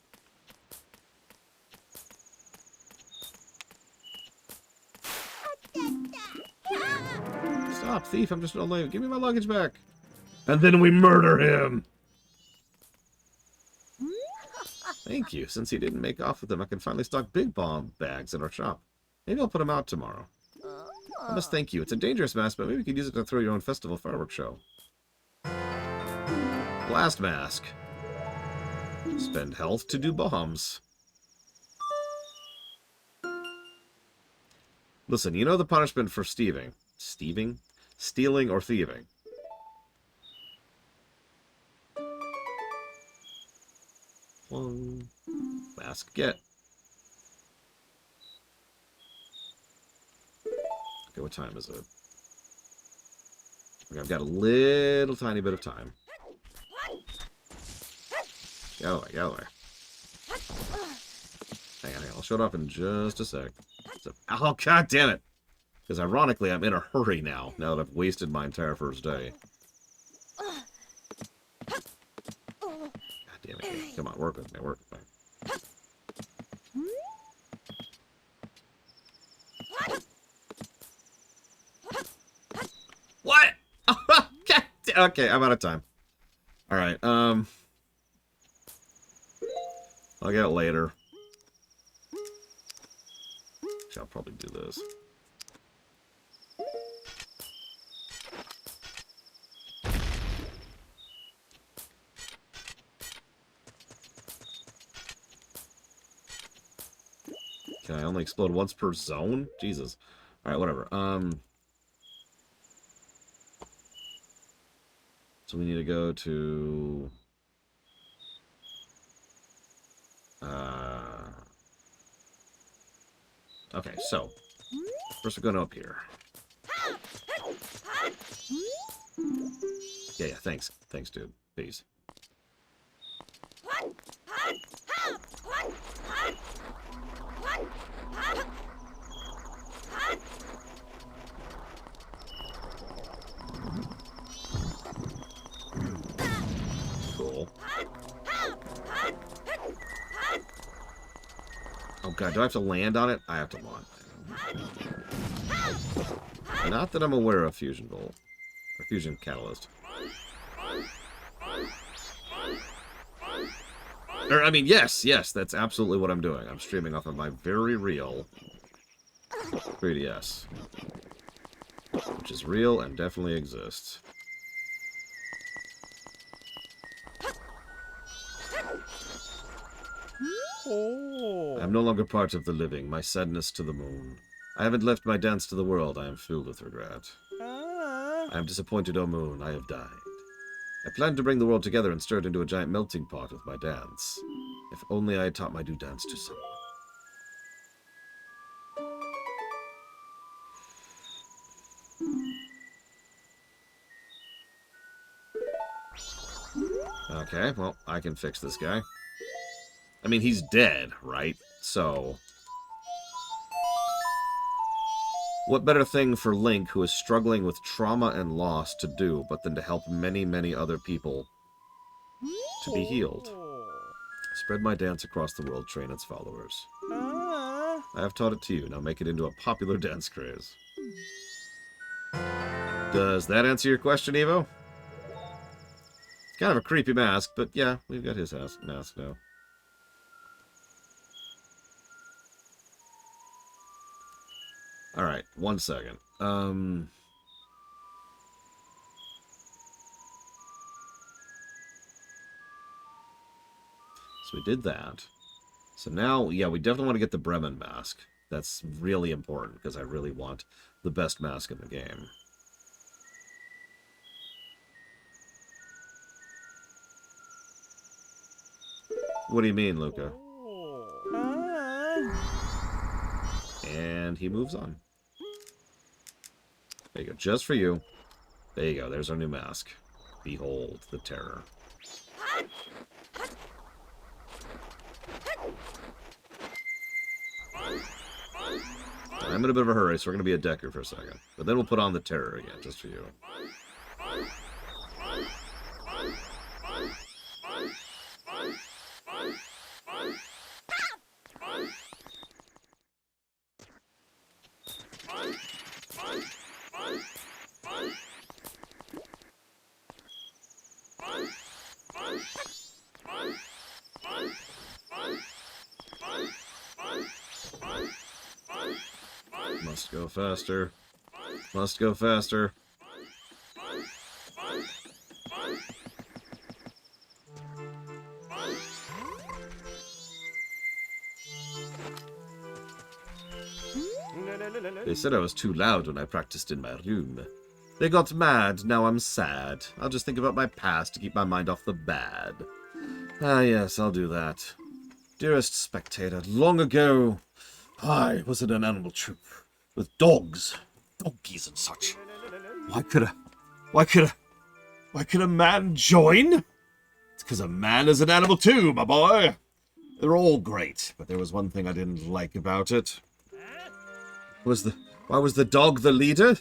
Stop, thief, I'm just an old lady. Give me my luggage back. And then we murder him. Thank you. Since he didn't make off with them, I can finally stock big bomb bags in our shop. Maybe I'll put them out tomorrow. I must thank you. It's a dangerous mask, but maybe you could use it to throw your own festival fireworks show. Blast mask. Spend health to do bombs. Listen, you know the punishment for stealing or thieving? Mask get. Okay, what time is it? Okay, I've got a little tiny bit of time. Get away, get away. Hang on, I'll show it off in just a sec. So, oh, god damn it! Because ironically, I'm in a hurry now that I've wasted my entire first day. God damn it. Come on, work with me, work with me. What? Okay, I'm out of time. Alright, I'll get it later. I'll probably do this. Can I only explode once per zone? Jesus. Alright, whatever. So we need to go to... Okay, so... First we're going up here. Yeah, thanks. Thanks, dude. Peace. Cool. Oh god, do I have to land on it? I have to land. Not that I'm aware of Fusion Bolt. Or Fusion Catalyst. Or, I mean, yes, that's absolutely what I'm doing. I'm streaming off of my very real 3DS. Which is real and definitely exists. I'm no longer part of the living, my sadness to the moon. I haven't left my dance to the world, I am filled with regret. I am disappointed, O moon, I have died. I planned to bring the world together and stir it into a giant melting pot with my dance. If only I had taught my new dance to someone. Okay, well, I can fix this guy. I mean, he's dead, right? So... what better thing for Link, who is struggling with trauma and loss, to do, but than to help many, many other people to be healed? Spread my dance across the world, train its followers. I have taught it to you, now make it into a popular dance craze. Does that answer your question, Evo? It's kind of a creepy mask, but yeah, we've got his mask now. Alright, 1 second. So we did that. So now, yeah, we definitely want to get the Bremen mask. That's really important, because I really want the best mask in the game. What do you mean, Luca? And he moves on. There you go, just for you. There you go, there's our new mask. Behold the terror. I'm in a bit of a hurry, so we're going to be a Deku for a second. But then we'll put on the terror again, just for you. Must go faster. Must go faster. They said I was too loud when I practiced in my room. They got mad, now I'm sad. I'll just think about my past to keep my mind off the bad. Ah, yes, I'll do that. Dearest spectator, long ago, I was in an animal troop with dogs, donkeys and such. Why could a man join? It's because a man is an animal too, my boy. They're all great, but there was one thing I didn't like about it. Why was the dog the leader?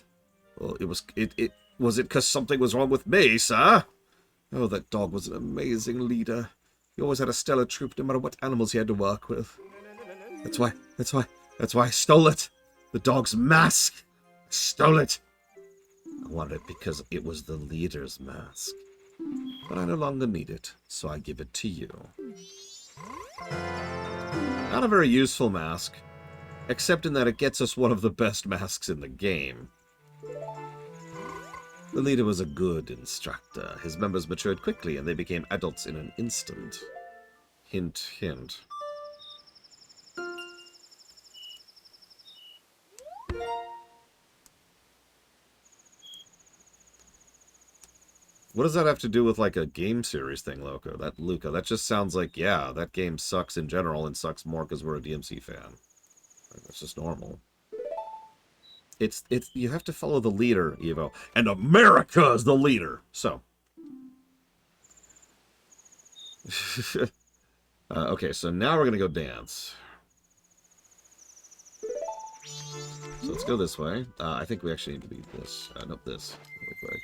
Well, was it because something was wrong with me, sir? Oh, that dog was an amazing leader. He always had a stellar troop, no matter what animals he had to work with. That's why I stole it. The dog's mask. I stole it. I wanted it because it was the leader's mask. But I no longer need it, so I give it to you. Not a very useful mask, except in that it gets us one of the best masks in the game. The leader was a good instructor. His members matured quickly, and they became adults in an instant. Hint, hint. What does that have to do with, like, a game series thing, Luca? That just sounds like, yeah, that game sucks in general and sucks more because we're a DMC fan. That's just normal. You have to follow the leader, Evo. And America is the leader! So. Okay, so now we're gonna go dance. So let's go this way. I think we actually need to be this. Nope, this. Really quick.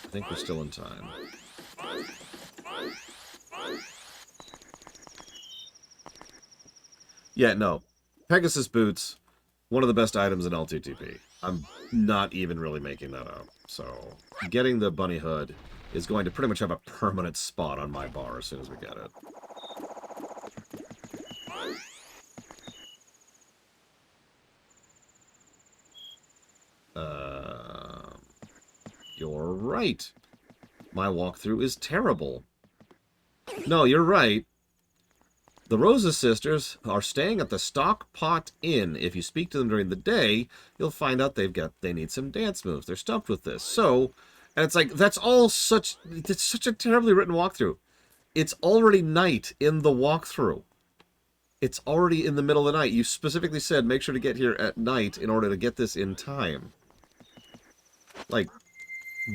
I think we're still in time. Yeah, no. Pegasus boots, one of the best items in LTTP. I'm not even really making that up. So, getting the bunny hood is going to pretty much have a permanent spot on my bar as soon as we get it. You're right. My walkthrough is terrible. No, you're right. The Rosa sisters are staying at the Stock Pot Inn. If you speak to them during the day, you'll find out they need some dance moves. They're stumped with this. So, and it's like, it's such a terribly written walkthrough. It's already night in the walkthrough. It's already in the middle of the night. You specifically said make sure to get here at night in order to get this in time. Like,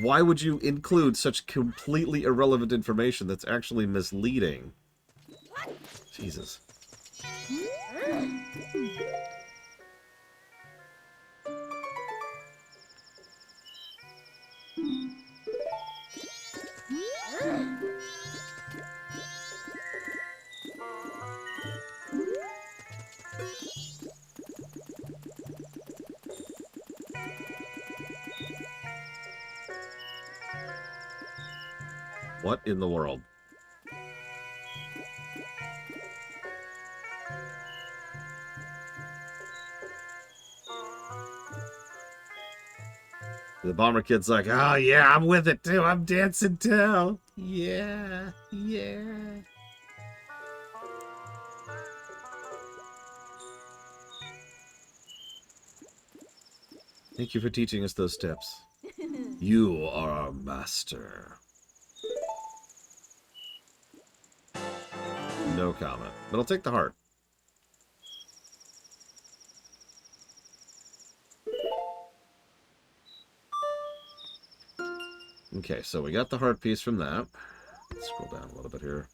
why would you include such completely irrelevant information that's actually misleading? Jesus. What in the world? The Bomber Kid's like, oh yeah, I'm with it too. I'm dancing too. Yeah, yeah. Thank you for teaching us those steps. You are our master. No comment. But I'll take the heart. Okay, so we got the heart piece from that. Let's scroll down a little bit here.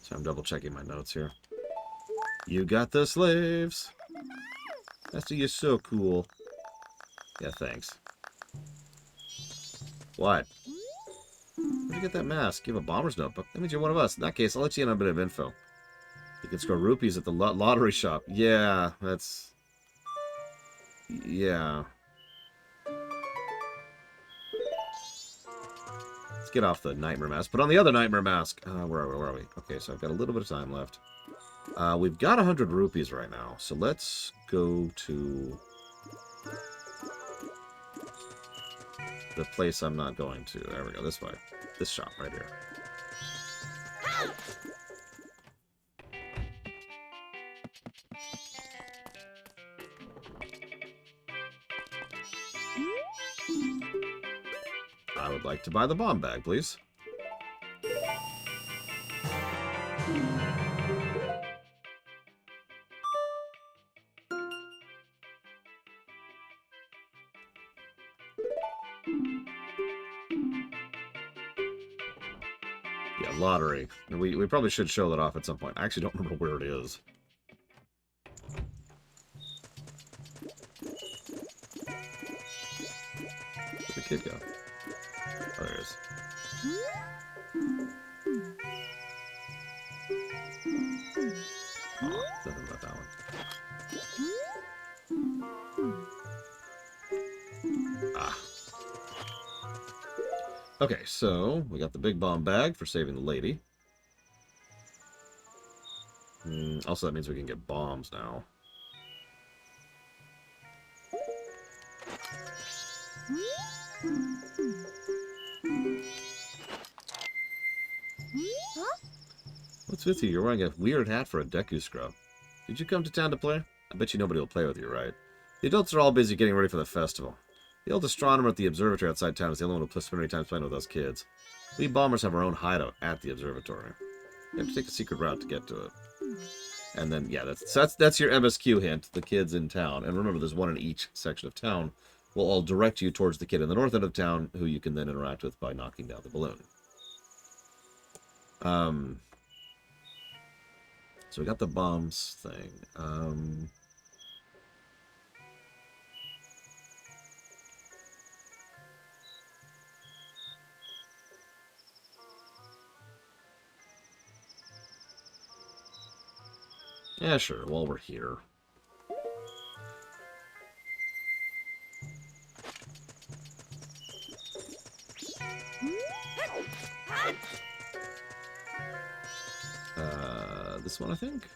So I'm double checking my notes here. You got the slaves. You're so cool. Yeah, thanks. What? Where'd you get that mask? You have a bomber's notebook. That means you're one of us. In that case, I'll let you in on a bit of info. You can score rupees at the lottery shop. Yeah, that's... Yeah. get off the nightmare mask. Put on the other nightmare mask. Where are we? Okay, so I've got a little bit of time left. We've got 100 rupees right now, so let's go to the place I'm not going to. There we go, this way. This shop right here. I would like to buy the bomb bag, please. Yeah, lottery. We probably should show that off at some point. I actually don't remember where it is. Where'd the kid go? Oh, there it is. Oh, nothing about that one. Ah. Okay, so we got the big bomb bag for saving the lady. Also, that means we can get bombs now. What's with you? You're wearing a weird hat for a Deku scrub. Did you come to town to play? I bet you nobody will play with you, right? The adults are all busy getting ready for the festival. The old astronomer at the observatory outside town is the only one who spends many times playing with us kids. We bombers have our own hideout at the observatory. You have to take a secret route to get to it. And then, yeah, that's your MSQ hint, the kids in town. And remember, there's one in each section of town. Will all direct you towards the kid in the north end of town, who you can then interact with by knocking down the balloon. So we got the bombs thing. Yeah, sure, while we're here. This one, I think?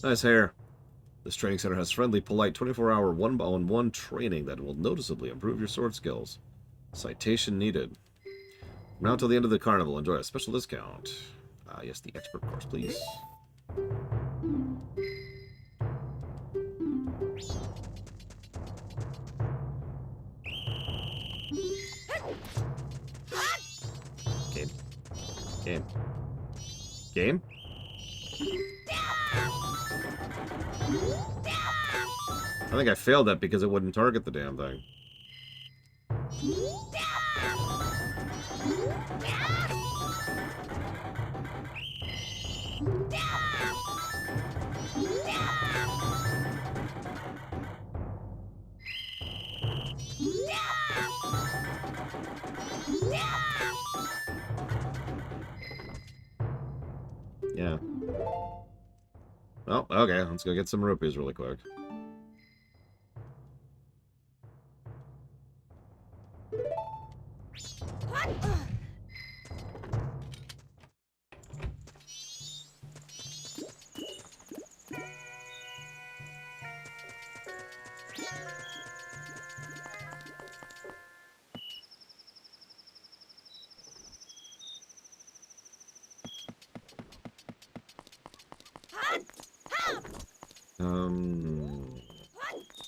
Nice hair. This training center has friendly, polite, 24-hour one-on-one training that will noticeably improve your sword skills. Citation needed. From now until the end of the carnival, enjoy a special discount. Yes, the expert course, please. Game. Game? I think I failed that because it wouldn't target the damn thing. Yeah. Well, okay, let's go get some rupees really quick.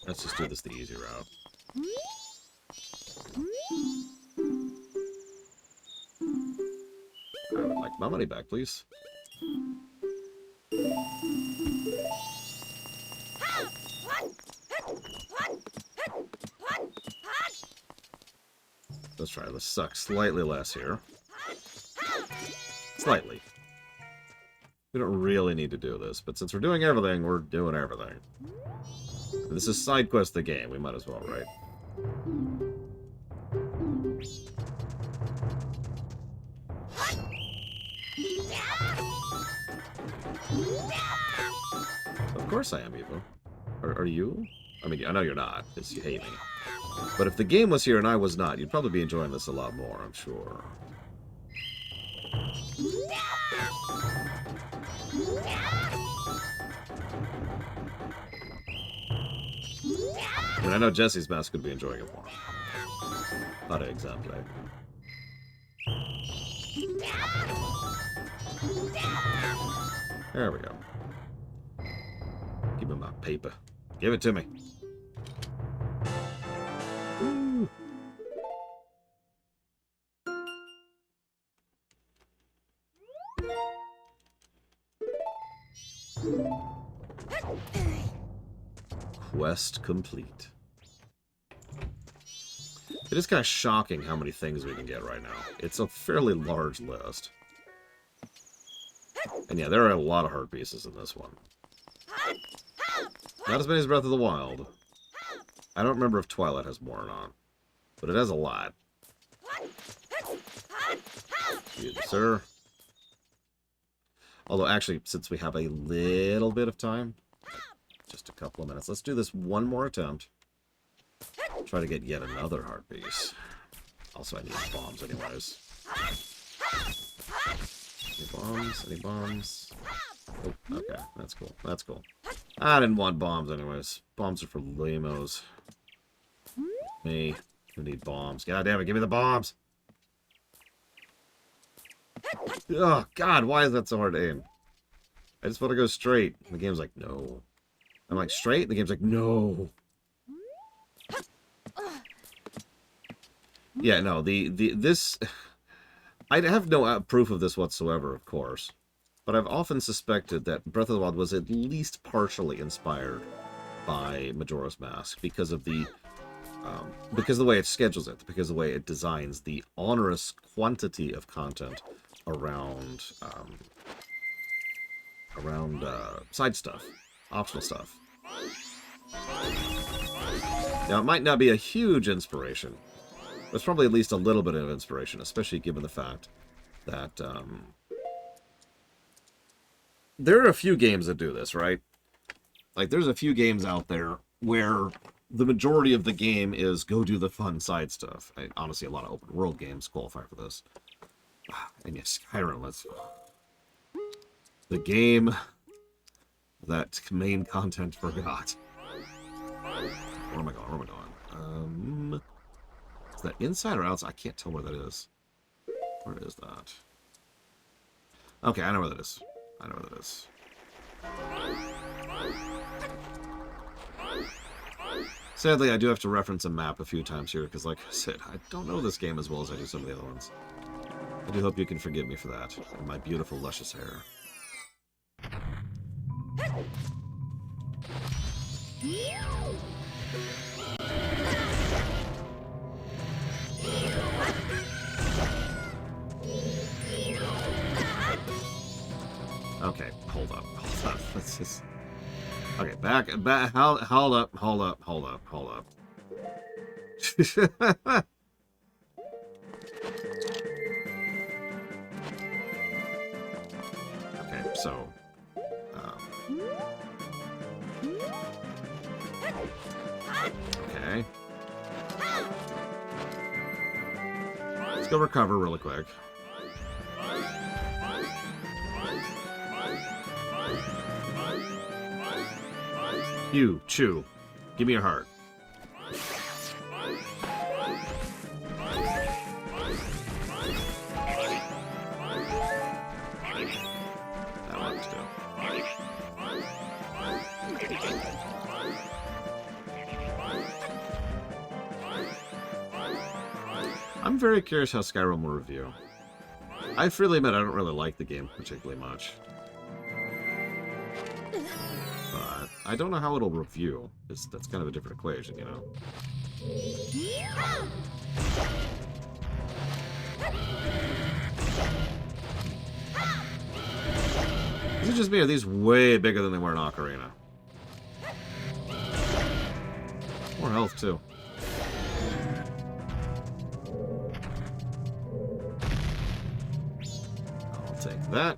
Let's just do this the easy route. I would like my money back, please. Let's try. Let's suck slightly less here. Slightly. We don't really need to do this, but since we're doing everything, we're doing everything. This is side quest the game. We might as well, right? Of course I am, Evo. Are you? I mean, I know you're not, because you hate me. But if the game was here and I was not, you'd probably be enjoying this a lot more, I'm sure. I mean, I know Jesse's mask could be enjoying it more. Not exactly. There we go. Give me my paper. Give it to me. Woo. Quest complete. It is kind of shocking how many things we can get right now. It's a fairly large list. And yeah, there are a lot of heart pieces in this one. Not as many as Breath of the Wild. I don't remember if Twilight has more or not. But it has a lot. Excuse me, sir. Although, actually, since we have a little bit of time, just a couple of minutes, let's do this one more attempt. Try to get yet another heart piece. Also, I need bombs anyways. Any bombs? Any bombs? Oh, okay. That's cool. That's cool. I didn't want bombs anyways. Bombs are for lamos. Me. Who need bombs? God damn it, give me the bombs! Oh, God, why is that so hard to aim? I just want to go straight. The game's like, no. I'm like, straight? The game's like, no. Yeah, no, this... I have no proof of this whatsoever, of course. But I've often suspected that Breath of the Wild was at least partially inspired by Majora's Mask because of the way it schedules it, because of the way it designs the onerous quantity of content around side stuff, optional stuff. Now, it might not be a huge inspiration, but it's probably at least a little bit of inspiration, especially given the fact that there are a few games that do this, right? Like, there's a few games out there where the majority of the game is go do the fun side stuff. Honestly, a lot of open world games qualify for this. And yes, Skyrim, let's... The game that main content forgot. Where am I going? Where am I going? Is that inside or outside? I can't tell where that is. Where is that? Okay, I know where that is. I know where that is. Sadly, I do have to reference a map a few times here, because like I said, I don't know this game as well as I do some of the other ones. I do hope you can forgive me for that, and my beautiful, luscious hair. Okay, hold up. Let's just... Okay, back, hold up. Okay, so... Okay. Let's go recover really quick. You, chew. Give me your heart. That works too. I'm very curious how Skyrim will review. I freely admit I don't really like the game particularly much. But I don't know how it'll review. That's kind of a different equation, you know? Is it just me, or are these way bigger than they were in Ocarina? More health, too. I'll take that.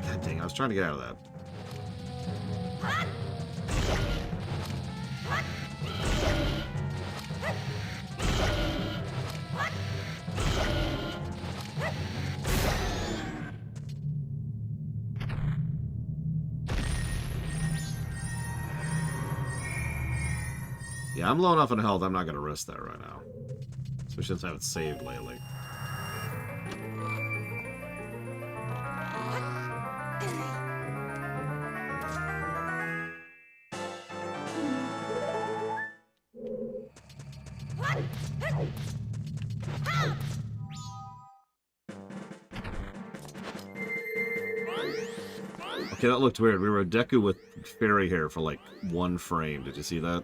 God dang, I was trying to get out of that. Yeah, I'm low enough on health, I'm not going to risk that right now. Especially since I haven't saved lately. Okay, that looked weird. We were a Deku with fairy hair for like 1 frame. Did you see that?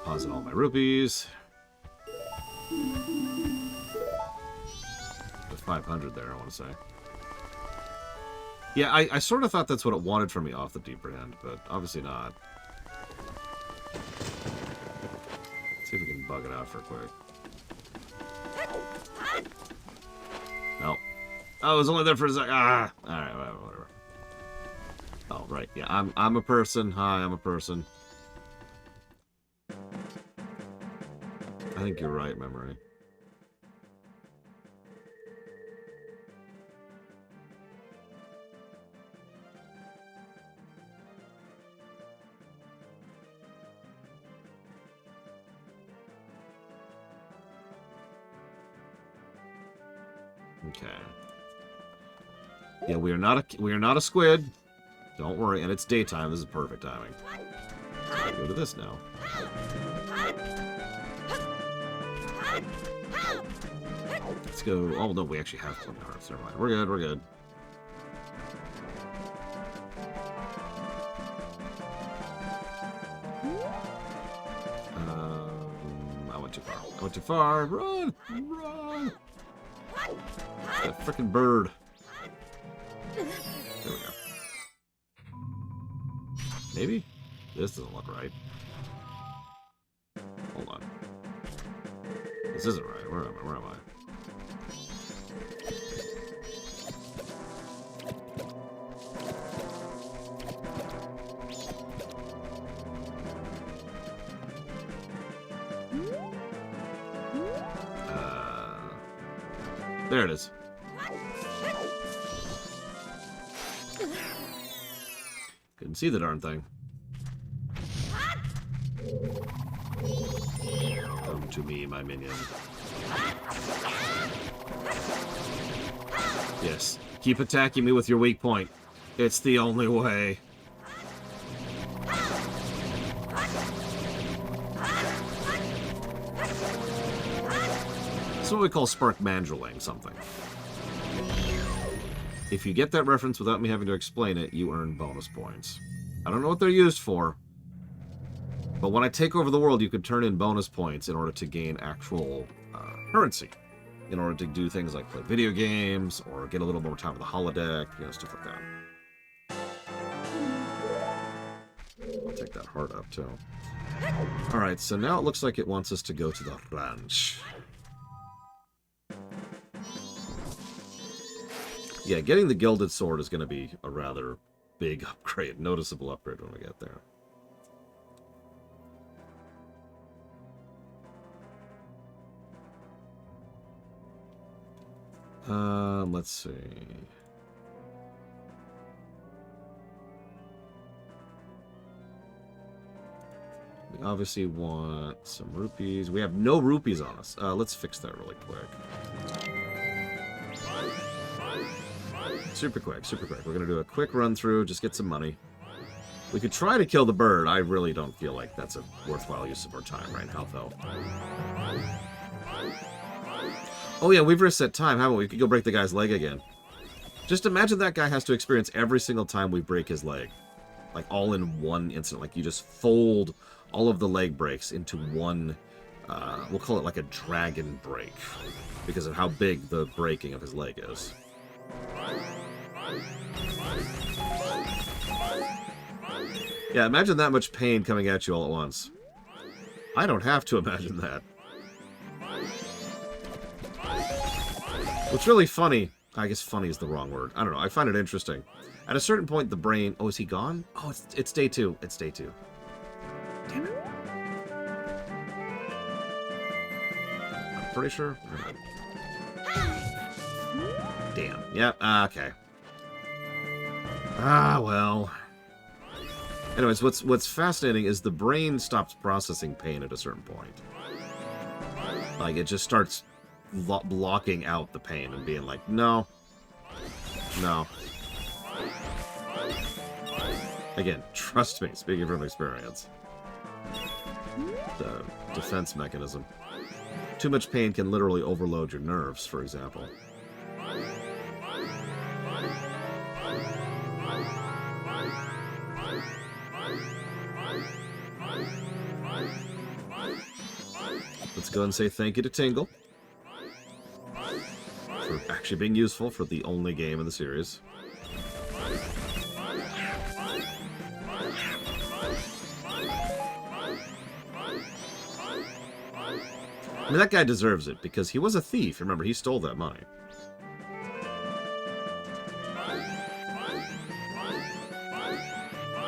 Deposit all my rupees. With 500 there, I want to say. Yeah, I sort of thought that's what it wanted from me off the deeper end, but obviously not. Let's see if we can bug it out for quick. No. Oh, it was only there for a sec. Ah! Alright, whatever. Oh, right. Yeah, I'm a person. Hi, I'm a person. I think you're right, memory. Okay. Yeah, we are not a squid. Don't worry, and it's daytime. This is perfect timing. So go to this now. Let's go. Oh no, we actually have 20 hearts. Never mind. We're good. We're good. I went too far. I went too far. Run! Run! That frickin' bird. There we go. Maybe? This doesn't look right. Hold on. This isn't right. Where am I? Where am I? There it is. Couldn't see the darn thing. Come to me, my minion. Yes. Keep attacking me with your weak point. It's the only way. That's what we call spark mandriling something. If you get that reference without me having to explain it, you earn bonus points. I don't know what they're used for, but when I take over the world, you can turn in bonus points in order to gain actual currency. In order to do things like play video games, or get a little more time with the holodeck, you know, stuff like that. I'll take that heart up, too. Alright, so now it looks like it wants us to go to the ranch. Yeah, getting the Gilded Sword is going to be a rather big upgrade, noticeable upgrade when we get there. Let's see. We obviously want some rupees. We have no rupees on us. Let's fix that really quick. Super quick, super quick. We're going to do a quick run through, just get some money. We could try to kill the bird. I really don't feel like that's a worthwhile use of our time right now, though. Oh yeah, we've reset time, haven't we? We could go break the guy's leg again. Just imagine that guy has to experience every single time we break his leg. Like, all in one instant. Like, you just fold all of the leg breaks into one, we'll call it like a dragon break. Because of how big the breaking of his leg is. Yeah, imagine that much pain coming at you all at once. I don't have to imagine that. What's really funny... I guess funny is the wrong word. I don't know. I find it interesting. At a certain point, the brain... Oh, is he gone? Oh, it's day 2. It's day 2. Damn it. I'm pretty sure. Damn. Yep. Okay. Ah, well. Anyways, what's fascinating is the brain stops processing pain at a certain point. Like, it just starts blocking out the pain and being like, no. No. Again, trust me, speaking from experience. The defense mechanism. Too much pain can literally overload your nerves, for example. Let's go and say thank you to Tingle for actually being useful for the only game in the series. I mean, that guy deserves it, because he was a thief. Remember, he stole that money.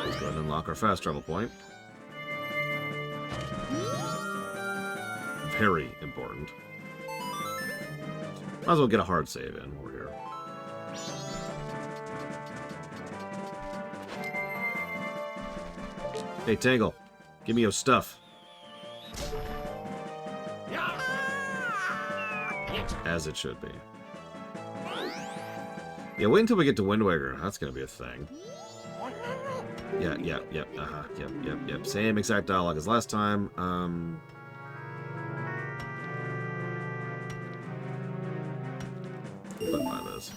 Let's go ahead and unlock our fast travel point. Very important. Might as well get a hard save in while we're here. Hey, Tingle, give me your stuff. As it should be. Yeah, wait until we get to Wind Waker. That's gonna be a thing. Yeah, yep, yep. Same exact dialogue as last time. Let's buy this.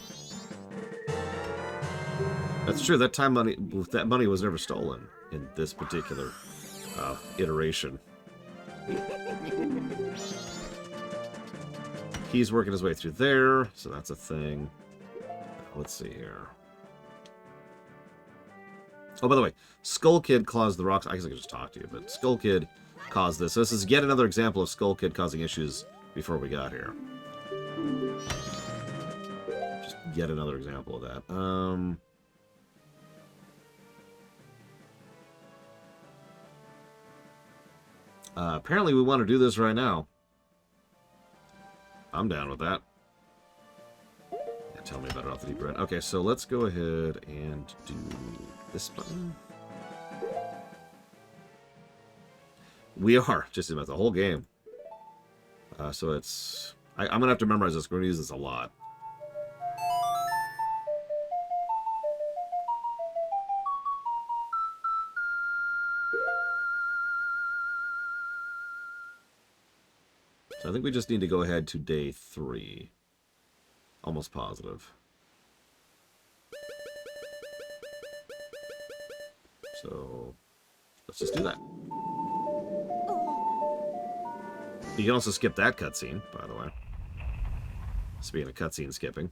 That's true. That money was never stolen in this particular iteration. He's working his way through there, so that's a thing. Let's see here. Oh, by the way, Skull Kid caused the rocks. I guess I could just talk to you, but Skull Kid caused this. So this is yet another example of Skull Kid causing issues before we got here. Just yet another example of that. Apparently we want to do this right now. I'm down with that. Yeah, tell me about it off the deep red. Okay, so let's go ahead and do this button. We are just about the whole game. So it's... I'm going to have to memorize this. We're going to use this a lot. So I think we just need to go ahead to day 3. Almost positive. So let's just do that. You can also skip that cutscene, by the way. Speaking of cutscene skipping.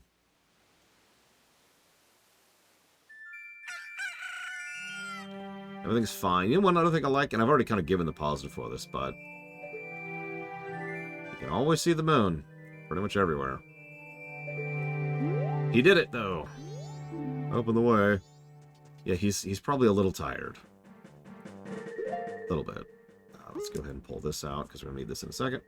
Everything's fine. You know one other thing I like, and I've already kind of given the positive for this, but you can always see the moon pretty much everywhere. He did it, though. Open the way. Yeah, he's probably a little tired. A little bit. Let's go ahead and pull this out, because we're going to need this in a second.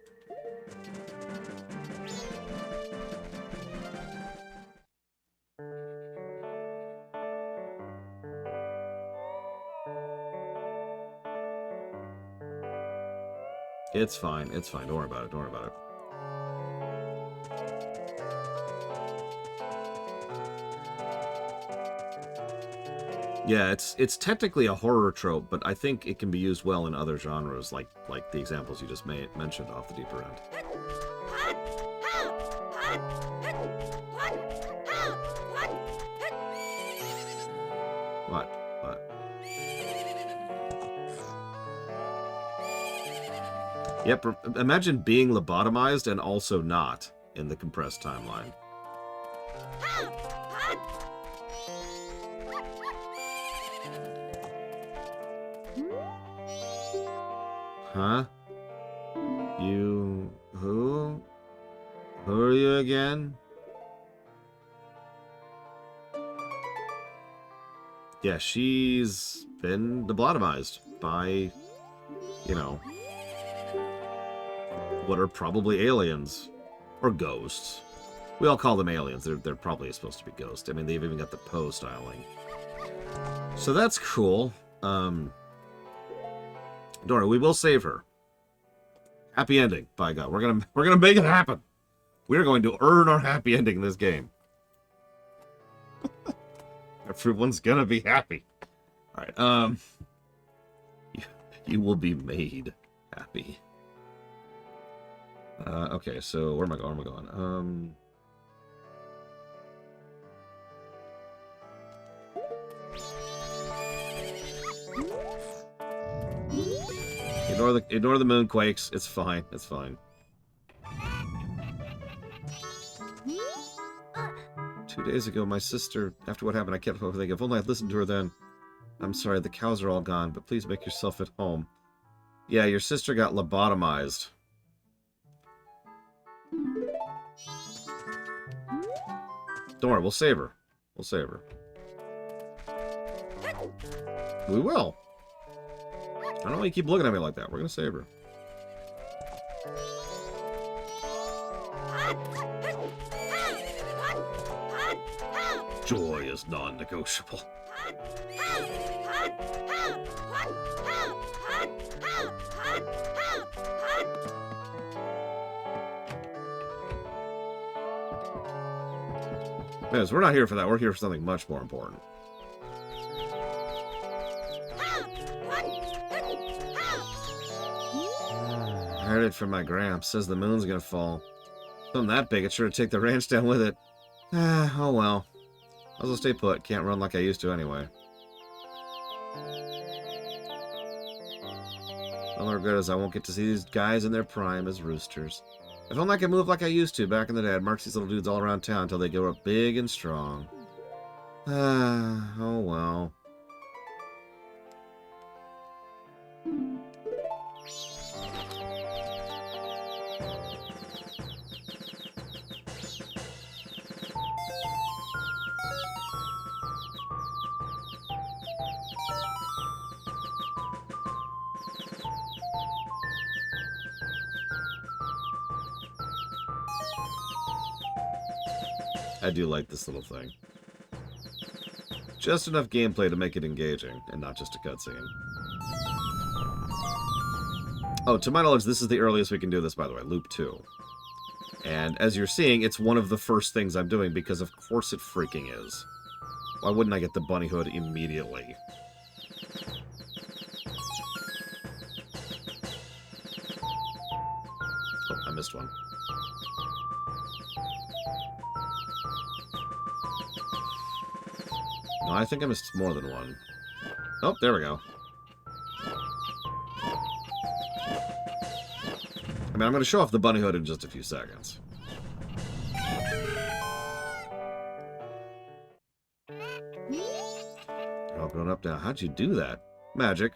It's fine. It's fine. Don't worry about it. Don't worry about it. Yeah, it's technically a horror trope, but I think it can be used well in other genres, like the examples you just mentioned off the deeper end. What? What? Yep, imagine being lobotomized and also not in the compressed timeline. Huh? You... Who? Who are you again? Yeah, she's been lobotomized by, you know, what are probably aliens. Or ghosts. We all call them aliens. They're probably supposed to be ghosts. I mean, they've even got the Poe styling. So that's cool. Don't worry, we will save her. Happy ending, by God. We're gonna make it happen. We're going to earn our happy ending in this game. Everyone's gonna be happy. Alright, you will be made happy. Okay, so where am I going? Where am I going? Ignore the moonquakes. It's fine. It's fine. 2 days ago, my sister, after what happened, I kept thinking, if only I'd listened to her then. I'm sorry, the cows are all gone, but please make yourself at home. Yeah, your sister got lobotomized. Don't worry, we'll save her. We'll save her. We will. I don't know why you keep looking at me like that. We're gonna save her. Joy is non-negotiable. Yes, we're not here for that. We're here for something much more important. I heard it from my gramps. Says the moon's gonna fall. Something that big, it's sure to take the ranch down with it. Oh well. I'll just stay put. Can't run like I used to anyway. The only regret is I won't get to see these guys in their prime as roosters. If only I could move like I used to back in the day, I'd march these little dudes all around town until they grow up big and strong. Oh well. I do like this little thing. Just enough gameplay to make it engaging, and not just a cutscene. Oh, to my knowledge, this is the earliest we can do this, by the way, Loop 2. And as you're seeing, it's one of the first things I'm doing, because of course it freaking is. Why wouldn't I get the bunny hood immediately? Oh, I missed one. No, I think I missed more than one. Oh, there we go. I mean, I'm going to show off the bunny hood in just a few seconds. You're all grown up now. How'd you do that? Magic.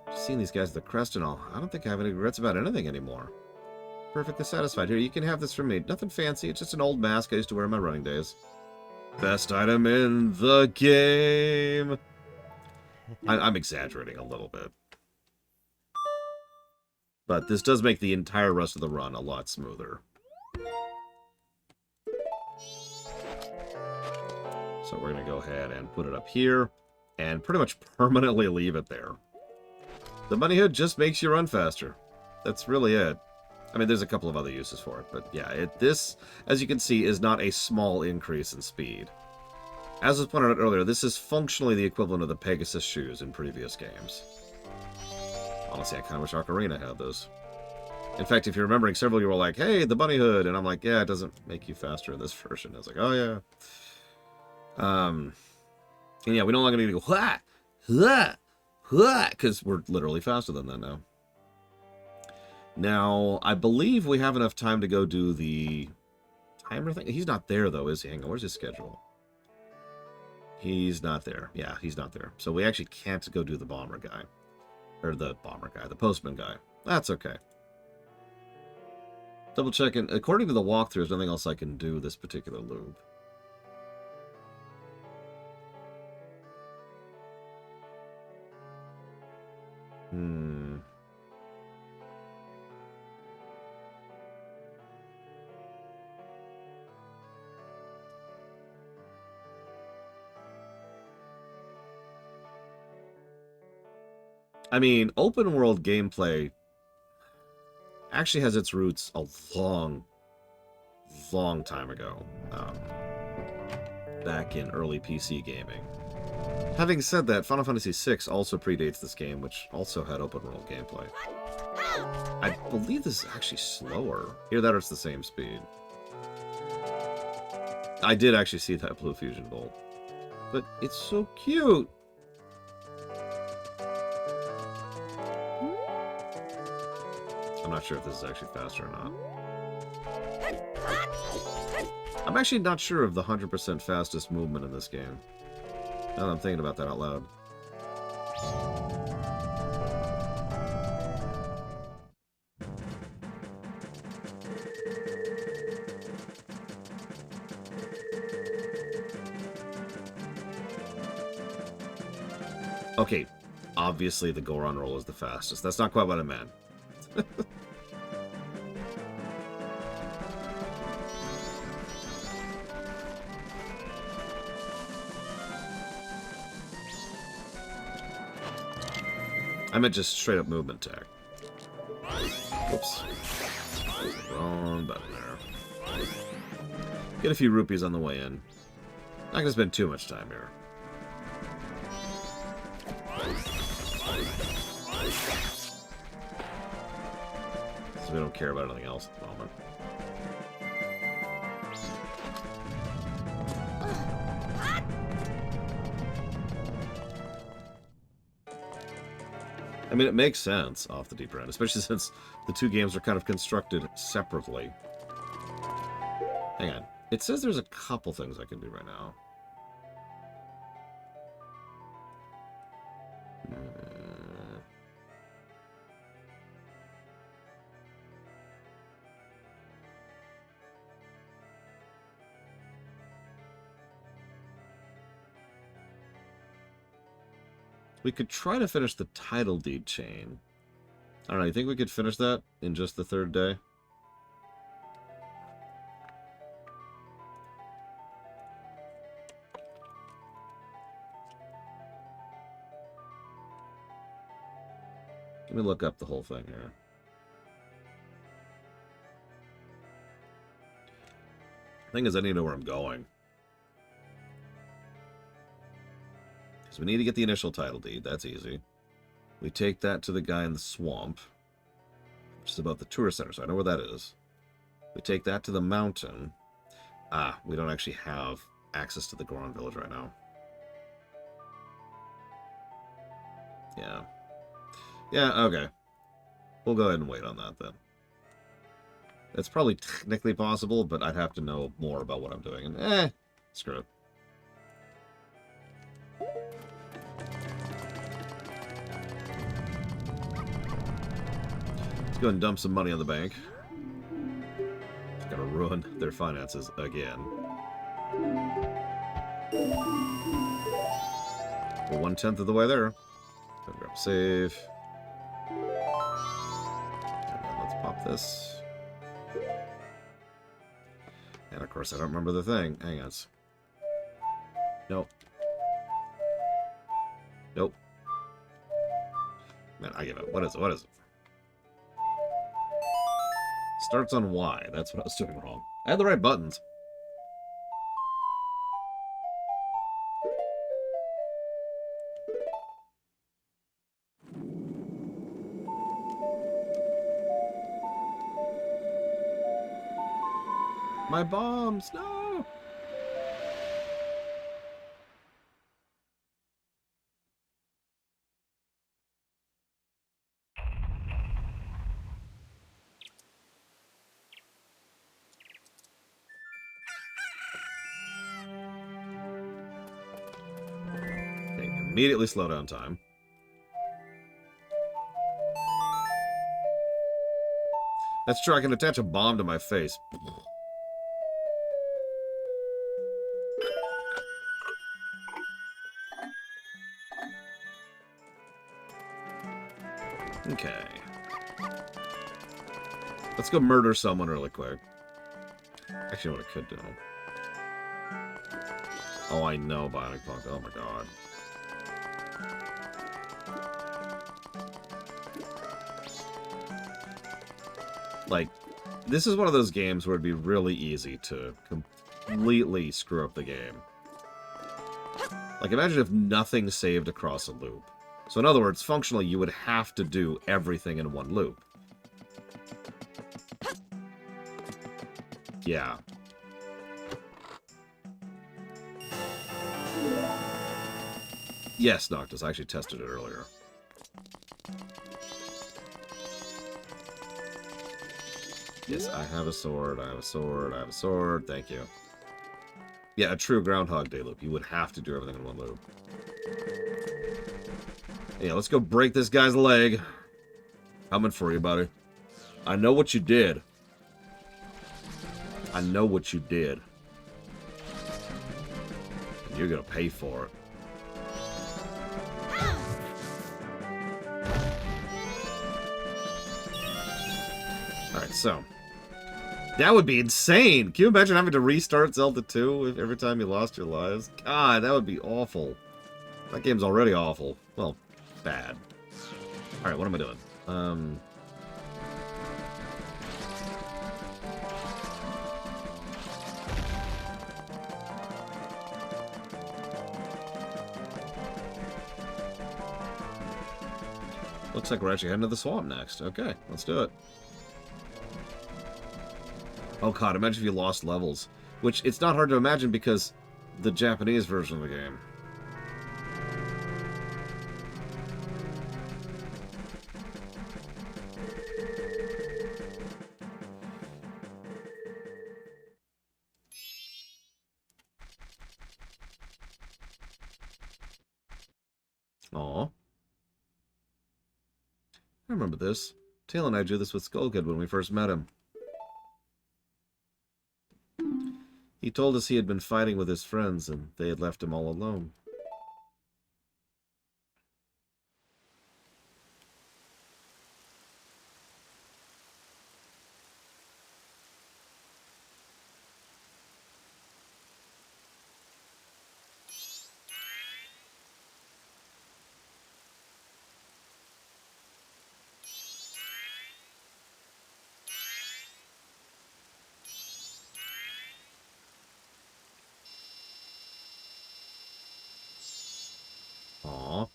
Just seeing these guys with the crest and all, I don't think I have any regrets about anything anymore. Perfectly satisfied. Here, you can have this from me. Nothing fancy. It's just an old mask I used to wear in my running days. Best item in the game. I'm exaggerating a little bit. But this does make the entire rest of the run a lot smoother. So we're going to go ahead and put it up here. And pretty much permanently leave it there. The bunny hood just makes you run faster. That's really it. I mean, there's a couple of other uses for it, but yeah, this, as you can see, is not a small increase in speed. As was pointed out earlier, this is functionally the equivalent of the Pegasus shoes in previous games. Honestly, I kind of wish Ocarina had those. In fact, if you're remembering, several of you were like, hey, the bunny hood, and I'm like, yeah, it doesn't make you faster in this version. I was like, oh, yeah. And yeah, we no longer need to go, ha, ha, ha, because we're literally faster than that now. Now, I believe we have enough time to go do the timer thing. He's not there, though, is he? Hang on, where's his schedule? He's not there. Yeah, he's not there. So we actually can't go do the bomber guy. Or the bomber guy, the postman guy. That's okay. Double checking. According to the walkthrough, there's nothing else I can do this particular loop. I mean, open world gameplay actually has its roots a long time ago. Back in early PC gaming. Having said that, Final Fantasy VI also predates this game, which also had open world gameplay. I believe this is actually slower. Either that or it's the same speed. I did actually see that Blue Fusion Bolt. But it's so cute! I'm not sure if this is actually faster or not. I'm actually not sure of the 100% fastest movement in this game. Now that I'm thinking about that out loud. Okay, obviously the Goron roll is the fastest. That's not quite what I meant. I meant just straight up movement tech. Whoops. Wrong button there. Get a few rupees on the way in. Not gonna spend too much time here. So we don't care about anything else at the moment. I mean, it makes sense off the deeper end, especially since the two games are kind of constructed separately. Hang on. It says there's a couple things I can do right now. We could try to finish the title deed chain. I don't know, you think we could finish that in just the third day? Let me look up the whole thing here. Thing is, I need to know where I'm going. So we need to get the initial title deed. That's easy. We take that to the guy in the swamp, which is about the tourist center, so I know where that is. We take that to the mountain. Ah, we don't actually have access to the Goron village right now. Yeah. Yeah, okay. We'll go ahead and wait on that then. It's probably technically possible, but I'd have to know more about what I'm doing. And screw it. Let's go and dump some money on the bank. It's gonna ruin their finances again. We're 1/10 of the way there. Go grab a save. And then let's pop this. And of course, I don't remember the thing. Hang on. Nope. Nope. Man, I give up. What is it? What is it? Starts on Y. That's what I was doing wrong. I had the right buttons. My bombs! No! Okay, immediately slow down time. That's true, I can attach a bomb to my face. Okay. Let's go murder someone really quick. Actually, what I could do. Oh, I know Bionic Punk. Oh my god. Like, this is one of those games where it'd be really easy to completely screw up the game. Like, imagine if nothing saved across a loop. So in other words, functionally, you would have to do everything in one loop. Yeah. Yes, Noctis, I actually tested it earlier. Yes, I have a sword, I have a sword, I have a sword, thank you. Yeah, a true Groundhog Day loop. You would have to do everything in one loop. Yeah, let's go break this guy's leg. Coming for you, buddy. I know what you did. I know what you did. And you're gonna pay for it. Alright, so. That would be insane! Can you imagine having to restart Zelda 2 every time you lost your lives? God, that would be awful. That game's already awful. Well, bad. Alright, what am I doing? Looks like we're actually heading to the swamp next. Okay, let's do it. Oh god, imagine if you lost levels. Which, it's not hard to imagine because the Japanese version of the game. Aw. I remember this. Tail and I do this with Skullkid when we first met him. He told us he had been fighting with his friends and they had left him all alone. Aw.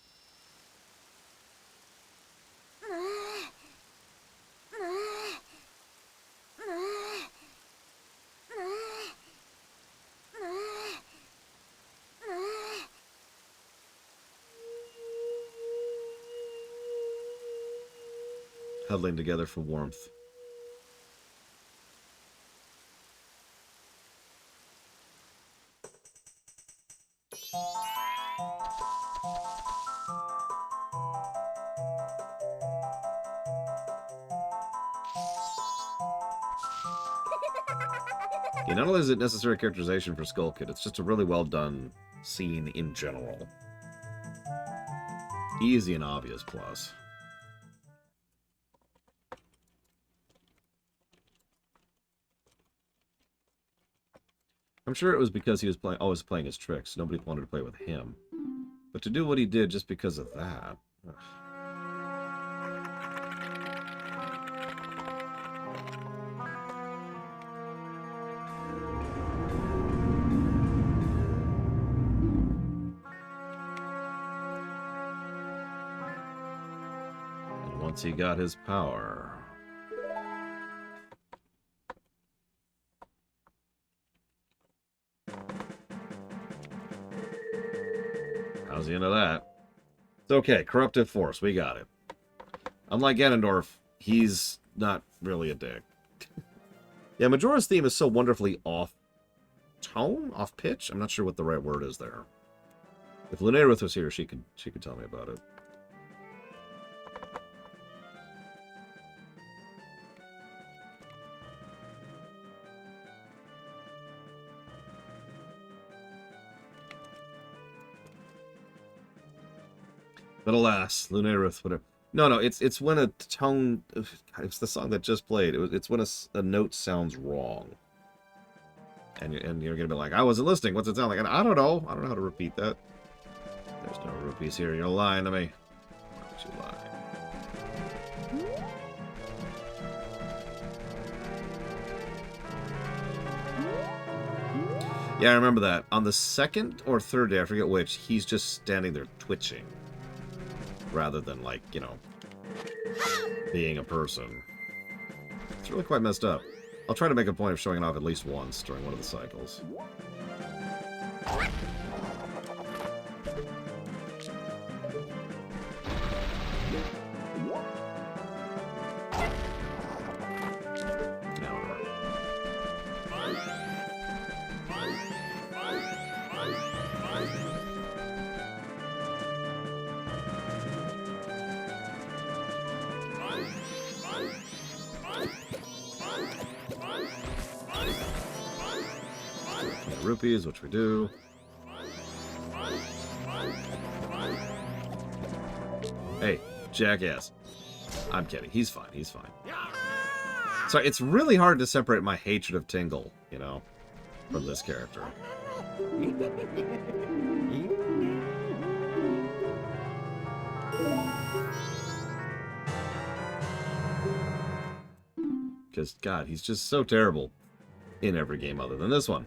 Huddling together for warmth. Yeah, not only is it necessary characterization for Skullkid, it's just a really well done scene in general. Easy and obvious plus. I'm sure it was because he was always playing his tricks. Nobody wanted to play with him. But to do what he did just because of that... Ugh. And once he got his power... How's the end of that? It's okay. Corruptive Force. We got it. Unlike Ganondorf, he's not really a dick. Yeah, Majora's theme is so wonderfully off-tone? Off-pitch? I'm not sure what the right word is there. If Lunarith was here, she could tell me about it. But alas, Lunarith, whatever. No, it's when a tone. It's the song that just played. It's when a note sounds wrong, and you're gonna be like, I wasn't listening. What's it sound like? And I don't know. I don't know how to repeat that. There's no rupees here. You're lying to me. Why would you lie? Yeah, I remember that. On the second or third day, I forget which, he's just standing there twitching. Rather than, like, you know, being a person. It's really quite messed up. I'll try to make a point of showing it off at least once during one of the cycles. Rupees, which we do. Hey, jackass. I'm kidding. He's fine. He's fine. So it's really hard to separate my hatred of Tingle, you know, from this character. Because, God, he's just so terrible in every game other than this one.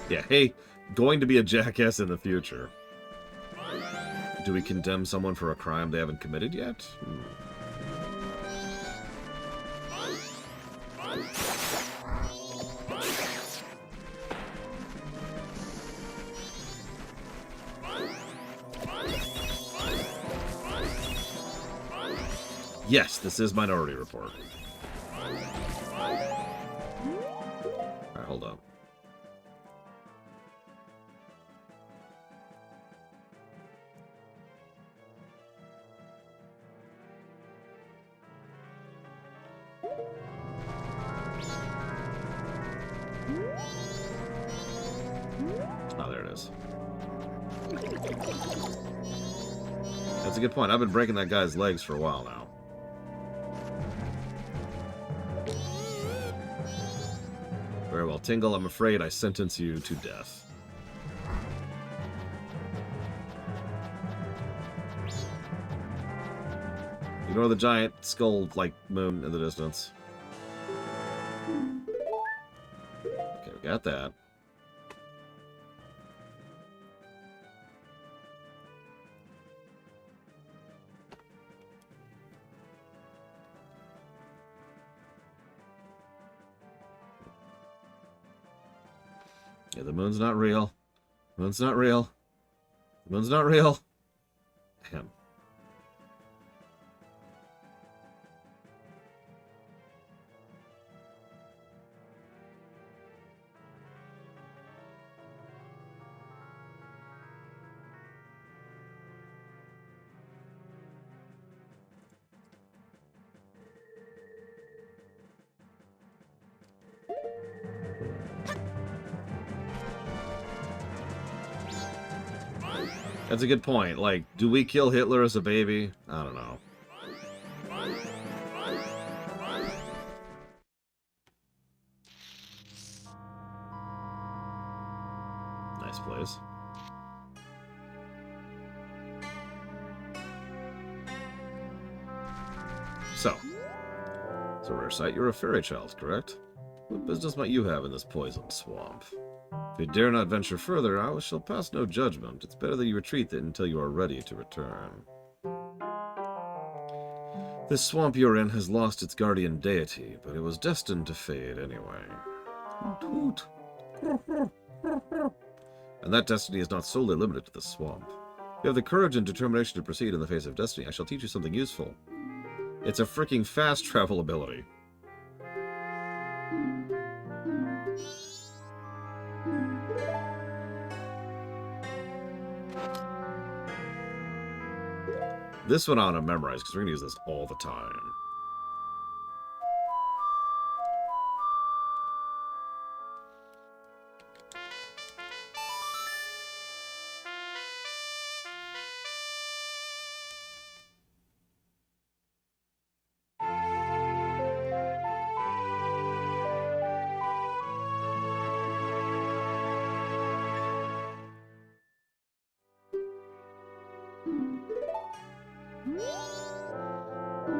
Yeah, hey, going to be a jackass in the future. Do we condemn someone for a crime they haven't committed yet? Yes, this is Minority Report. Alright, hold up. Oh, there it is. That's a good point. I've been breaking that guy's legs for a while now. Very well, Tingle, I'm afraid I sentence you to death. Ignore the giant skull-like moon in the distance. Okay, we got that. Yeah, the moon's not real. The moon's not real. The moon's not real. Damn. That's a good point. Like, do we kill Hitler as a baby? I don't know. Nice place. So, it's a rare sight. You're a fairy child, correct? What business might you have in this poisoned swamp? If you dare not venture further, I shall pass no judgment. It's better that you retreat until you are ready to return. This swamp you're in has lost its guardian deity, but it was destined to fade anyway. Hoot, hoot. And that destiny is not solely limited to the swamp. If you have the courage and determination to proceed in the face of destiny, I shall teach you something useful. It's a freaking fast travel ability. This one I want to memorize because we're going to use this all the time.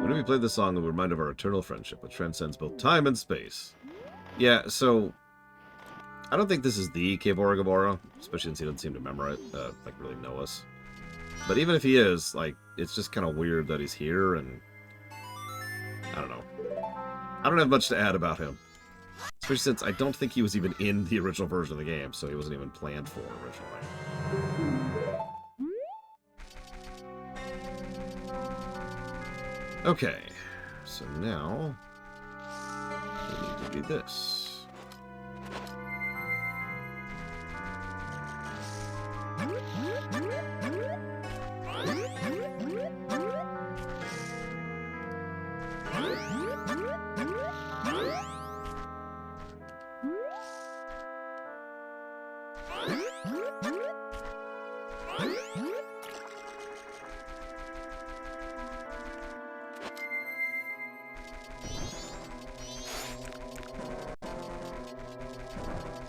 Whenever we play this song, we're reminded of our eternal friendship, which transcends both time and space. Yeah, so I don't think this is the Kebora Gabora, especially since he doesn't seem to memorize, like, really know us. But even if he is, like, it's just kind of weird that he's here, and I don't know. I don't have much to add about him. Especially since I don't think he was even in the original version of the game, so he wasn't even planned for originally. Okay, so now we need to do this.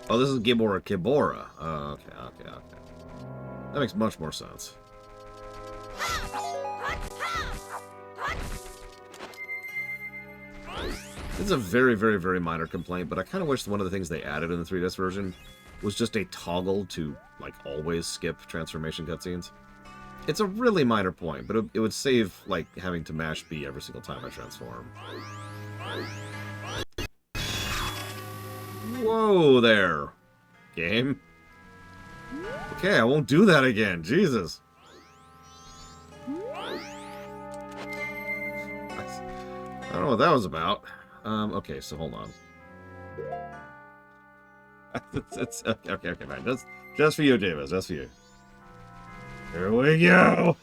Oh, this is Gibora Kibora. Oh, okay. That makes much more sense. This is a very, very, very minor complaint, but I kind of wish one of the things they added in the 3DS version was just a toggle to, like, always skip transformation cutscenes. It's a really minor point, but it would save, like, having to mash B every single time I transform. Whoa there, game. Okay, I won't do that again. Jesus. I don't know what that was about. Okay, so hold on. Okay, fine. Just for you, Davis. Just for you. Here we go.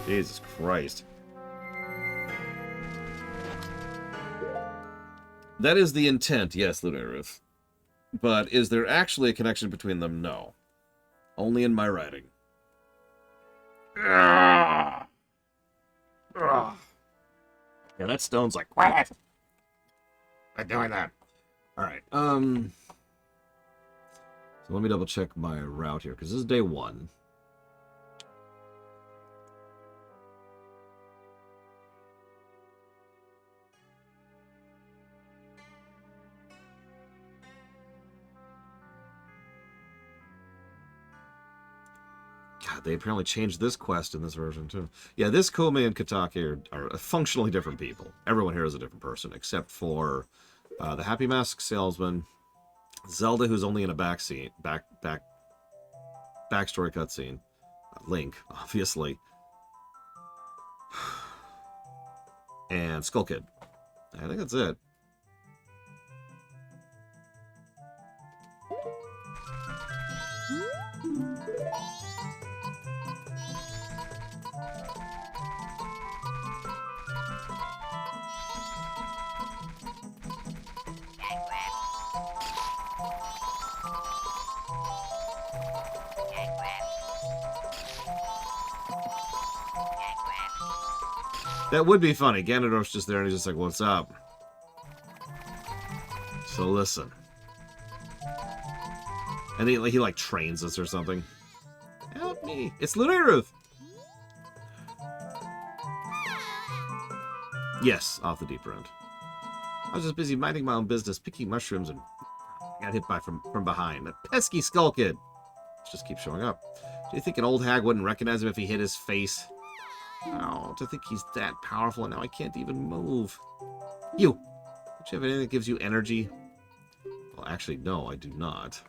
Jesus Christ. That is the intent, yes, Lunaruth. But is there actually a connection between them? No. Only in my writing. Yeah, that stone's like, what? I'm doing that. Alright, so let me double check my route here, because this is day 1. God, they apparently changed this quest in this version, too. Yeah, this Kome and Katake are functionally different people. Everyone here is a different person, except for the Happy Mask Salesman, Zelda, who's only in a backstory cutscene, Link, obviously, and Skull Kid. I think that's it. That would be funny. Ganondorf's just there and he's just like, what's up? So listen. And he like trains us or something. Help me. It's Lunaruth. Yes, off the deeper end. I was just busy minding my own business, picking mushrooms, and got hit by from behind. That pesky Skull Kid. Just keeps showing up. Do you think an old hag wouldn't recognize him if he hit his face? Oh, to think he's that powerful and now I can't even move. You! Don't you have anything that gives you energy? Well, actually, no, I do not.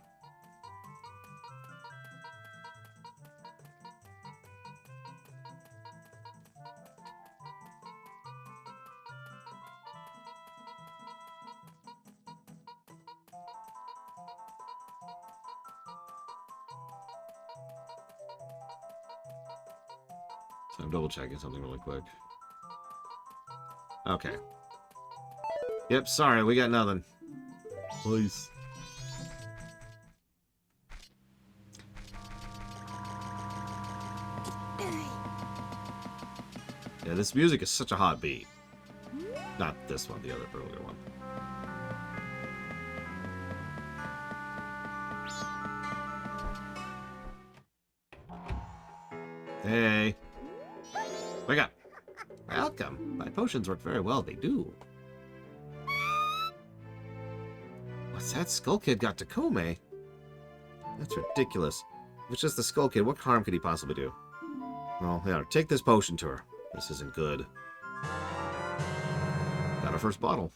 So I'm double checking something really quick. Okay. Yep, sorry, we got nothing. Please. Yeah, this music is such a hot beat. Not this one, the other earlier one. Hey. Wake up. Welcome. My potions work very well. They do. What's that Skull Kid got to Kome? That's ridiculous. If it's just the Skull Kid, what harm could he possibly do? Well, yeah, take this potion to her. This isn't good. Got our first bottle.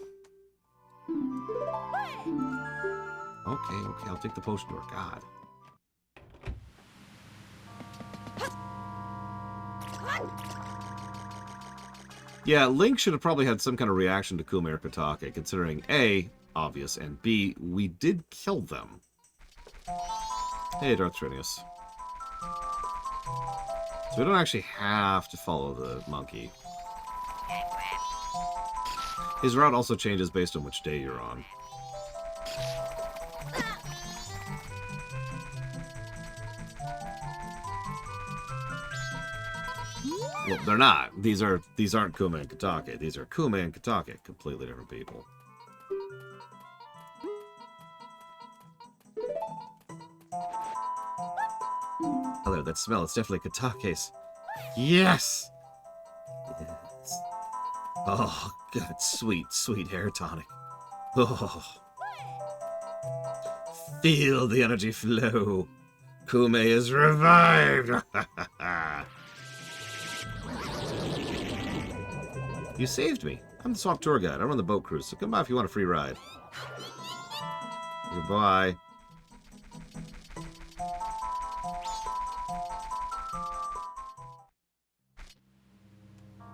Okay, I'll take the potion to her. God. Yeah, Link should have probably had some kind of reaction to Kume or Katake, considering A, obvious, and B, we did kill them. Hey, Darth Trinius. So we don't actually have to follow the monkey. His route also changes based on which day you're on. Well, they're not. These aren't Kume and Katake. These are Kume and Katake, completely different people. Hello, that smell. It's definitely Katake's. Yes! Yes. Oh, God, sweet, sweet hair tonic. Oh. Feel the energy flow. Kume is revived. You saved me. I'm the swamp tour guide. I run the boat cruise, so come by if you want a free ride. Goodbye.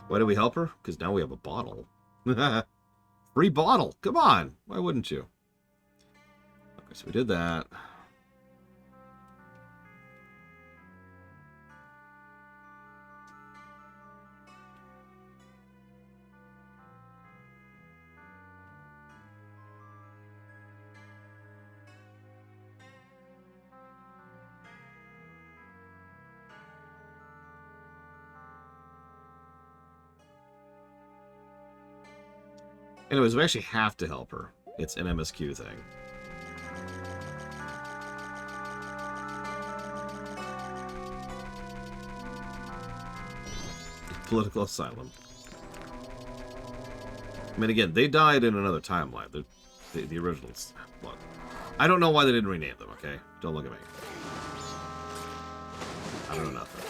Why do we help her? Because now we have a bottle. Free bottle. Come on. Why wouldn't you? Okay, so we did that. Anyways, we actually have to help her. It's an MSQ thing. Political asylum. I mean, again, they died in another timeline. The originals. Look, I don't know why they didn't rename them, okay? Don't look at me. I don't know nothing.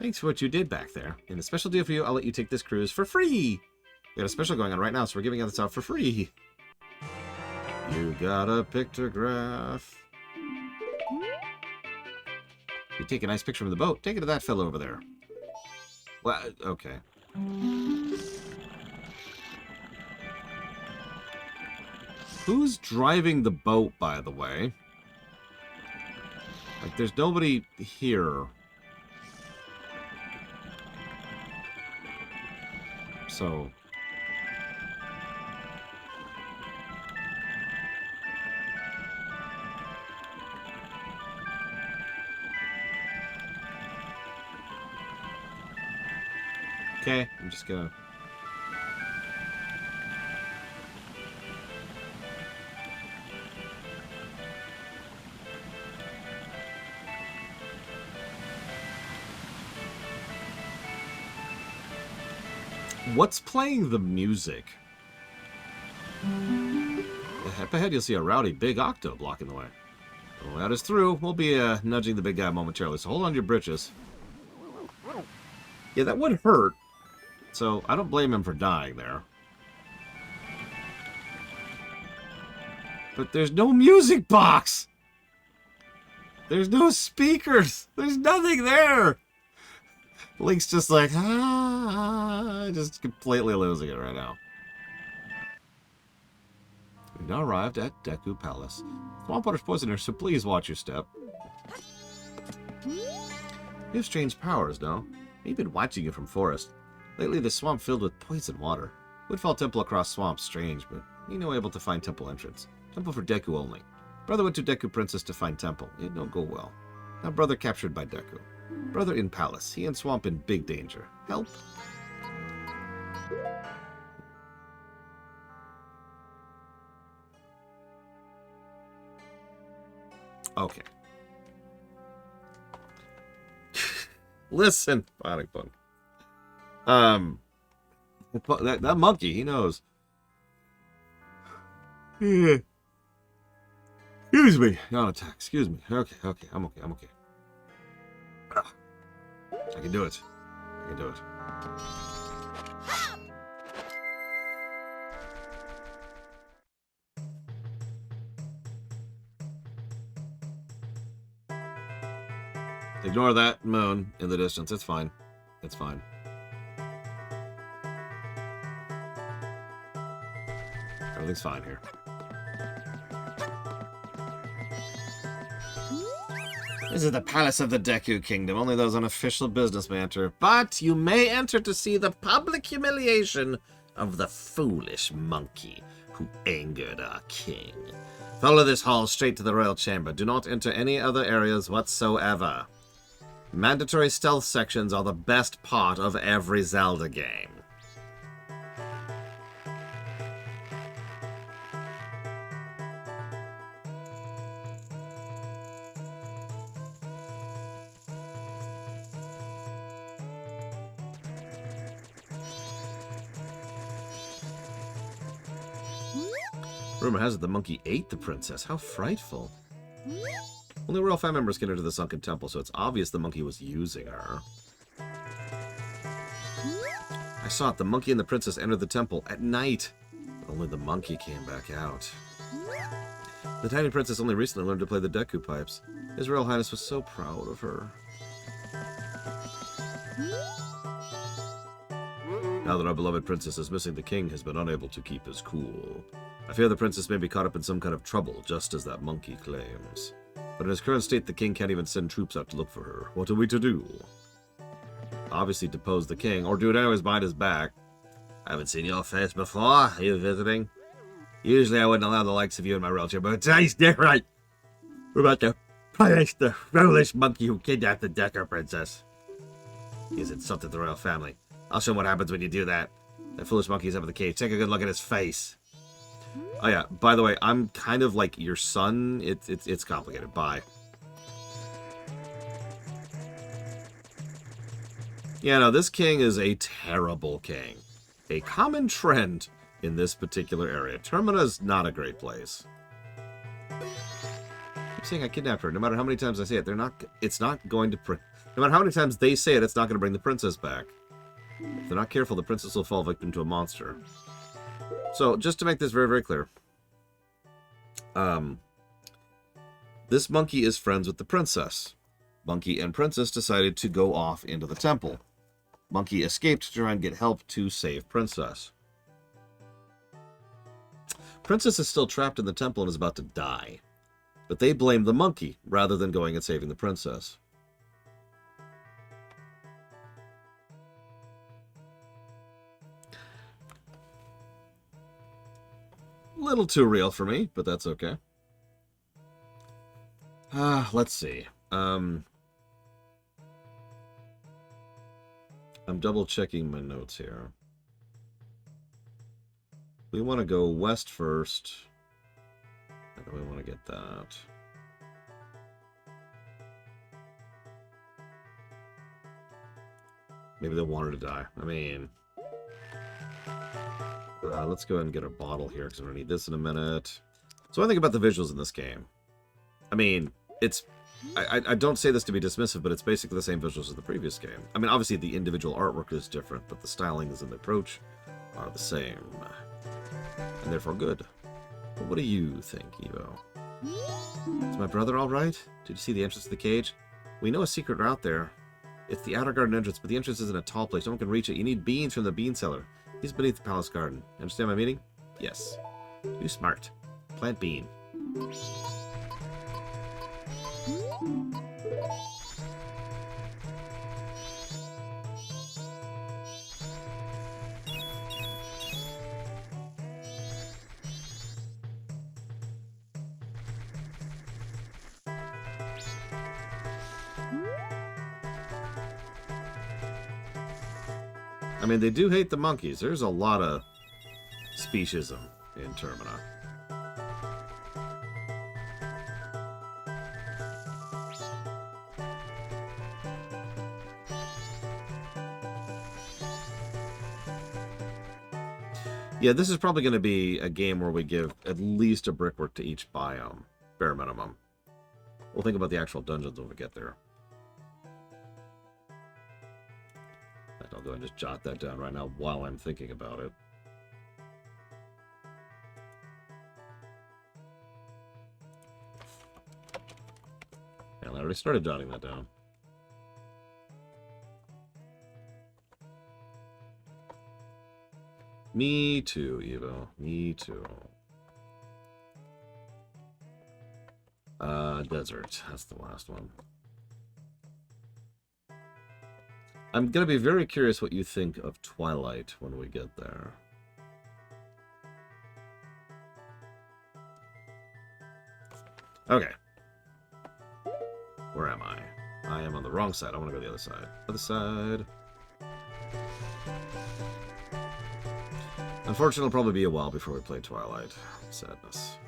Thanks for what you did back there. And a special deal for you, I'll let you take this cruise for free! We got a special going on right now, so we're giving this out for free. You got a pictograph. You take a nice picture from the boat. Take it to that fellow over there. Well, okay. Who's driving the boat, by the way? Like, there's nobody here. So... Okay, I'm just gonna... What's playing the music? Up ahead, you'll see a rowdy big octo blocking the way. When that is through, we'll be nudging the big guy momentarily, so hold on to your britches. Yeah, that would hurt. So, I don't blame him for dying there. But there's no music box! There's no speakers! There's nothing there! Link's just like, just completely losing it right now. We've now arrived at Deku Palace. Swamp water's poisonous, so please watch your step. You have strange powers, no? You've been watching you from forest. Lately, the swamp filled with poison water. Woodfall Temple across swamp, strange, but you know able to find temple entrance. Temple for Deku only. Brother went to Deku Princess to find temple. It don't go well. Now brother captured by Deku. Brother in palace. He and swamp in big danger. Help. Okay. Listen, Bionic Punk. That monkey, he knows. Yeah. Excuse me. Not attack. Excuse me. Okay. I'm okay. I can do it. I can do it. Ignore that moon in the distance. It's fine. It's fine. Everything's fine here. This is the palace of the Deku Kingdom. Only those on official business may enter. But you may enter to see the public humiliation of the foolish monkey who angered our king. Follow this hall straight to the royal chamber. Do not enter any other areas whatsoever. Mandatory stealth sections are the best part of every Zelda game. Rumor has it the monkey ate the princess. How frightful. Only royal family members can enter the sunken temple, so it's obvious the monkey was using her. I saw it. The monkey and the princess entered the temple at night. But only the monkey came back out. The tiny princess only recently learned to play the Deku pipes. His Royal Highness was so proud of her. Now that our beloved princess is missing, the king has been unable to keep his cool. I fear the princess may be caught up in some kind of trouble, just as that monkey claims. But in his current state, the king can't even send troops out to look for her. What are we to do? Obviously depose the king, or do it anyways behind his back. I haven't seen your face before. Are you visiting? Usually I wouldn't allow the likes of you in my realm, but today's different. We're about to punish the foolish monkey who kidnapped the Deku princess. He's insulted the royal family. I'll show him what happens when you do that. That foolish monkey's up in the cave. Take a good look at his face. Oh yeah, by the way, I'm kind of like your son. It's complicated. Bye. Yeah, no, this king is a terrible king. A common trend in this particular area. Termina's not a great place. I keep saying I kidnapped her. No matter how many times I say it, it's not going to... No matter how many times they say it, it's not going to bring the princess back. If they're not careful, the princess will fall victim to a monster. So, just to make this very, very clear. This monkey is friends with the princess. Monkey and princess decided to go off into the temple. Monkey escaped to try and get help to save princess. Princess is still trapped in the temple and is about to die. But they blame the monkey rather than going and saving the princess. Little too real for me, but that's okay. Let's see. I'm double checking my notes here. We want to go west first. And we want to get that. Maybe they want her to die. I mean... let's go ahead and get a bottle here, because we're going to need this in a minute. So I think about the visuals in this game. I mean, it's... I don't say this to be dismissive, but it's basically the same visuals as the previous game. I mean, obviously the individual artwork is different, but the stylings and the approach are the same. And therefore good. What do you think, Evo? Is my brother all right? Did you see the entrance to the cage? We know a secret route there. It's the outer garden entrance, but the entrance isn't a tall place. No one can reach it. You need beans from the bean cellar. He's beneath the palace garden. Understand my meaning? Yes. You smart. Plant bean. I mean, they do hate the monkeys. There's a lot of speciesism in Termina. Yeah, this is probably going to be a game where we give at least a brickwork to each biome, bare minimum. We'll think about the actual dungeons when we get there. I'll go and just jot that down right now while I'm thinking about it. And I already started jotting that down. Me too, Evo. Me too. Desert. That's the last one. I'm going to be very curious what you think of Twilight when we get there. Okay. Where am I? I am on the wrong side. I want to go the other side. Other side. Unfortunately, it'll probably be a while before we play Twilight. Sadness.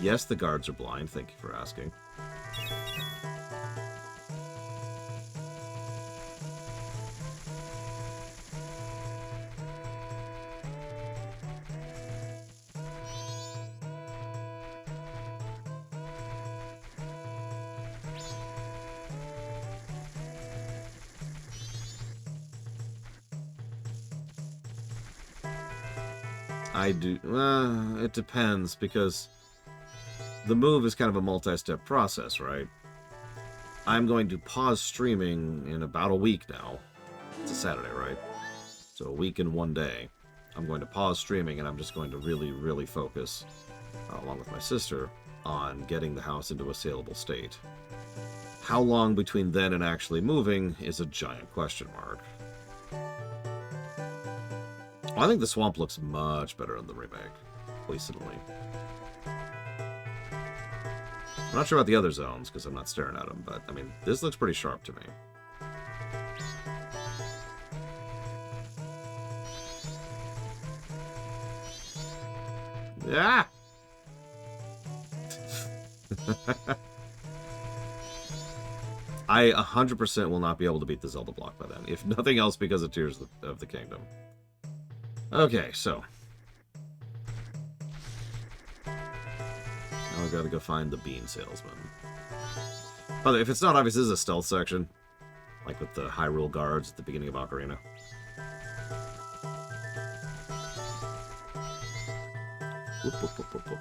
Yes, the guards are blind. Thank you for asking. I do... it depends, because the move is kind of a multi-step process, right? I'm going to pause streaming in about a week now. It's a Saturday, right? So a week and 1 day. I'm going to pause streaming, and I'm just going to really, really focus, along with my sister, on getting the house into a saleable state. How long between then and actually moving is a giant question mark. I think the swamp looks much better in the remake, recently. I'm not sure about the other zones, because I'm not staring at them, but, I mean, this looks pretty sharp to me. Yeah! I 100% will not be able to beat the Zelda block by then, if nothing else because of Tears of the Kingdom. Okay, so. Now I've got to go find the bean salesman. By the way, if it's not obvious, this is a stealth section. Like with the Hyrule guards at the beginning of Ocarina. Whoop, whoop, whoop, whoop, whoop.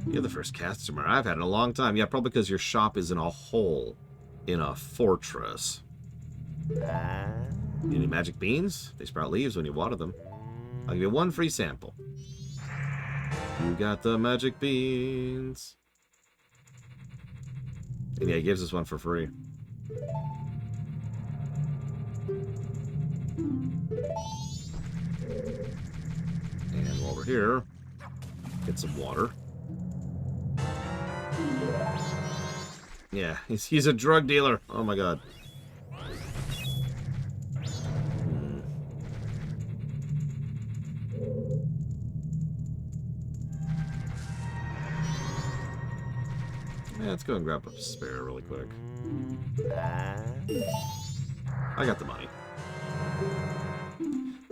You're the first customer I've had in a long time. Yeah, probably because your shop is in a hole in a fortress. You need any magic beans? They sprout leaves when you water them. I'll give you one free sample. You got the magic beans. And yeah, he gives us one for free. And while we're here, get some water. Yeah, he's a drug dealer. Oh my god. Yeah, let's go and grab a spare really quick. I got the money.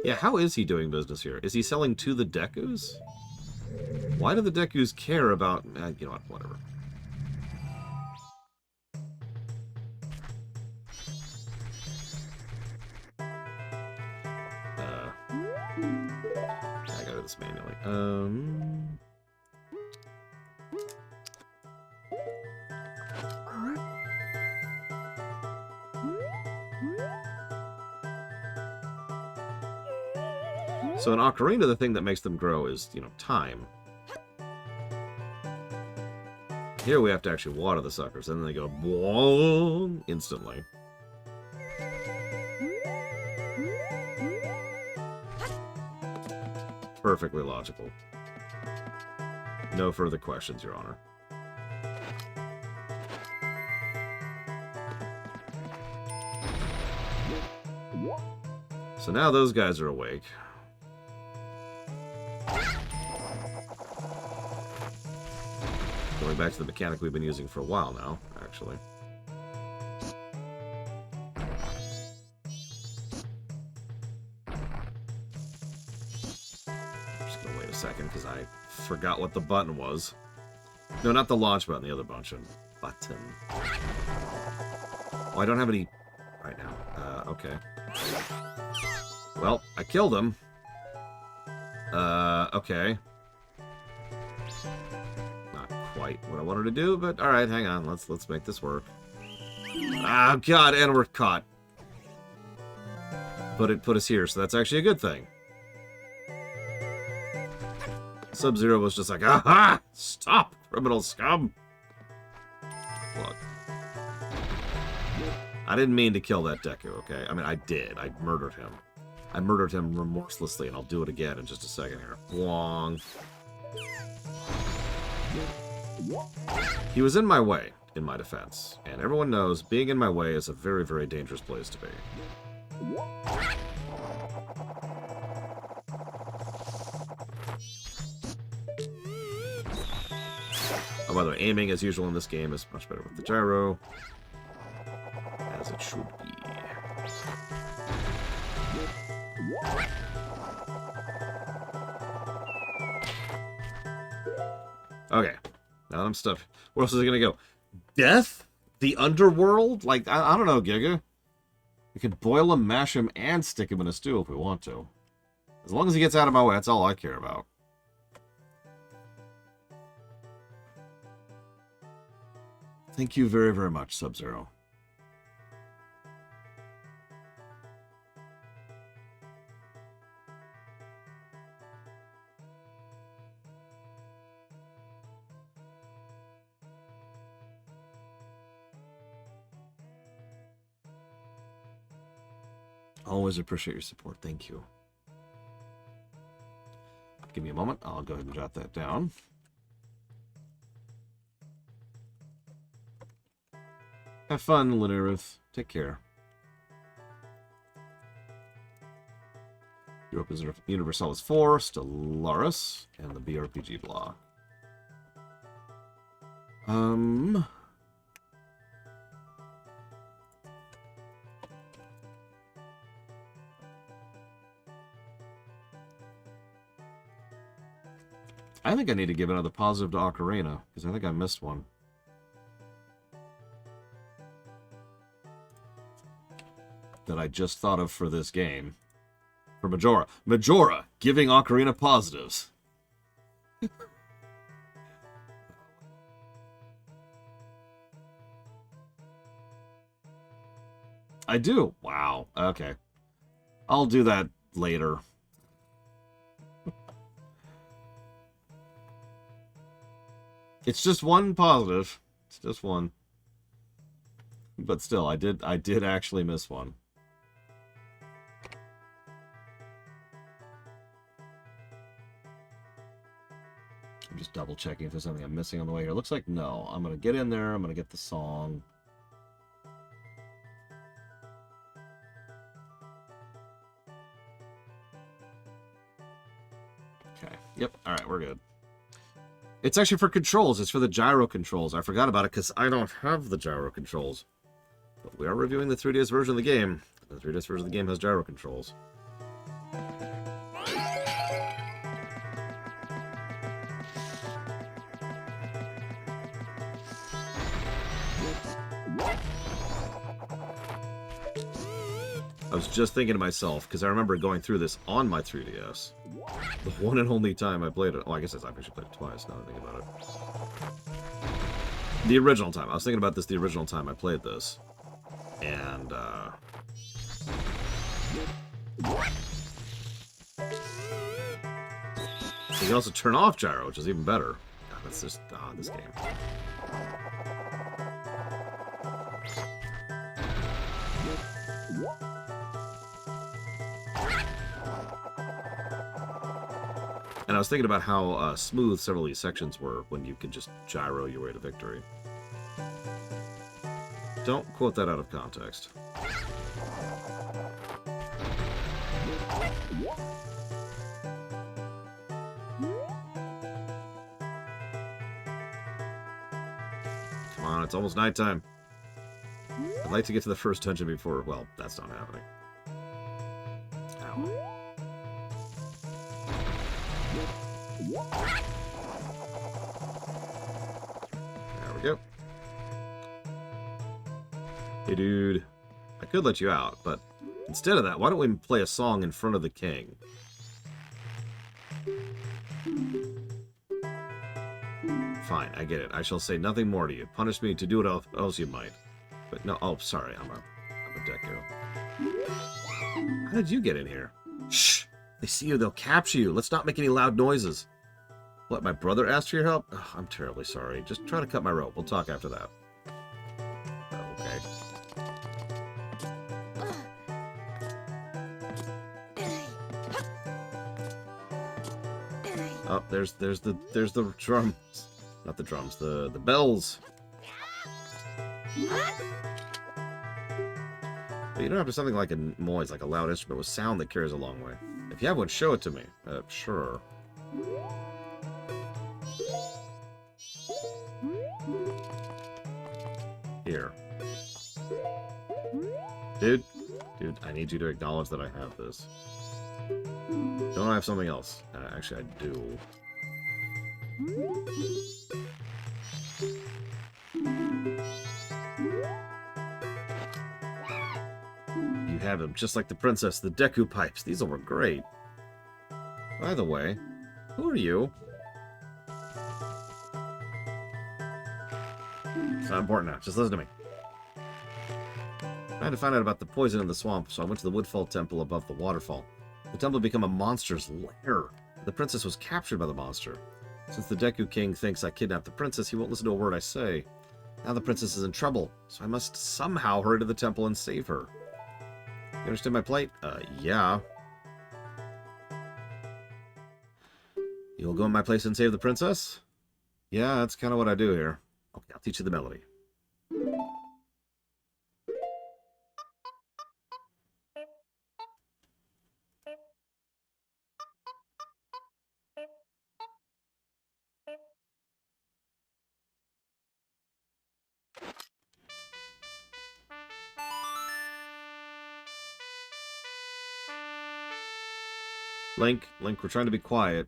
Yeah, how is he doing business here? Is he selling to the Dekus? Why do the Dekus care about... you know what, whatever. I gotta do this manually. So in Ocarina, the thing that makes them grow is, you know, time. Here we have to actually water the suckers, and then they go boom instantly. Perfectly logical. No further questions, Your Honor. So now those guys are awake. Going back to the mechanic we've been using for a while now, actually. I'm just gonna wait a second because I forgot what the button was. No, not the launch button, the other button. Oh, I don't have any right now. Okay. Well, I killed him. Okay. Not quite what I wanted to do, but alright, hang on. Let's make this work. Ah, God, and we're caught. But it put us here, so that's actually a good thing. Sub-Zero was just like, aha! Stop, criminal scum! Look. I didn't mean to kill that Deku, okay? I mean, I did. I murdered him. I murdered him remorselessly, and I'll do it again in just a second here. Wong. He was in my way, in my defense. And everyone knows being in my way is a very, very dangerous place to be. Oh, by the way, aiming, as usual in this game, is much better with the gyro. As it should be. Okay. Now I'm stuck. Where else is it gonna go? Death? The underworld? Like, I don't know, Giga. We could boil him, mash him, and stick him in a stew if we want to. As long as he gets out of my way, that's all I care about. Thank you very, very much, Sub-Zero. Always appreciate your support. Thank you. Give me a moment. I'll go ahead and jot that down. Have fun, Linarith. Take care. Europa Universalis 4, Stellaris, and the BRPG block. I think I need to give another positive to Ocarina, because I think I missed one. That I just thought of for this game. For Majora. Majora, giving Ocarina positives. I do? Wow. Okay. I'll do that later. It's just one positive. It's just one. But still, I did actually miss one. I'm just double checking if there's something I'm missing on the way here. Looks like no. I'm going to get in there. I'm going to get the song. Okay. Yep. All right. We're good. It's actually for controls. It's for the gyro controls. I forgot about it because I don't have the gyro controls. But we are reviewing the 3DS version of the game. The 3DS version of the game has gyro controls. I was just thinking to myself, because I remember going through this on my 3DS. The one and only time I played it. Oh, I guess I've actually played it twice, now that I think about it. The original time. I was thinking about this the original time I played this. And, you can also turn off gyro, which is even better. God, that's just, this game. And I was thinking about how smooth several of these sections were when you could just gyro your way to victory. Don't quote that out of context. Come on, it's almost nighttime. I'd like to get to the first dungeon before... Well, that's not happening. Ow. There we go. Hey, dude. I could let you out, but instead of that, why don't we play a song in front of the king? Fine, I get it. I shall say nothing more to you. Punish me to do what else you might. But no, oh, sorry, I'm a Deku. How did you get in here? Shh! They see you, they'll capture you. Let's not make any loud noises. What, my brother asked for your help? Oh, I'm terribly sorry. Just try to cut my rope. We'll talk after that. Okay. Oh, there's the drums. Not the drums, the bells. But you don't have to something like a noise, like a loud instrument with sound that carries a long way. If you have one, show it to me. Sure. Here. Dude, I need you to acknowledge that I have this. Don't I have something else? Actually, I do. You have him, just like the princess, the Deku pipes. These were great. By the way, who are you? It's not important now. Just listen to me. I had to find out about the poison in the swamp, so I went to the Woodfall Temple above the waterfall. The temple had become a monster's lair. The princess was captured by the monster. Since the Deku King thinks I kidnapped the princess, he won't listen to a word I say. Now the princess is in trouble, so I must somehow hurry to the temple and save her. You understand my plight? Yeah. You'll go in my place and save the princess? Yeah, that's kind of what I do here. Okay, I'll teach you the melody. Link, we're trying to be quiet.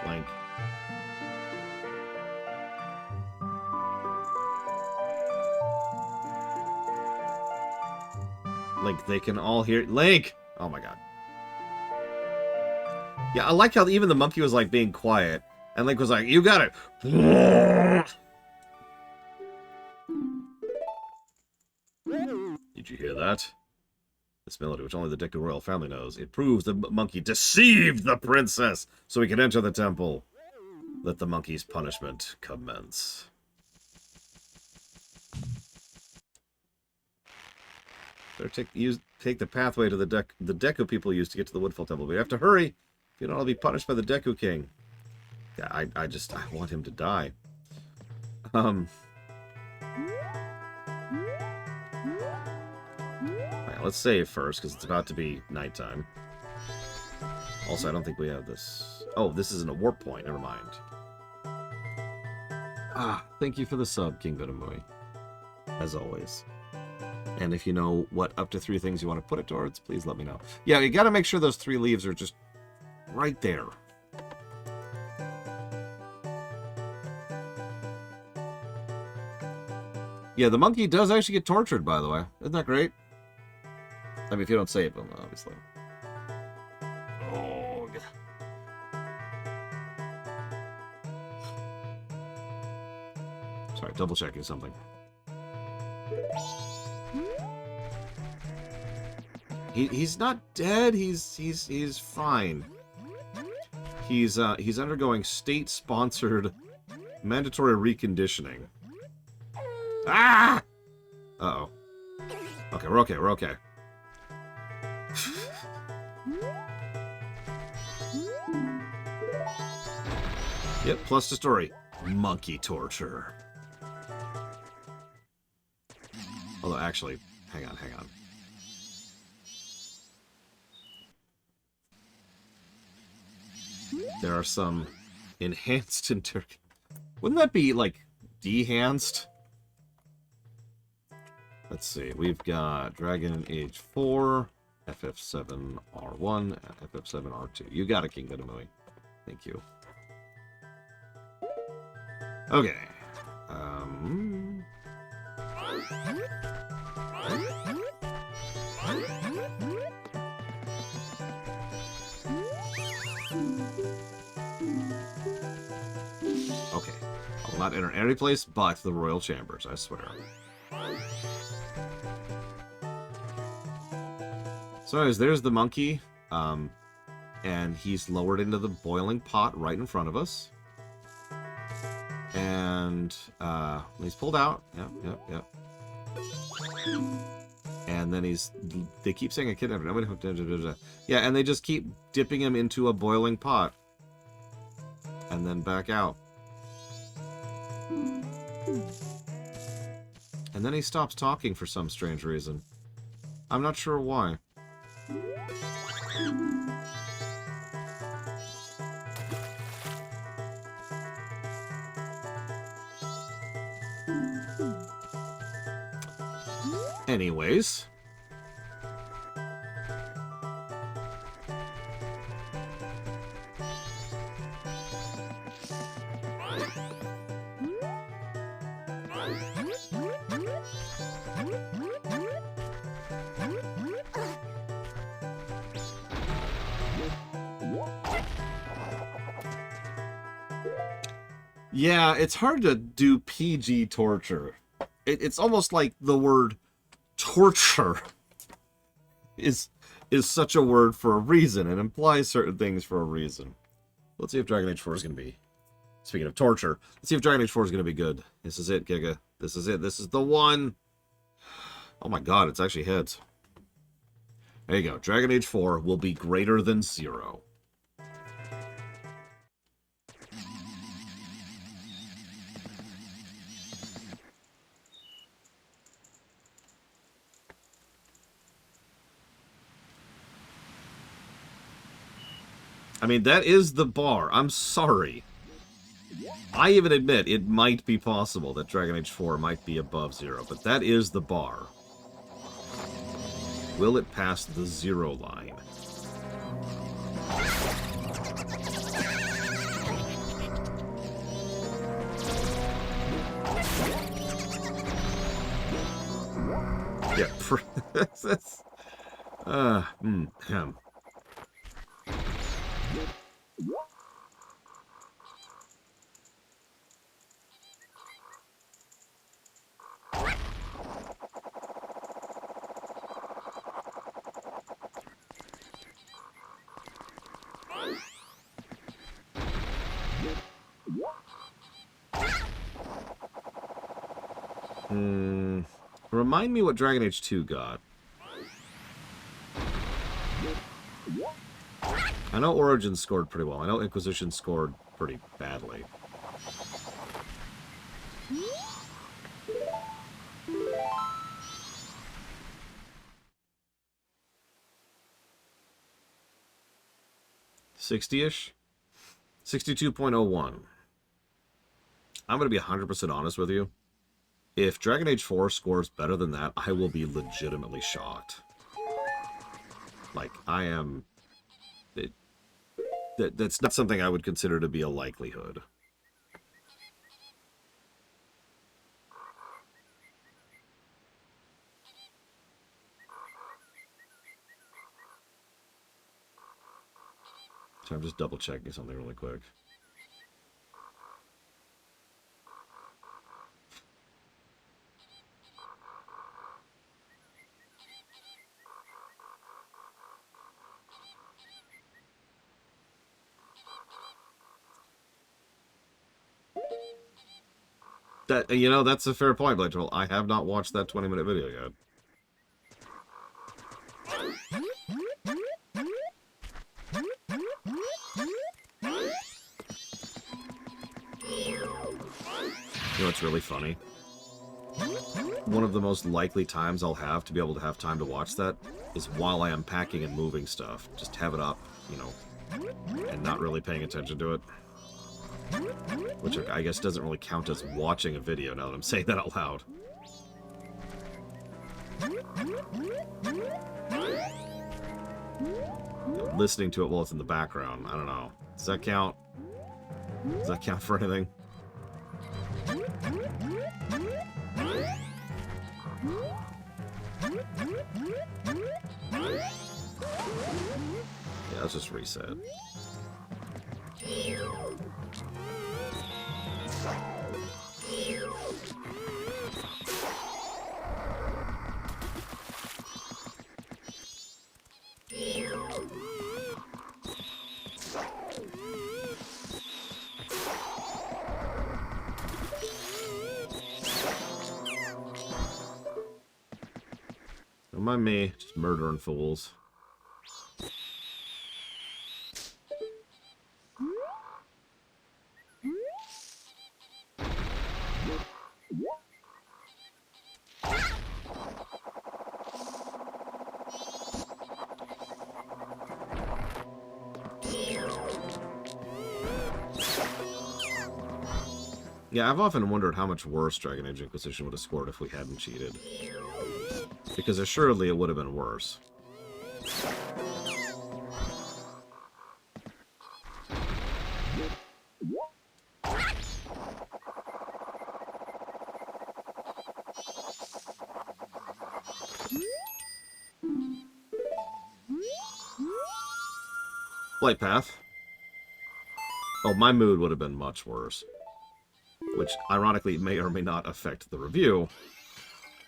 Link. Link, they can all hear... Link! Oh my god. Yeah, I like how even the monkey was like being quiet. And Link was like, you got it! Did you hear that? This melody, which only the Deku royal family knows, it proves the monkey deceived the princess so he could enter the temple. Let the monkey's punishment commence. Better take the pathway to the Deku people used to get to the Woodfall Temple. We have to hurry. You don't want to be punished by the Deku King. Yeah, I want him to die. Alright, let's save first, because it's about to be nighttime. Also, I don't think we have this... Oh, this isn't a warp point. Never mind. Ah, thank you for the sub, King Venomui. As always. And if you know what up to 3 things you want to put it towards, please let me know. Yeah, you gotta make sure those 3 leaves are just right there. Yeah, the monkey does actually get tortured, by the way. Isn't that great? I mean, if you don't save him, obviously. Oh, God. Sorry, double checking something. He's not dead. He's fine. He's undergoing state-sponsored mandatory reconditioning. Ah! Uh-oh. Okay, we're okay. We're okay. Yep, plus the story. Monkey torture. Although, actually, hang on. There are some enhanced Wouldn't that be, like, dehanced? Let's see. We've got Dragon Age 4, FF7R1, and FF7R2. You got it, King Venomui. Thank you. Okay. Okay. I will not enter any place but the royal chambers, I swear. So anyways, there's the monkey. And he's lowered into the boiling pot right in front of us. And he's pulled out. Yep. And then they keep saying a kidnapper. Yeah, and they just keep dipping him into a boiling pot. And then back out. And then he stops talking for some strange reason. I'm not sure why. Anyways. Yeah, it's hard to do PG torture. It's almost like the word torture is such a word for a reason. It implies certain things for a reason. Let's see if Dragon Age 4 is going to be... Speaking of torture, let's see if Dragon Age 4 is going to be good. This is it, Giga. This is it. This is the one. Oh my god, it's actually heads. There you go. Dragon Age 4 will be greater than 0. I mean, that is the bar. I'm sorry. I even admit it might be possible that Dragon Age 4 might be above 0, but that is the bar. Will it pass the 0 line? Yeah, Remind me what Dragon Age 2 got. I know Origins scored pretty well. I know Inquisition scored pretty badly. $60-ish? 62.01. I'm going to be 100% honest with you. If Dragon Age 4 scores better than that, I will be legitimately shocked. Like, I am... That's not something I would consider to be a likelihood. So I'm just double-checking something really quick. That, you know, that's a fair point, Blade Troll. I have not watched that 20-minute video yet. You know what's really funny? One of the most likely times I'll have to be able to have time to watch that is while I am packing and moving stuff. Just have it up, you know, and not really paying attention to it. Which I guess doesn't really count as watching a video now that I'm saying that out loud. You know, listening to it while it's in the background, I don't know. Does that count? Does that count for anything? Yeah, let's just reset. Don't mind me, just murdering fools. Yeah, I've often wondered how much worse Dragon Age Inquisition would have scored if we hadn't cheated. Because assuredly it would have been worse. Flight path. Oh, my mood would have been much worse. Which, ironically, may or may not affect the review.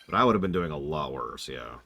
But I would have been doing a lot worse, yeah.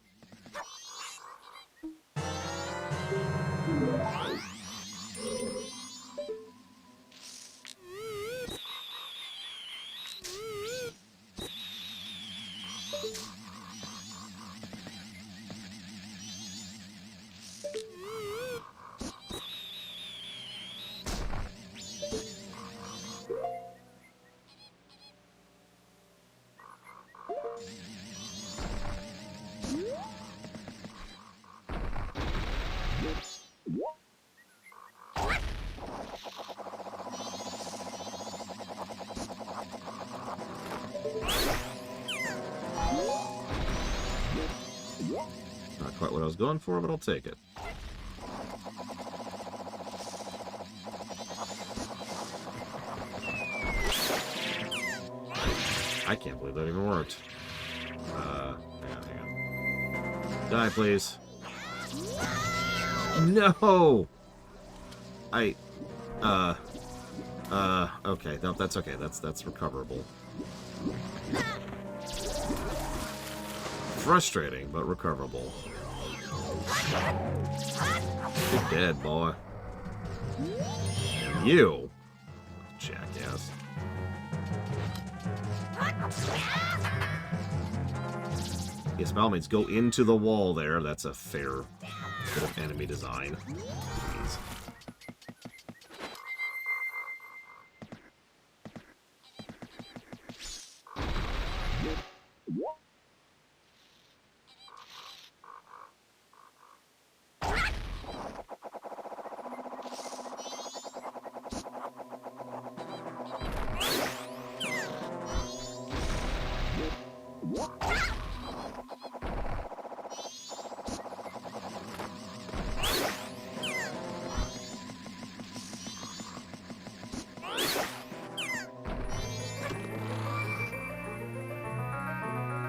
Not quite what I was going for, but I'll take it. I can't believe that even worked. Hang on. Die, please. No! Okay. No, that's okay. That's recoverable. Frustrating, but recoverable. You're dead, boy. You! Jackass. Yes, by all means, go into the wall there. That's a fair bit of enemy design. Jeez.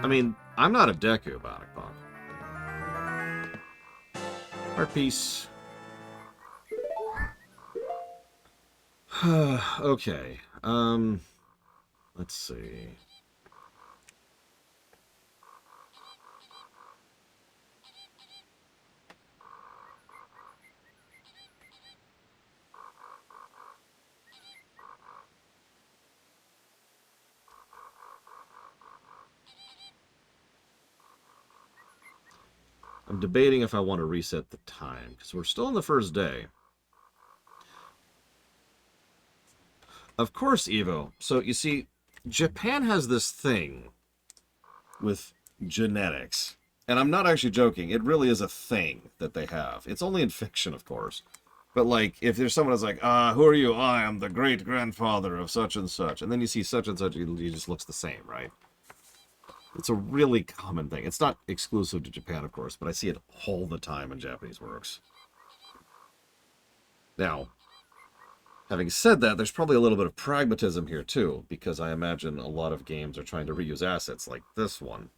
I mean, I'm not a Deku, Bionic Punk. Art piece. Okay. Let's see. I'm debating if I want to reset the time, because we're still on the first day. Of course, Evo. So, you see, Japan has this thing with genetics. And I'm not actually joking. It really is a thing that they have. It's only in fiction, of course. But, like, if there's someone that's like, who are you? I am the great-grandfather of such and such. And then you see such and such, he just looks the same, right? It's a really common thing. It's not exclusive to Japan, of course, but I see it all the time in Japanese works. Now, having said that, there's probably a little bit of pragmatism here, too, because I imagine a lot of games are trying to reuse assets like this one.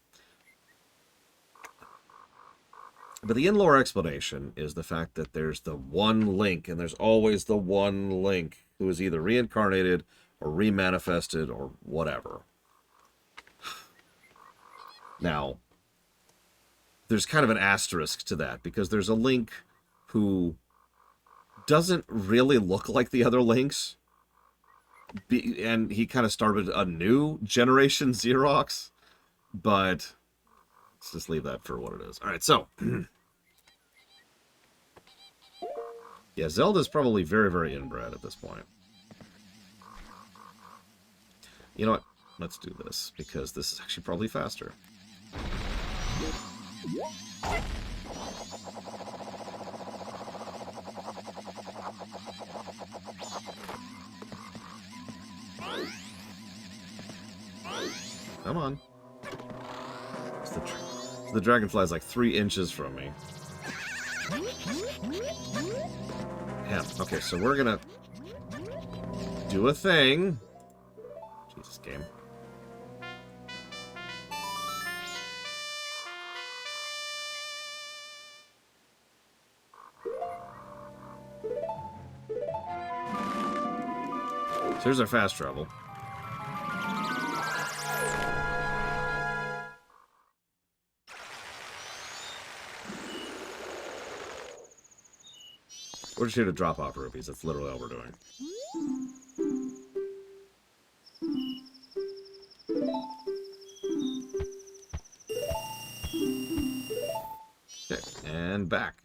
But the in-lore explanation is the fact that there's the one Link, and there's always the one Link who is either reincarnated or remanifested or whatever. Now, there's kind of an asterisk to that, because there's a Link who doesn't really look like the other Links, and he kind of started a new generation Xerox, but let's just leave that for what it is. All right, so yeah, Zelda's probably very, very inbred at this point. You know what? Let's do this, because this is actually probably faster. Come on. The dragonfly's like 3 inches from me. Yeah, okay, so we're gonna do a thing. Jesus, game. So here's our fast travel. We're just here to drop off rupees. That's literally all we're doing. Okay, and back.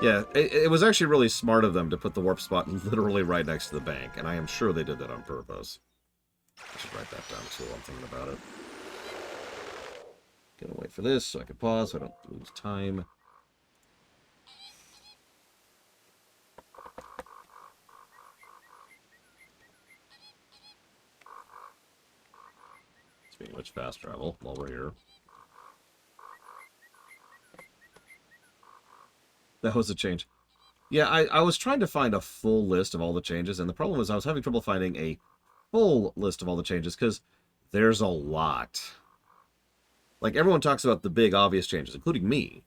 Yeah, it was actually really smart of them to put the warp spot literally right next to the bank, and I am sure they did that on purpose. I should write that down too while I'm thinking about it. Gonna wait for this so I can pause so I don't lose time. Speaking of which, fast travel while we're here. That was a change. Yeah, I was trying to find a full list of all the changes, and the problem was I was having trouble finding a full list of all the changes, because there's a lot. Like, everyone talks about the big, obvious changes, including me.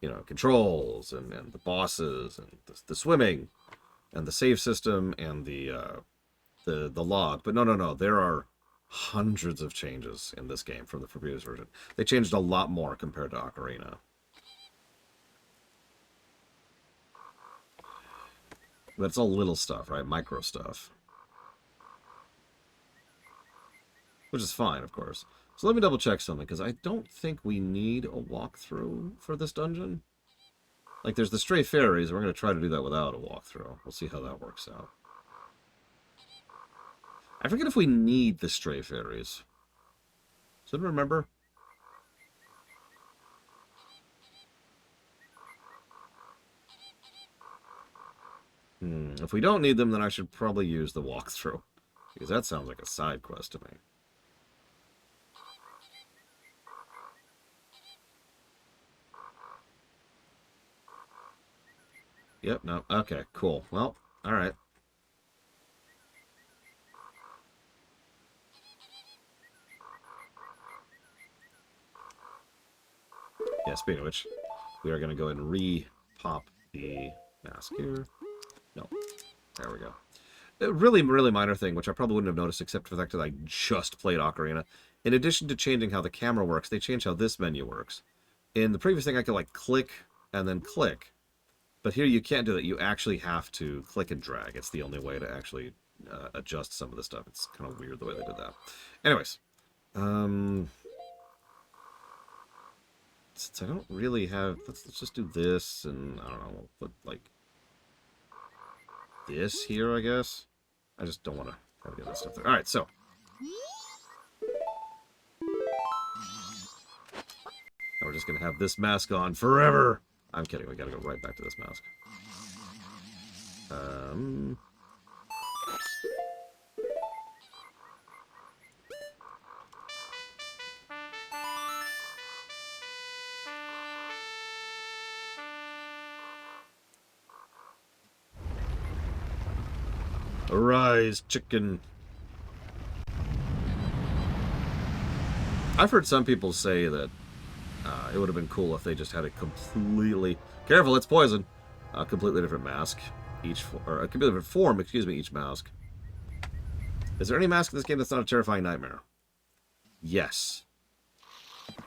You know, controls, and the bosses, and the swimming, and the save system, and the log. But no, there are hundreds of changes in this game from the previous version. They changed a lot more compared to Ocarina. But it's all little stuff, right? Micro stuff. Which is fine, of course. So let me double check something, because I don't think we need a walkthrough for this dungeon. Like, there's the stray fairies, and we're going to try to do that without a walkthrough. We'll see how that works out. I forget if we need the stray fairies. Does anyone remember? If we don't need them, then I should probably use the walkthrough, because that sounds like a side quest to me. Yep, no. Okay, cool. Well, alright. Yeah, speaking of which, we are going to go ahead and re-pop the mask here. No. There we go. A really, really minor thing, which I probably wouldn't have noticed except for the fact that I just played Ocarina. In addition to changing how the camera works, they changed how this menu works. In the previous thing, I could, like, click and then click. But here you can't do that. You actually have to click and drag. It's the only way to actually adjust some of the stuff. It's kind of weird the way they did that. Anyways. Since I don't really have... Let's just do this, and I don't know, we'll put, like, this here, I guess. I just don't want to have any of that stuff there. Alright, so. Now we're just going to have this mask on forever. I'm kidding, we got to go right back to this mask. Arise, chicken. I've heard some people say that it would have been cool if they just had a completely... Careful, it's poison! A completely different mask. Or a completely different form, excuse me, each mask. Is there any mask in this game that's not a terrifying nightmare? Yes.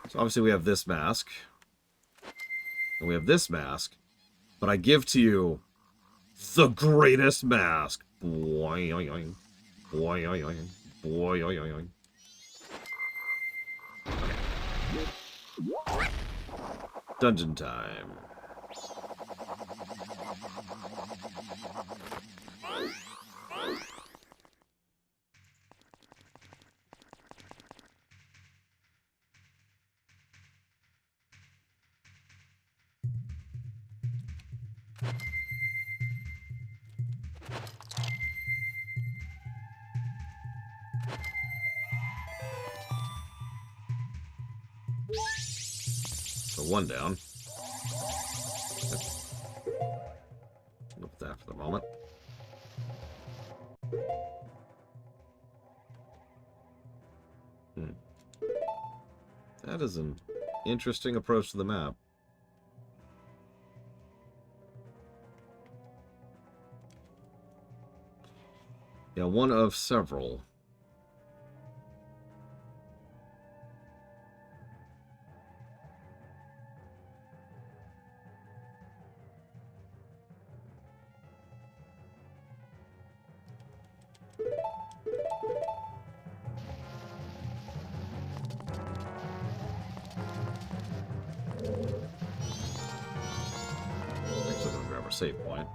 So obviously we have this mask. And we have this mask. But I give to you the greatest mask. Boing, oing, oing. Boing, oing, oing. Boing, oing, oing. Okay. Dungeon time. So one down. Look at that for the moment. That is an interesting approach to the map. Yeah, one of several. Actually, gonna grab our save point.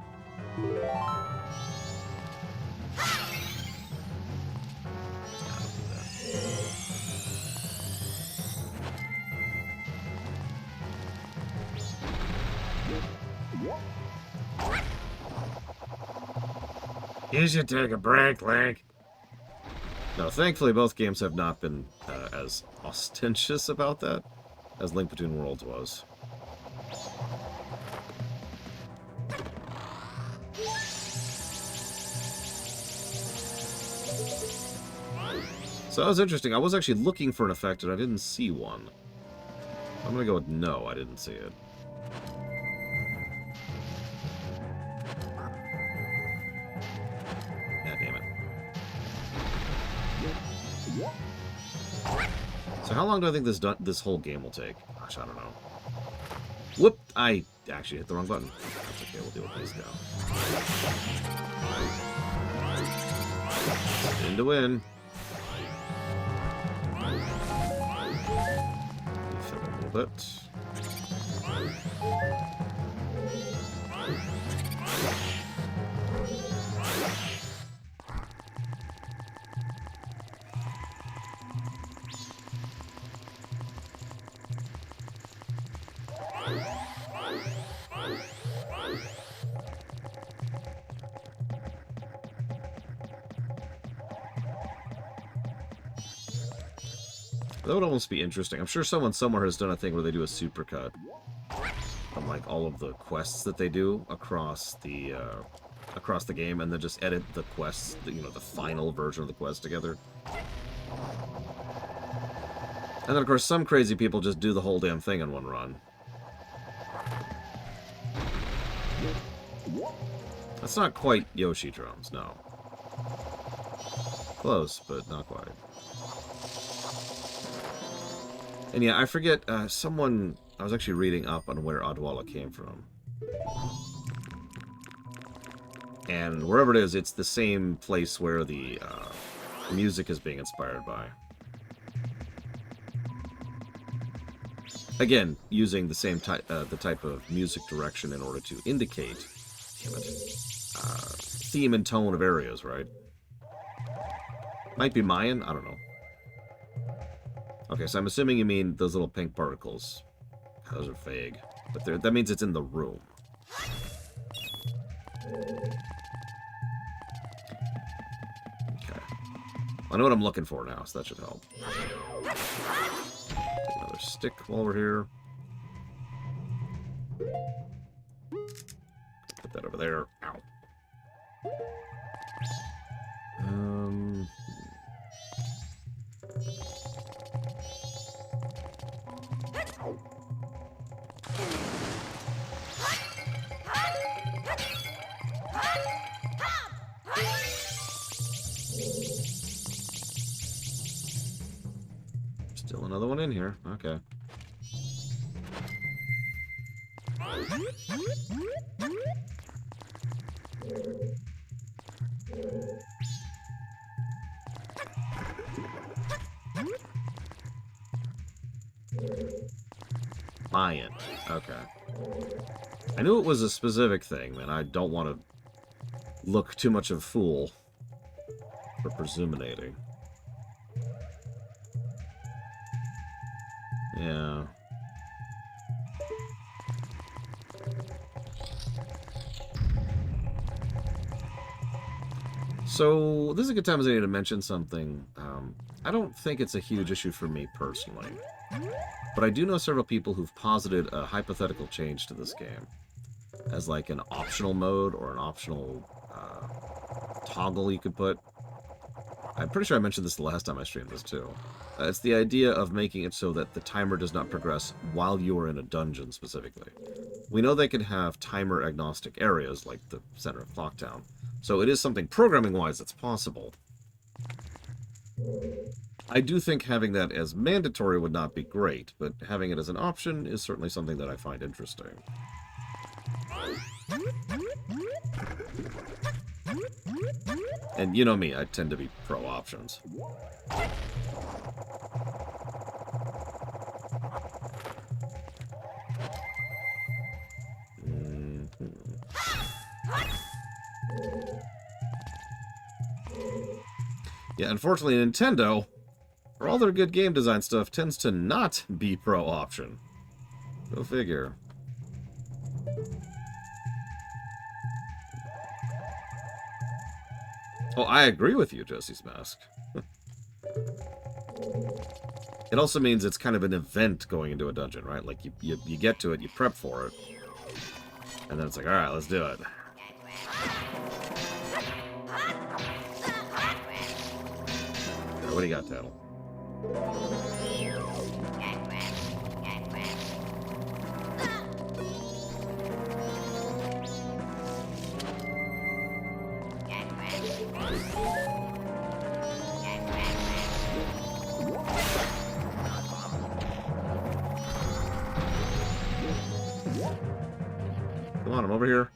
You should take a break, Link. No, thankfully both games have not been as ostentatious about that as Link Between Worlds was. So that was interesting. I was actually looking for an effect and I didn't see one. I'm gonna go with no, I didn't see it. So how long do I think this whole game will take? Gosh, I don't know. Whoop! I actually hit the wrong button. That's okay, we'll deal with this now. Spin to win. Refill a little bit. That would almost be interesting. I'm sure someone somewhere has done a thing where they do a supercut of from like all of the quests that they do across the game, and then just edit the quests, you know, the final version of the quest together. And then, of course, some crazy people just do the whole damn thing in one run. That's not quite Yoshi drums, no. Close, but not quite. And yeah, I forget, someone... I was actually reading up on where Odwalla came from. And wherever it is, it's the same place where the music is being inspired by. Again, using the same type, the type of music direction in order to indicate, damn it, theme and tone of areas, right? Might be Mayan, I don't know. Okay, so I'm assuming you mean those little pink particles. Those are vague, but that means it's in the room. Okay, I know what I'm looking for now, so that should help. Another stick while we're here. Put that over there. Ow. Still another one in here. Okay. Mayan. Okay. I knew it was a specific thing, and I don't want to look too much of a fool for presuminating. Yeah. So, this is a good time as any to mention something. I don't think it's a huge issue for me personally. But I do know several people who've posited a hypothetical change to this game as like an optional mode or an optional toggle you could put. I'm pretty sure I mentioned this the last time I streamed this too. It's the idea of making it so that the timer does not progress while you are in a dungeon specifically. We know they can have timer agnostic areas like the center of Clocktown, so it is something programming-wise that's possible. I do think having that as mandatory would not be great, but having it as an option is certainly something that I find interesting. And you know me, I tend to be pro-options. Yeah, unfortunately, Nintendo, for all their good game design stuff, tends to not be pro-option. Go figure. Oh, I agree with you, Josie's Mask. It also means it's kind of an event going into a dungeon, right? Like, you get to it, you prep for it, and then it's like, alright, let's do it. What do you got, Tattle? Come on, I'm over here.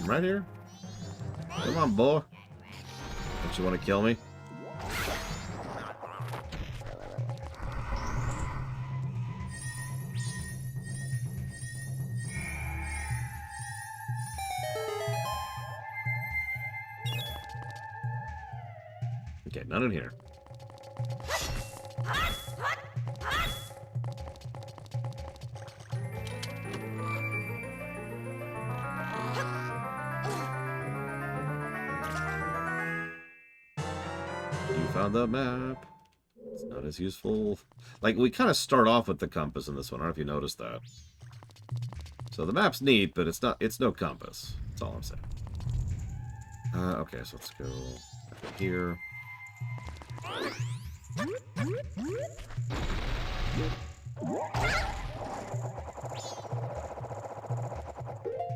I'm right here. Come on, boy. Don't you want to kill me? Okay, none in here. You found the map. It's not as useful. Like, we kind of start off with the compass in this one. I don't know if you noticed that. So the map's neat, but it's no compass. That's all I'm saying. Okay, so let's go here.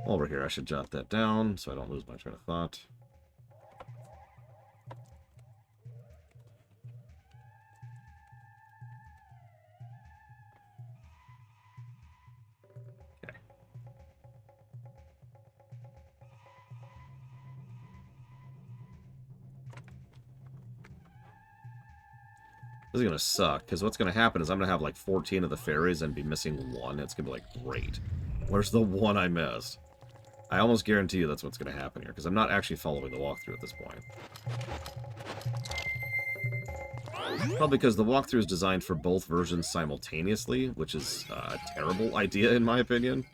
Over here, I should jot that down so I don't lose my train of thought. Okay. This is going to suck, because what's going to happen is I'm going to have like 14 of the fairies and be missing one. It's going to be like, great. Where's the one I missed? I almost guarantee you that's what's going to happen here, because I'm not actually following the walkthrough at this point. Probably because the walkthrough is designed for both versions simultaneously, which is a terrible idea in my opinion,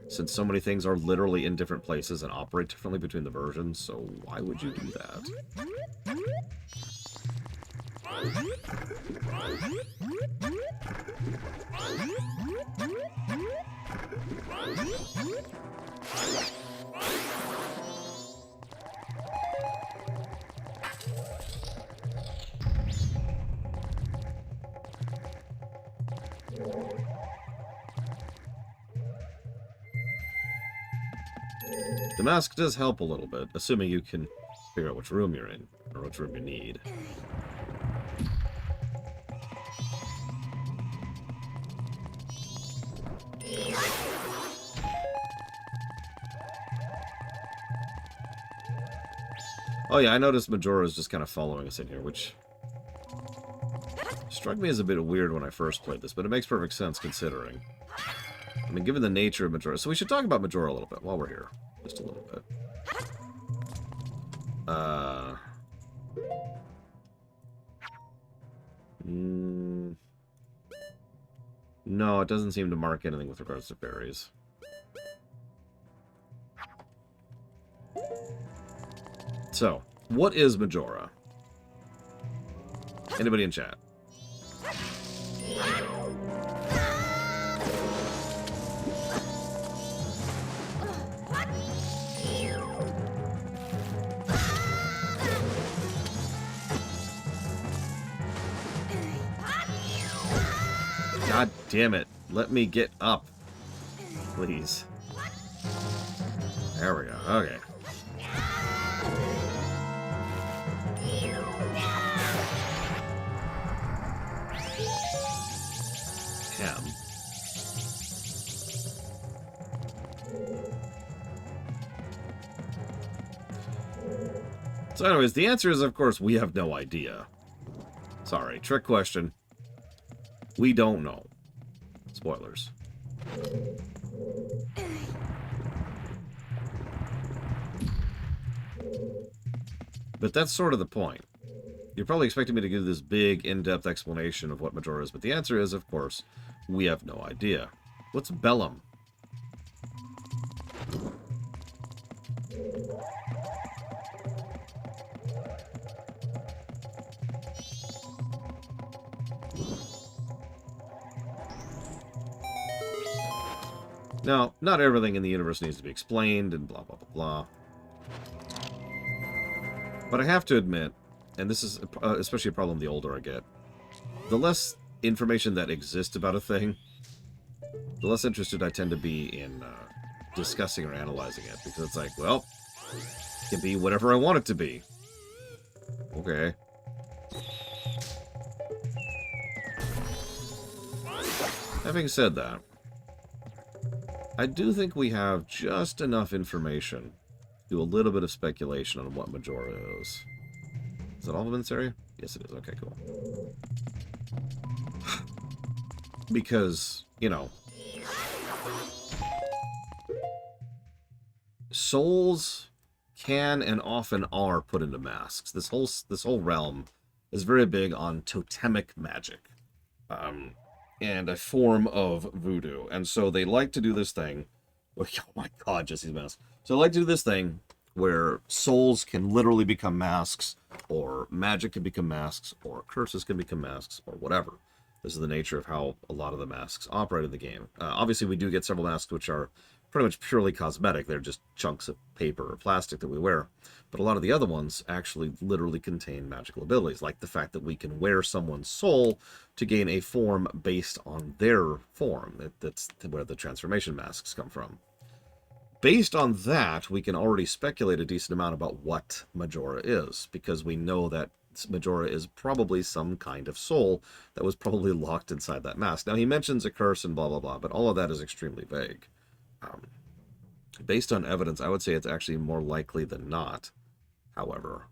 since so many things are literally in different places and operate differently between the versions, so why would you do that? The mask does help a little bit, assuming you can figure out which room you're in, or which room you need. Oh yeah, I noticed Majora is just kind of following us in here, which struck me as a bit weird when I first played this, but it makes perfect sense considering. I mean, given the nature of Majora. So we should talk about Majora a little bit while we're here. Just a little bit. No, it doesn't seem to mark anything with regards to fairies. So, what is Majora? Anybody in chat? God damn it. Let me get up. Please. There we go. Okay. Him. So anyways, the answer is, of course, we have no idea. Sorry, trick question. We don't know. Spoilers. But that's sort of the point. You're probably expecting me to give this big, in-depth explanation of what Majora is, but the answer is, of course, we have no idea. What's Bellum? Now, not everything in the universe needs to be explained, and blah, blah, blah, blah. But I have to admit, and this is especially a problem the older I get, the less information that exists about a thing, the less interested I tend to be in discussing or analyzing it. Because it's like, well, it can be whatever I want it to be. Okay. Having said that, I do think we have just enough information to do a little bit of speculation on what Majora is. Is that all of them in this area? Yes, it is. Okay, cool. Because, you know, souls can and often are put into masks. This whole realm is very big on totemic magic. And a form of voodoo. And so they like to do this thing. Oh my god, Jesse's mask. So they like to do this thing where souls can literally become masks, or magic can become masks, or curses can become masks, or whatever. This is the nature of how a lot of the masks operate in the game. Obviously, we do get several masks which are pretty much purely cosmetic. They're just chunks of paper or plastic that we wear. But a lot of the other ones actually literally contain magical abilities, like the fact that we can wear someone's soul to gain a form based on their form. That's where the transformation masks come from. Based on that, we can already speculate a decent amount about what Majora is, because we know that Majora is probably some kind of soul that was probably locked inside that mask. Now, he mentions a curse and blah, blah, blah, but all of that is extremely vague. Based on evidence, I would say it's actually more likely than not, however,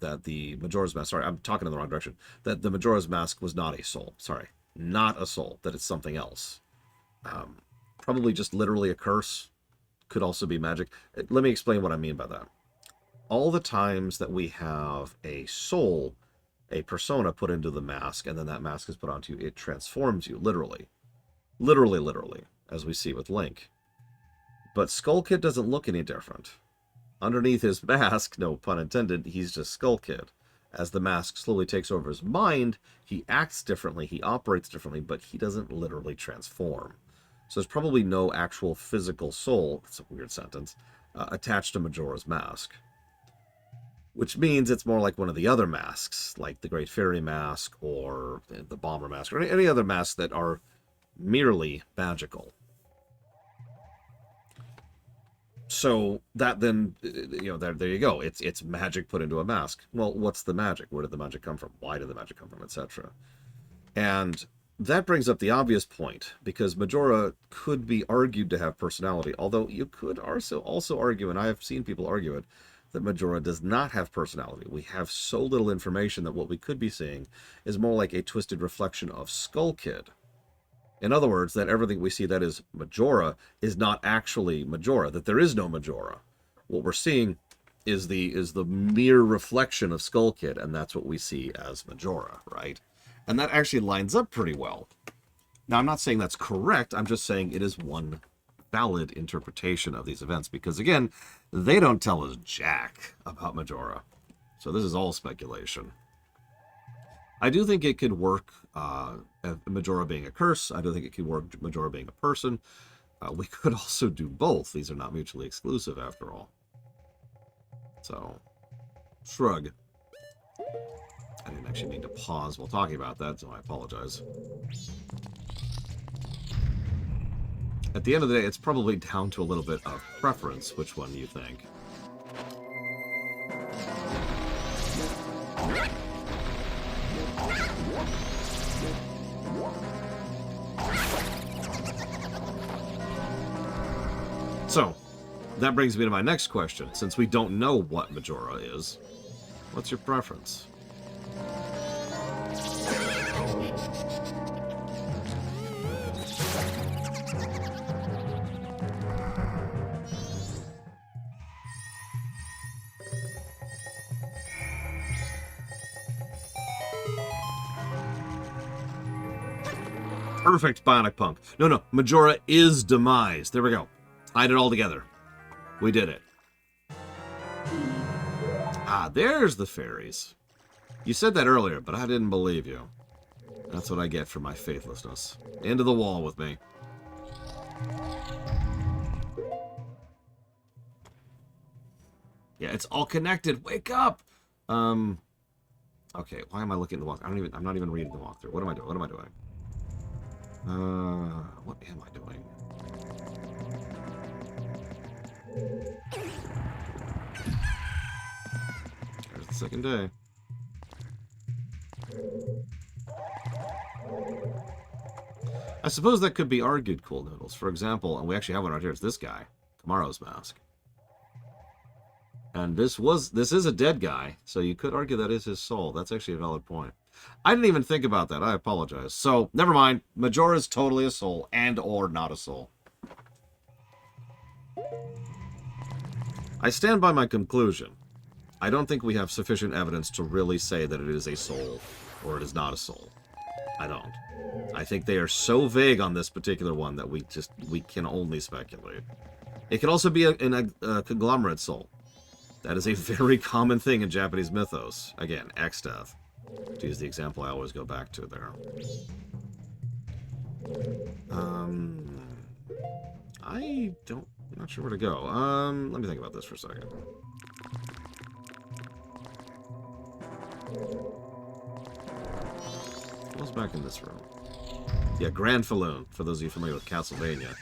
that the Majora's Mask, sorry, I'm talking in the wrong direction, that the Majora's Mask was not a soul. Sorry, not a soul, that it's something else. Probably just literally a curse. Could also be magic. Let me explain what I mean by that. All the times that we have a soul, a persona put into the mask, and then that mask is put onto you, it transforms you, literally. Literally, as we see with Link. But Skull Kid doesn't look any different. Underneath his mask, no pun intended, he's just Skull Kid. As the mask slowly takes over his mind, he acts differently, he operates differently, but he doesn't literally transform. So there's probably no actual physical soul, it's a weird sentence, attached to Majora's Mask. Which means it's more like one of the other masks, like the Great Fairy Mask, or the Bomber Mask, or any other masks that are merely magical. So that then, there you go. It's magic put into a mask. Well, what's the magic? Where did the magic come from? Why did the magic come from, etc.? And that brings up the obvious point, because Majora could be argued to have personality, although you could also argue, and I have seen people argue it, that Majora does not have personality. We have so little information that what we could be seeing is more like a twisted reflection of Skull Kid. In other words, that everything we see that is Majora is not actually Majora, that there is no Majora. What we're seeing is the mere reflection of Skull Kid, and that's what we see as Majora, right? And that actually lines up pretty well. Now, I'm not saying that's correct. I'm just saying it is one valid interpretation of these events. Because, again, they don't tell us jack about Majora. So this is all speculation. I do think it could work, Majora being a curse. I do think it could work Majora being a person. We could also do both. These are not mutually exclusive, after all. So, shrug. I didn't actually mean to pause while talking about that, so I apologize. At the end of the day, it's probably down to a little bit of preference, which one you think. So, that brings me to my next question. Since we don't know what Majora is, what's your preference? Perfect, Bionic Punk. No, Majora is Demise. There we go. Tied it all together. We did it. Ah, there's the fairies. You said that earlier, but I didn't believe you. That's what I get for my faithlessness. Into the wall with me. Yeah, it's all connected. Wake up! Okay, why am I looking at the walkthrough? I'm not even reading the walkthrough. What am I doing? What am I doing? What am I doing? There's the second day. I suppose that could be argued, Cool Noodles. For example, and we actually have one right here, it's this guy, Kamaro's mask. And this is a dead guy, so you could argue that is his soul. That's actually a valid point. I didn't even think about that. I apologize. So, never mind. Majora is totally a soul, and or not a soul. I stand by my conclusion. I don't think we have sufficient evidence to really say that it is a soul or it is not a soul. I don't. I think they are so vague on this particular one that we can only speculate. It could also be a conglomerate soul. That is a very common thing in Japanese mythos. Again, X-Death. To use the example I always go back to there. I'm not sure where to go. Let me think about this for a second. What's back in this room? Yeah, Grand Falloon, for those of you familiar with Castlevania.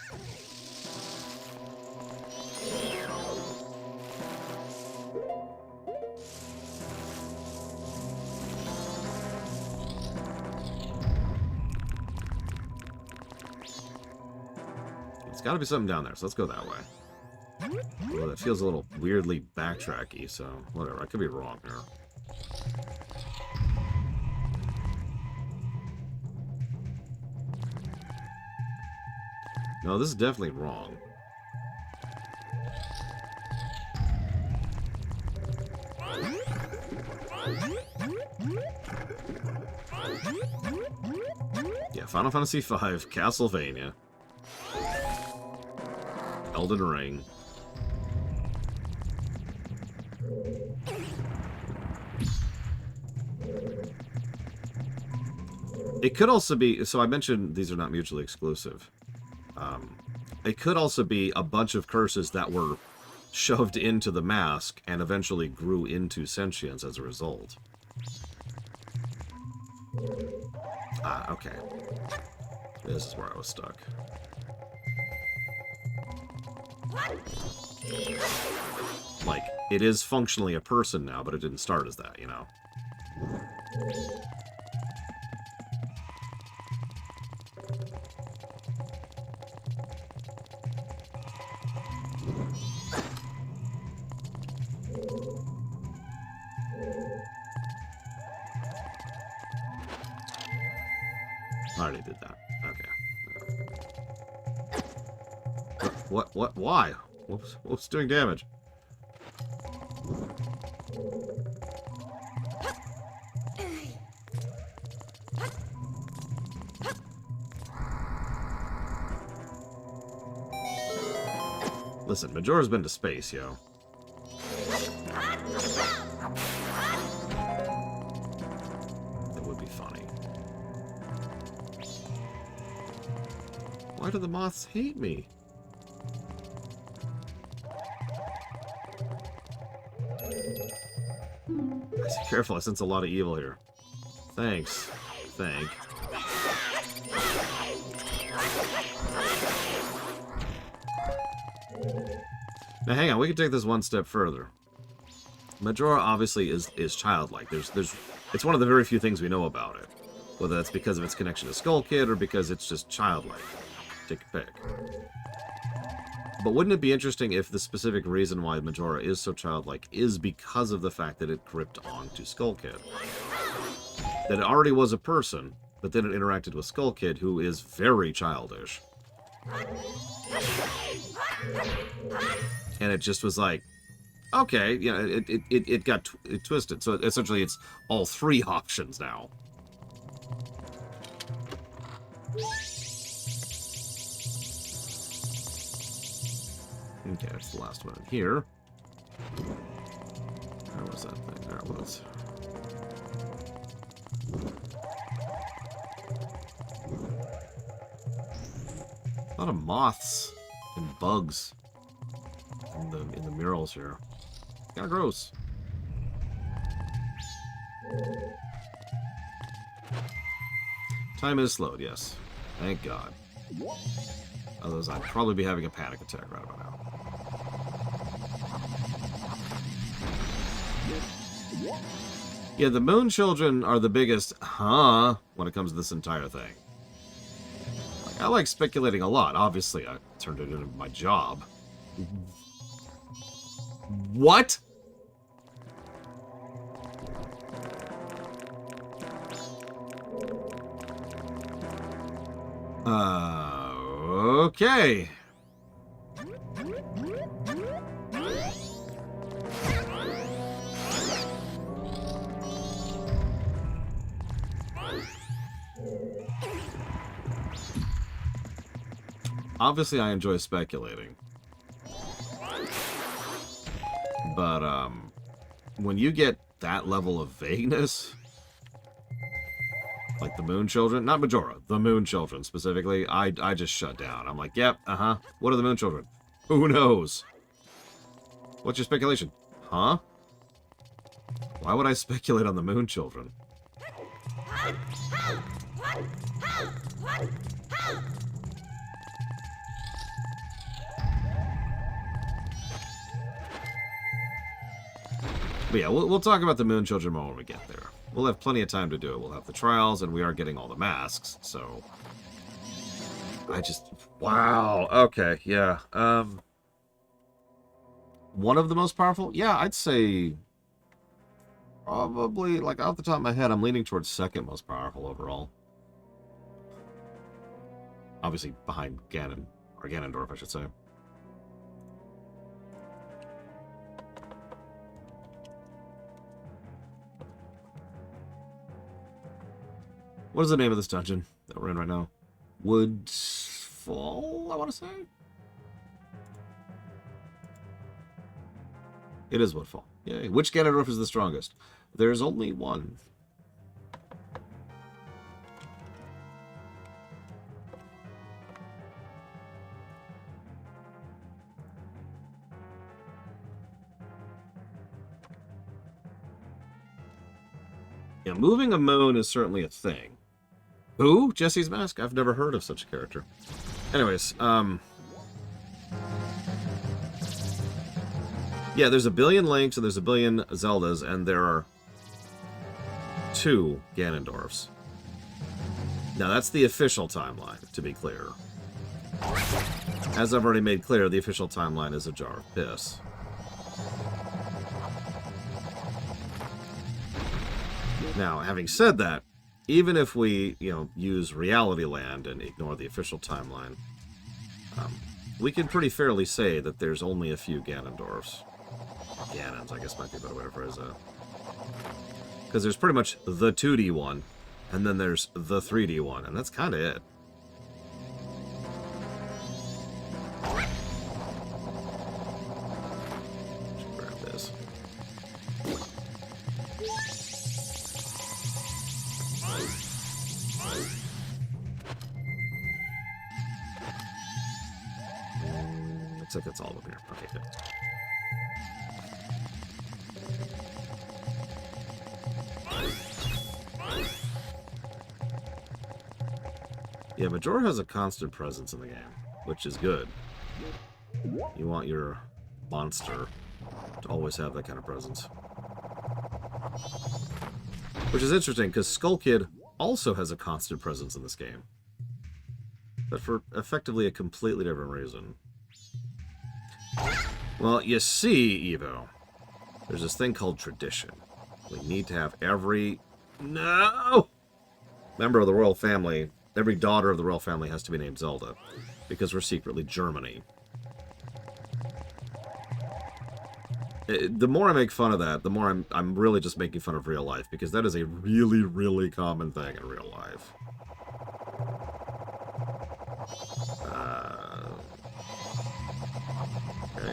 There's got to be something down there, so let's go that way. Well, that feels a little weirdly backtracky, so whatever. I could be wrong here. No, this is definitely wrong. Yeah, Final Fantasy V, Castlevania, Elden Ring. It could also be, so I mentioned these are not mutually exclusive. It could also be a bunch of curses that were shoved into the mask and eventually grew into sentience as a result. Ah, okay. This is where I was stuck. Like, it is functionally a person now, but it didn't start as that, you know? I already did that. Okay. What? Why? What's doing damage? Listen, Majora's been to space, yo. That would be funny. Why do the moths hate me? Careful, I sense a lot of evil here. Thanks. Thank. Now hang on, we can take this one step further. Majora obviously is childlike. It's one of the very few things we know about it. Whether that's because of its connection to Skull Kid or because it's just childlike. Take a pick. But wouldn't it be interesting if the specific reason why Majora is so childlike is because of the fact that it gripped onto Skull Kid? That it already was a person, but then it interacted with Skull Kid, who is very childish. And it just was like, okay, you know, it got twisted. So essentially it's all three options now. Okay, that's the last one in here. Where was that thing? There it was. A lot of moths and bugs in the murals here. Kinda gross. Time is slowed, yes. Thank God. Otherwise, I'd probably be having a panic attack right about now. Yeah, the Moon Children are the biggest when it comes to this entire thing. Like, I like speculating a lot. Obviously, I turned it into my job. What? Okay. Obviously, I enjoy speculating. But, when you get that level of vagueness, like the Moon Children, not Majora, the Moon Children specifically, I just shut down. I'm like, yep, what are the Moon Children? Who knows? What's your speculation? Huh? Why would I speculate on the Moon Children? But yeah, we'll talk about the Moon Children more when we get there. We'll have plenty of time to do it. We'll have the trials, and we are getting all the masks, so... Wow, okay, yeah. One of the most powerful? Yeah, I'd say... Probably, like, off the top of my head, I'm leaning towards second most powerful overall. Obviously, behind Ganon. Or Ganondorf, I should say. What is the name of this dungeon that we're in right now? Woodfall, I want to say? It is Woodfall. Yay. Which Ganondorf is the strongest? There's only one. Yeah, moving a moon is certainly a thing. Who? Jesse's Mask? I've never heard of such a character. Anyways, yeah, there's a billion Links and there's a billion Zeldas, and there are 2 Ganondorfs. Now, that's the official timeline, to be clear. As I've already made clear, the official timeline is a jar of piss. Now, having said that, even if we, use Reality Land and ignore the official timeline, we can pretty fairly say that there's only a few Ganondorfs. Ganons, I guess might be a better way to phrase that. Because there's pretty much the 2D one, and then there's the 3D one, and that's kind of it. Should grab this. Looks like that's all of them here. Okay, good. Yeah, Majora has a constant presence in the game, which is good. You want your monster to always have that kind of presence. Which is interesting, because Skull Kid also has a constant presence in this game. But for effectively a completely different reason. Well, you see, Evo, there's this thing called tradition. We need to have every... No! Member of the royal family... Every daughter of the royal family has to be named Zelda, because we're secretly Germany. The more I make fun of that, the more I'm really just making fun of real life, because that is a really, really common thing in real life. Okay.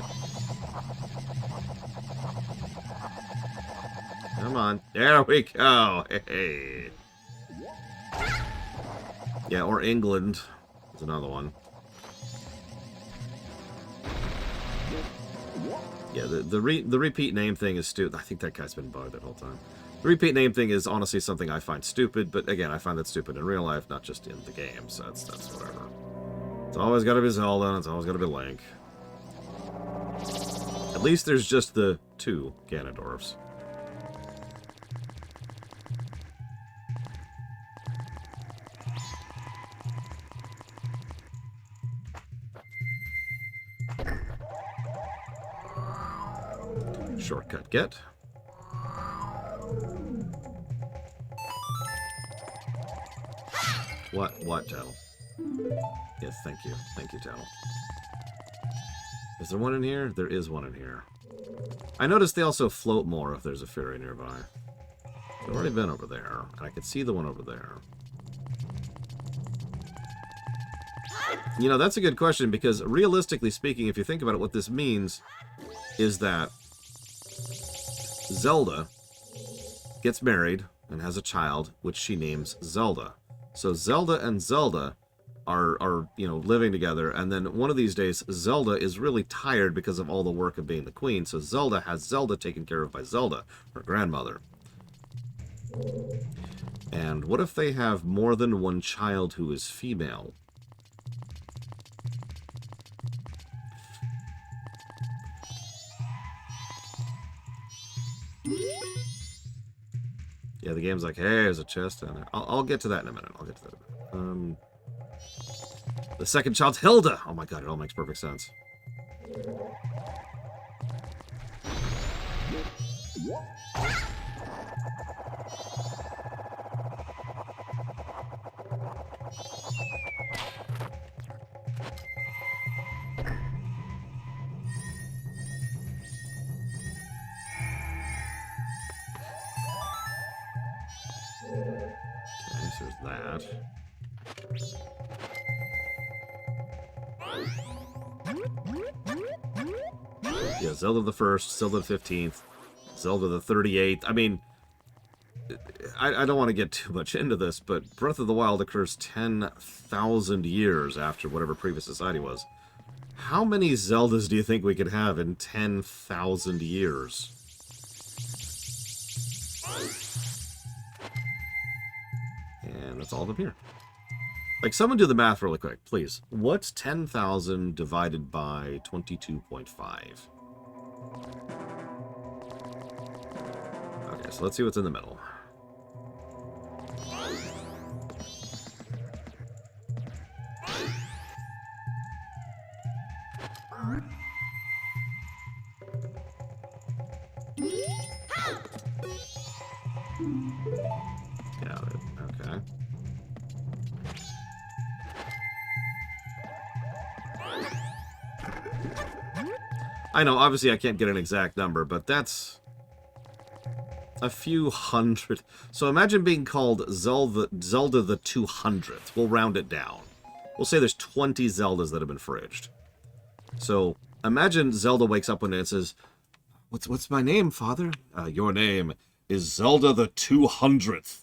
Come on. There we go. Hey. Yeah, or England is another one. Yeah, the repeat name thing is stupid. I think that guy's been bugged that whole time. The repeat name thing is honestly something I find stupid, but again, I find that stupid in real life, not just in the game, so that's whatever. It's always got to be Zelda, and it's always got to be Link. At least there's just the 2 Ganondorfs. Shortcut get. What, Tattle? Yes, thank you. Thank you, Tattle. Is there one in here? There is one in here. I noticed they also float more if there's a fairy nearby. I've already been over there, and I could see the one over there. You know, that's a good question, because realistically speaking, if you think about it, what this means is that Zelda gets married and has a child, which she names Zelda. So Zelda and Zelda are living together, and then one of these days Zelda is really tired because of all the work of being the queen, so Zelda has Zelda taken care of by Zelda, her grandmother. And what if they have more than one child who is female? Yeah, the game's like, hey, there's a chest down there. I'll get to that in a minute. The second child's Hilda. Oh my god, it all makes perfect sense. Okay, so there's that. Yeah, Zelda the 1st, Zelda the 15th, Zelda the 38th. I mean, I don't want to get too much into this, but Breath of the Wild occurs 10,000 years after whatever previous society was. How many Zeldas do you think we could have in 10,000 years? And that's all of them here. Like, someone do the math really quick, please. What's 10,000 divided by 22.5? Okay, so let's see what's in the middle. Yeah, okay. I know, obviously I can't get an exact number, but that's a few hundred. So imagine being called Zelda the 200th. We'll round it down. We'll say there's 20 Zeldas that have been fridged. So imagine Zelda wakes up one day and says, What's my name, Father? Your name is Zelda the 200th.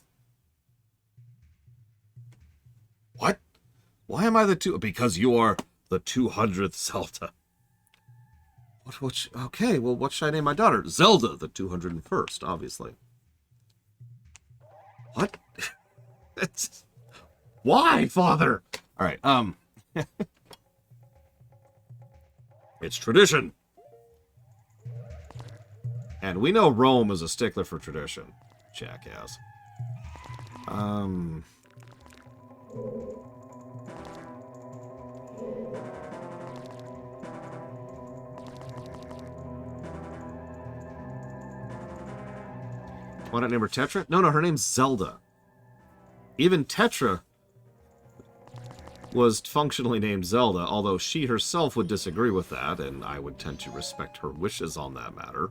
What? Why am I the two? Because you are the 200th Zelda. Okay, well, what should I name my daughter? Zelda, the 201st, obviously. What? Why, Father? All right, it's tradition. And we know Rome is a stickler for tradition. Jackass. Why not name her Tetra? No, her name's Zelda. Even Tetra was functionally named Zelda, although she herself would disagree with that, and I would tend to respect her wishes on that matter.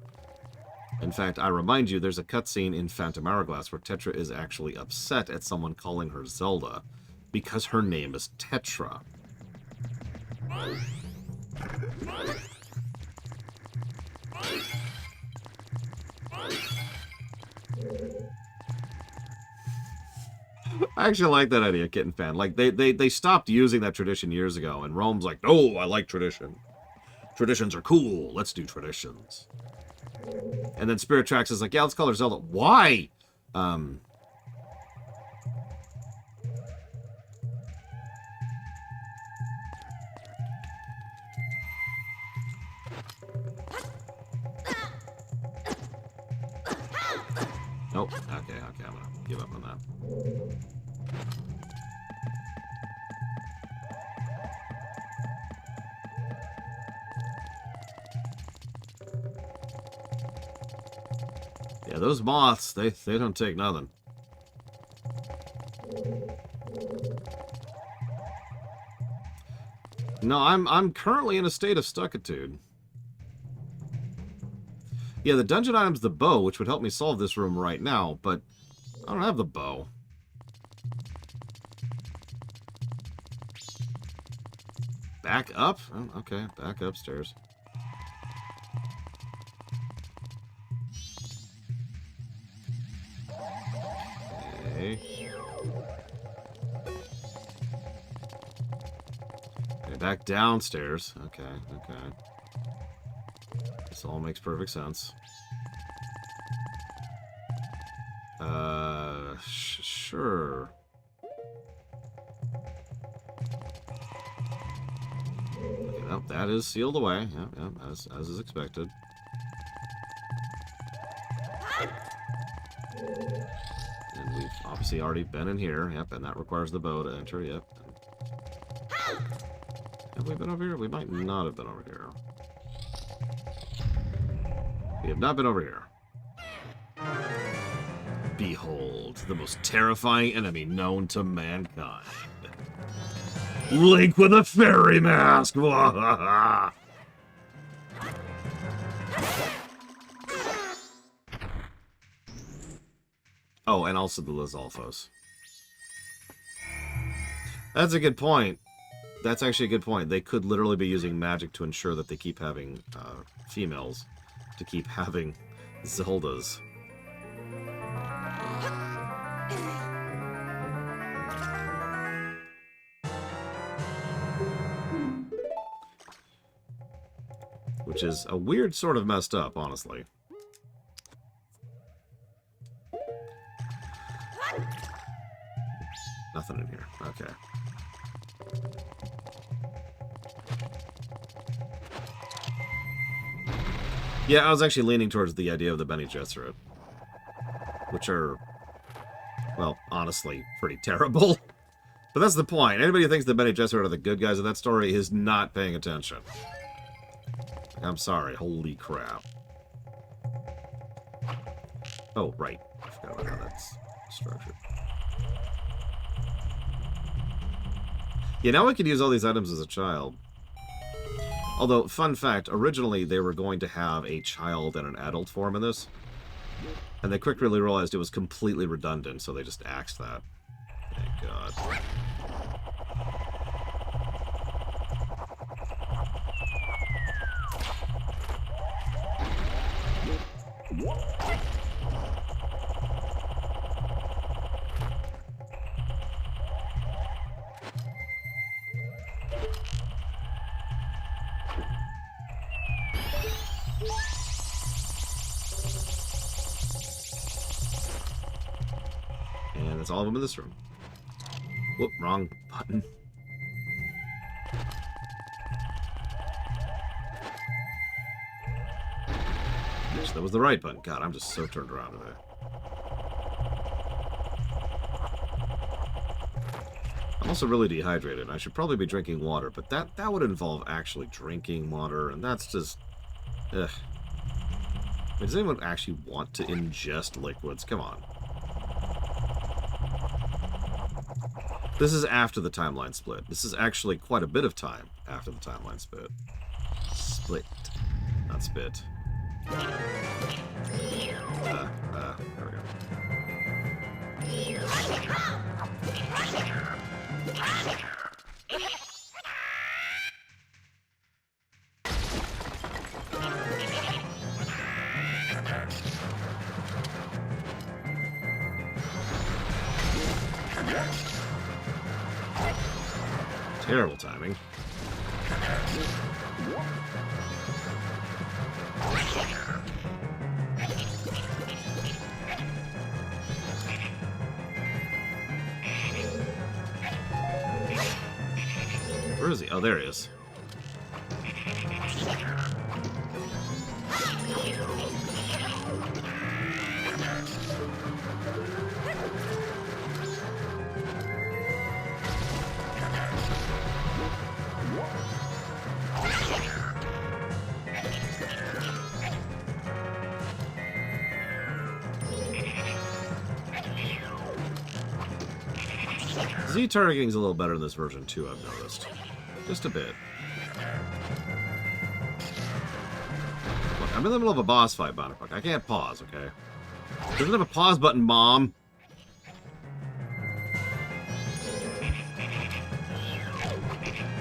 In fact, I remind you, there's a cutscene in Phantom Hourglass where Tetra is actually upset at someone calling her Zelda because her name is Tetra. I actually like that idea, Kitten Fan. Like, they stopped using that tradition years ago, and Rome's like, no, I like tradition. Traditions are cool. Let's do traditions. And then Spirit Tracks is like, yeah, let's call her Zelda. Why? Oh, okay, I'm gonna give up on that. Yeah, those moths, they don't take nothing. No, I'm currently in a state of stuckitude. Yeah, the dungeon item's the bow, which would help me solve this room right now, but I don't have the bow. Back up? Oh, okay, back upstairs. Okay. Okay, back downstairs. Okay, okay. This all makes perfect sense. Sure. Okay, nope, that is sealed away. Yeah, as is expected. And we've obviously already been in here. Yep, and that requires the bow to enter. Yep. Have we been over here? We might not have been over here. We have not been over here. Behold, the most terrifying enemy known to mankind. Link with a fairy mask! Oh, and also the Lizalfos. That's a good point. That's actually a good point. They could literally be using magic to ensure that they keep having females, to keep having Zeldas. Which is a weird sort of messed up, honestly. Nothing in here. Okay. Yeah, I was actually leaning towards the idea of the Bene Gesserit, which are, well, honestly, pretty terrible. But that's the point. Anybody who thinks the Bene Gesserit are the good guys of that story is not paying attention. I'm sorry. Holy crap. Oh, right. I forgot about how that's structured. Yeah, now I could use all these items as a child. Although, fun fact, originally they were going to have a child and an adult form in this. And they quickly realized it was completely redundant, so they just axed that. Thank God. And that's all of them in this room. Whoop, wrong button. That was the right button. God, I'm just so turned around today. I'm also really dehydrated. I should probably be drinking water, but that would involve actually drinking water, and that's just... Ugh. I mean, does anyone actually want to ingest liquids? Come on. This is after the timeline split. This is actually quite a bit of time after the timeline split. Split. Not spit. There we go. Terrible timing. Where is he? Oh, there he is. Z targeting's a little better in this version too, I've noticed. Just a bit. Look, I'm in the middle of a boss fight, Bonnerfuck. I can't pause, okay? Doesn't have a pause button, Mom!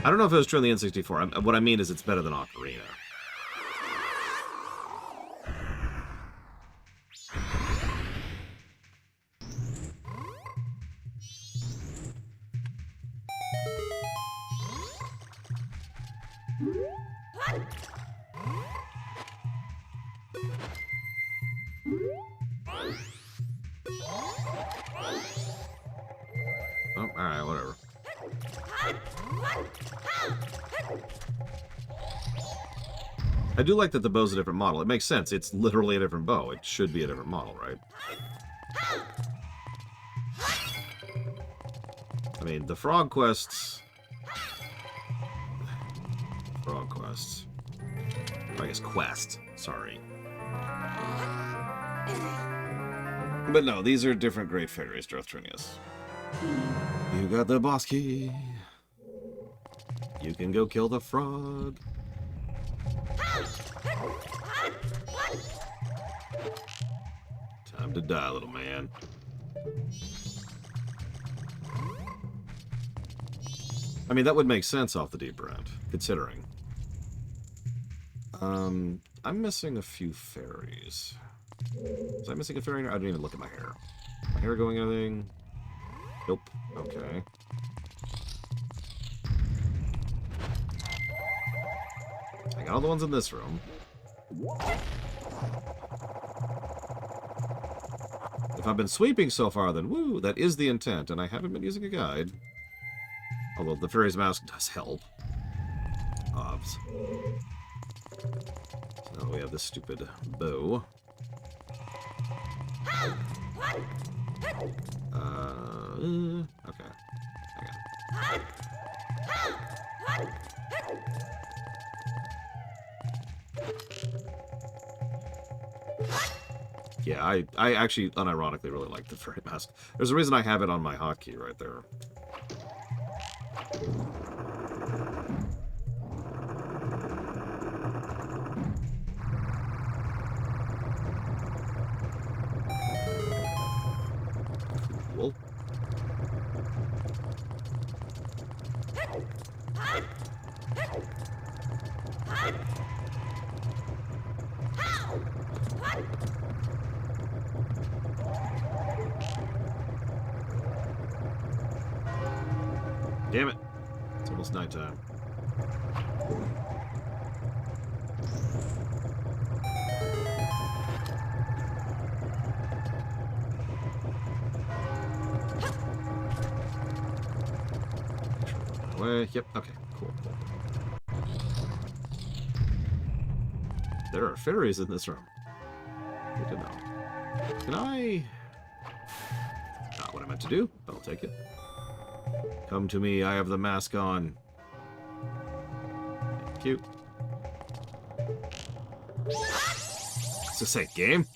I don't know if it was true in the N64. What I mean is it's better than Ocarina. Oh, alright, whatever. I do like that the bow's a different model. It makes sense. It's literally a different bow. It should be a different model, right? I mean, the frog quests... Frog quests. I guess quest. Sorry. But no, these are different great fairies, Drothtrinius. You got the boss key. You can go kill the frog. Time to die, little man. I mean, that would make sense off the deeper end, considering. I'm missing a few fairies. Was I missing a fairy? I didn't even look at my hair. My hair going anything? Nope. Okay. I got all the ones in this room. If I've been sweeping so far, then woo, that is the intent, and I haven't been using a guide. Although the fairy's mask does help. Obs. So we have this stupid bow. Okay. Hang on. Yeah, I actually unironically really like the fairy mask. There's a reason I have it on my hotkey right there. Cool. Damn it. It's almost nighttime. Yep, okay, cool. There are fairies in this room. Good to know. Can I... Not what I meant to do, but I'll take it. Come to me, I have the mask on. Cute. It's a sick game.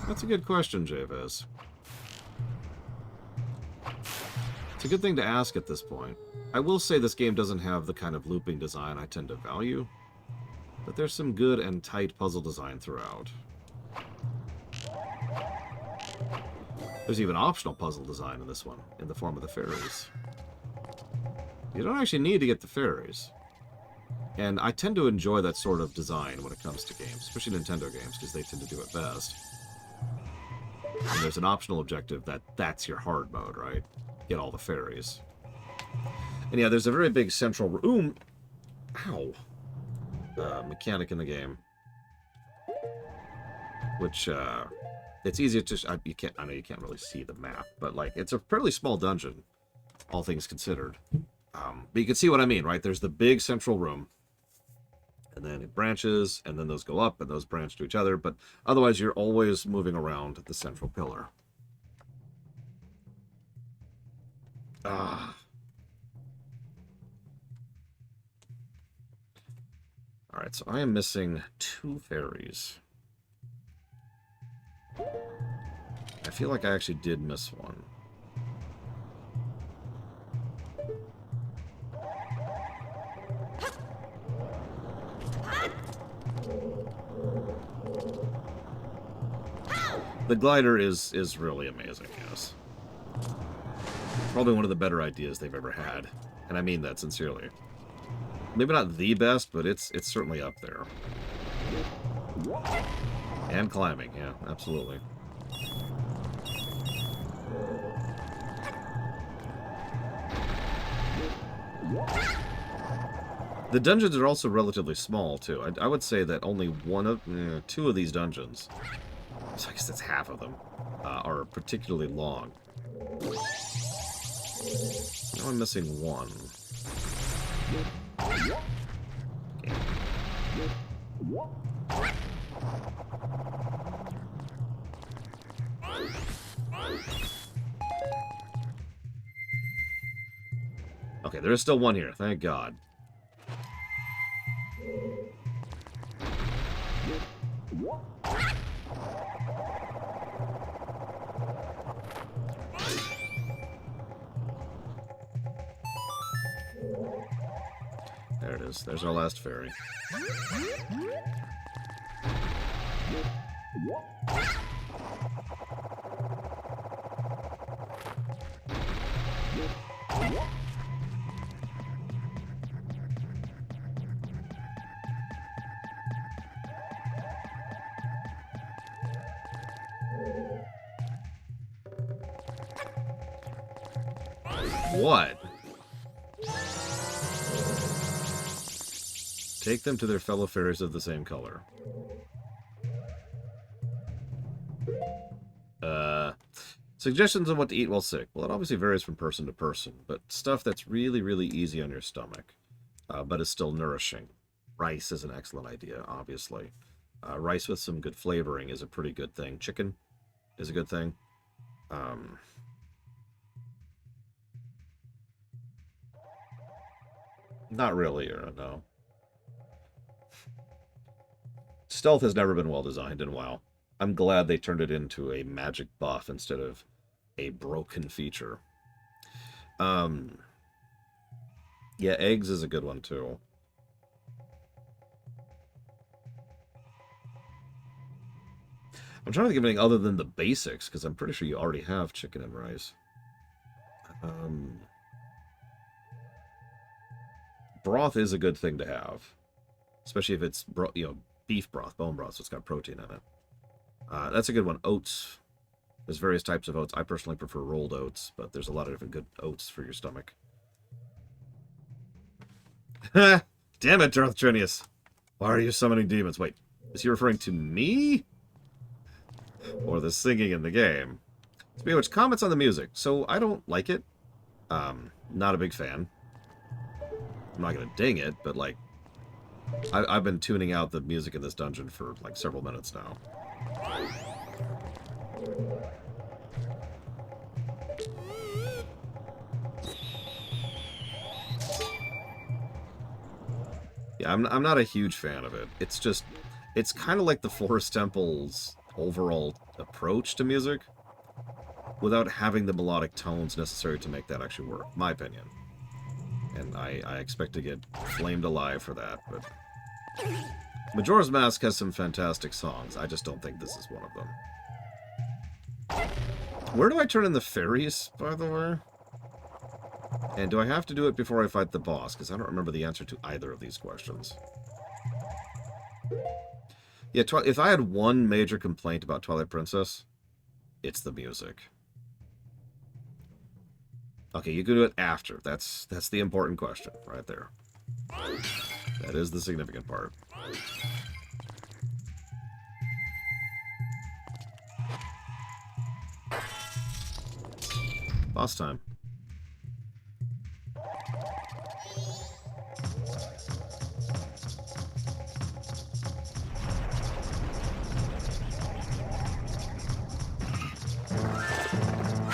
That's a good question, Javis. It's a good thing to ask at this point. I will say this game doesn't have the kind of looping design I tend to value, but there's some good and tight puzzle design throughout. There's even optional puzzle design in this one, in the form of the fairies. You don't actually need to get the fairies. And I tend to enjoy that sort of design when it comes to games, especially Nintendo games, because they tend to do it best. And there's an optional objective that's your hard mode, right? Get all the fairies. And yeah, there's a very big central room. Ow. Mechanic in the game. Which, it's easier to... I know you can't really see the map, but, like, it's a fairly small dungeon, all things considered. But you can see what I mean, right? There's the big central room. And then it branches, and then those go up, and those branch to each other. But otherwise, you're always moving around the central pillar. Ah. Alright, so I am missing 2 fairies. I feel like I actually did miss one. The glider is really amazing, yes. Probably one of the better ideas they've ever had. And I mean that sincerely. Maybe not the best, but it's certainly up there. And climbing, yeah, absolutely. The dungeons are also relatively small, too. I would say that only two of these dungeons, so I guess that's half of them, are particularly long. Now I'm missing one. Okay, there is still one here, thank God. There it is. There's our last fairy. What? Take them to their fellow fairies of the same color. Suggestions on what to eat while sick. Well, it obviously varies from person to person, but stuff that's really, really easy on your stomach, but is still nourishing. Rice is an excellent idea, obviously. Rice with some good flavoring is a pretty good thing. Chicken is a good thing. Not really, or no. Stealth has never been well designed in WoW. I'm glad they turned it into a magic buff instead of a broken feature. Yeah, eggs is a good one too. I'm trying to think of anything other than the basics, because I'm pretty sure you already have chicken and rice. Broth is a good thing to have, especially if it's beef broth, bone broth, so it's got protein in it. That's a good one. Oats. There's various types of oats. I personally prefer rolled oats, but there's a lot of different good oats for your stomach. Damn it, Darth Trinius. Why are you summoning demons? Wait, is he referring to me? Or the singing in the game? Speaking of which, comments on the music. So, I don't like it. Not a big fan. I'm not going to ding it, but, like, I've been tuning out the music in this dungeon for, like, several minutes now. Yeah, I'm not a huge fan of it. It's just, it's kind of like the Forest Temple's overall approach to music, without having the melodic tones necessary to make that actually work, my opinion. And I expect to get flamed alive for that, but Majora's Mask has some fantastic songs. I just don't think this is one of them. Where do I turn in the fairies, by the way? And do I have to do it before I fight the boss? Because I don't remember the answer to either of these questions. Yeah, if I had one major complaint about Twilight Princess, it's the music. Okay, you can do it after. That's the important question right there. That is the significant part. Boss time.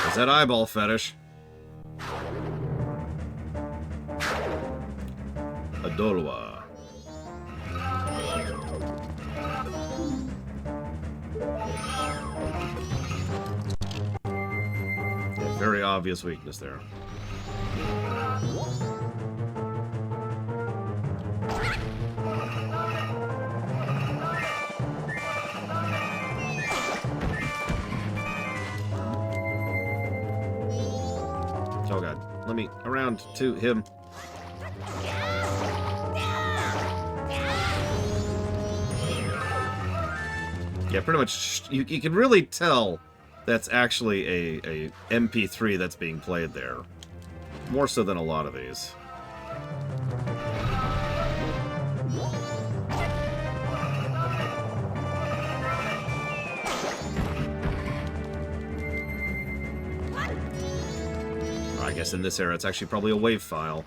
Is that eyeball fetish? Adorwa. Yeah, very obvious weakness there. Oh god, let me around to him. Yeah, pretty much, you can really tell that's actually a MP3 that's being played there. More so than a lot of these. I guess in this era, it's actually probably a WAV file.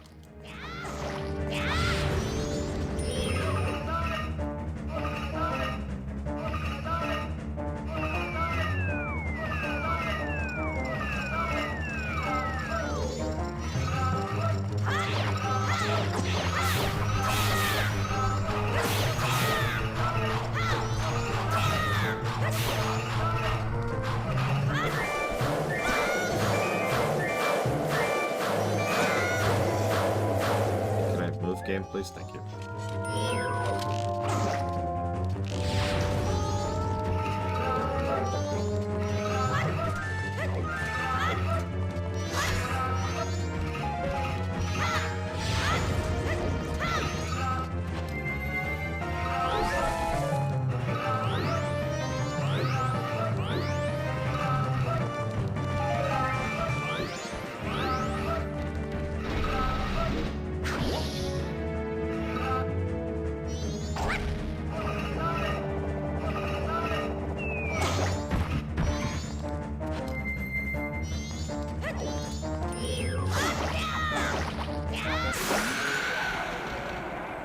Game, please. Thank you.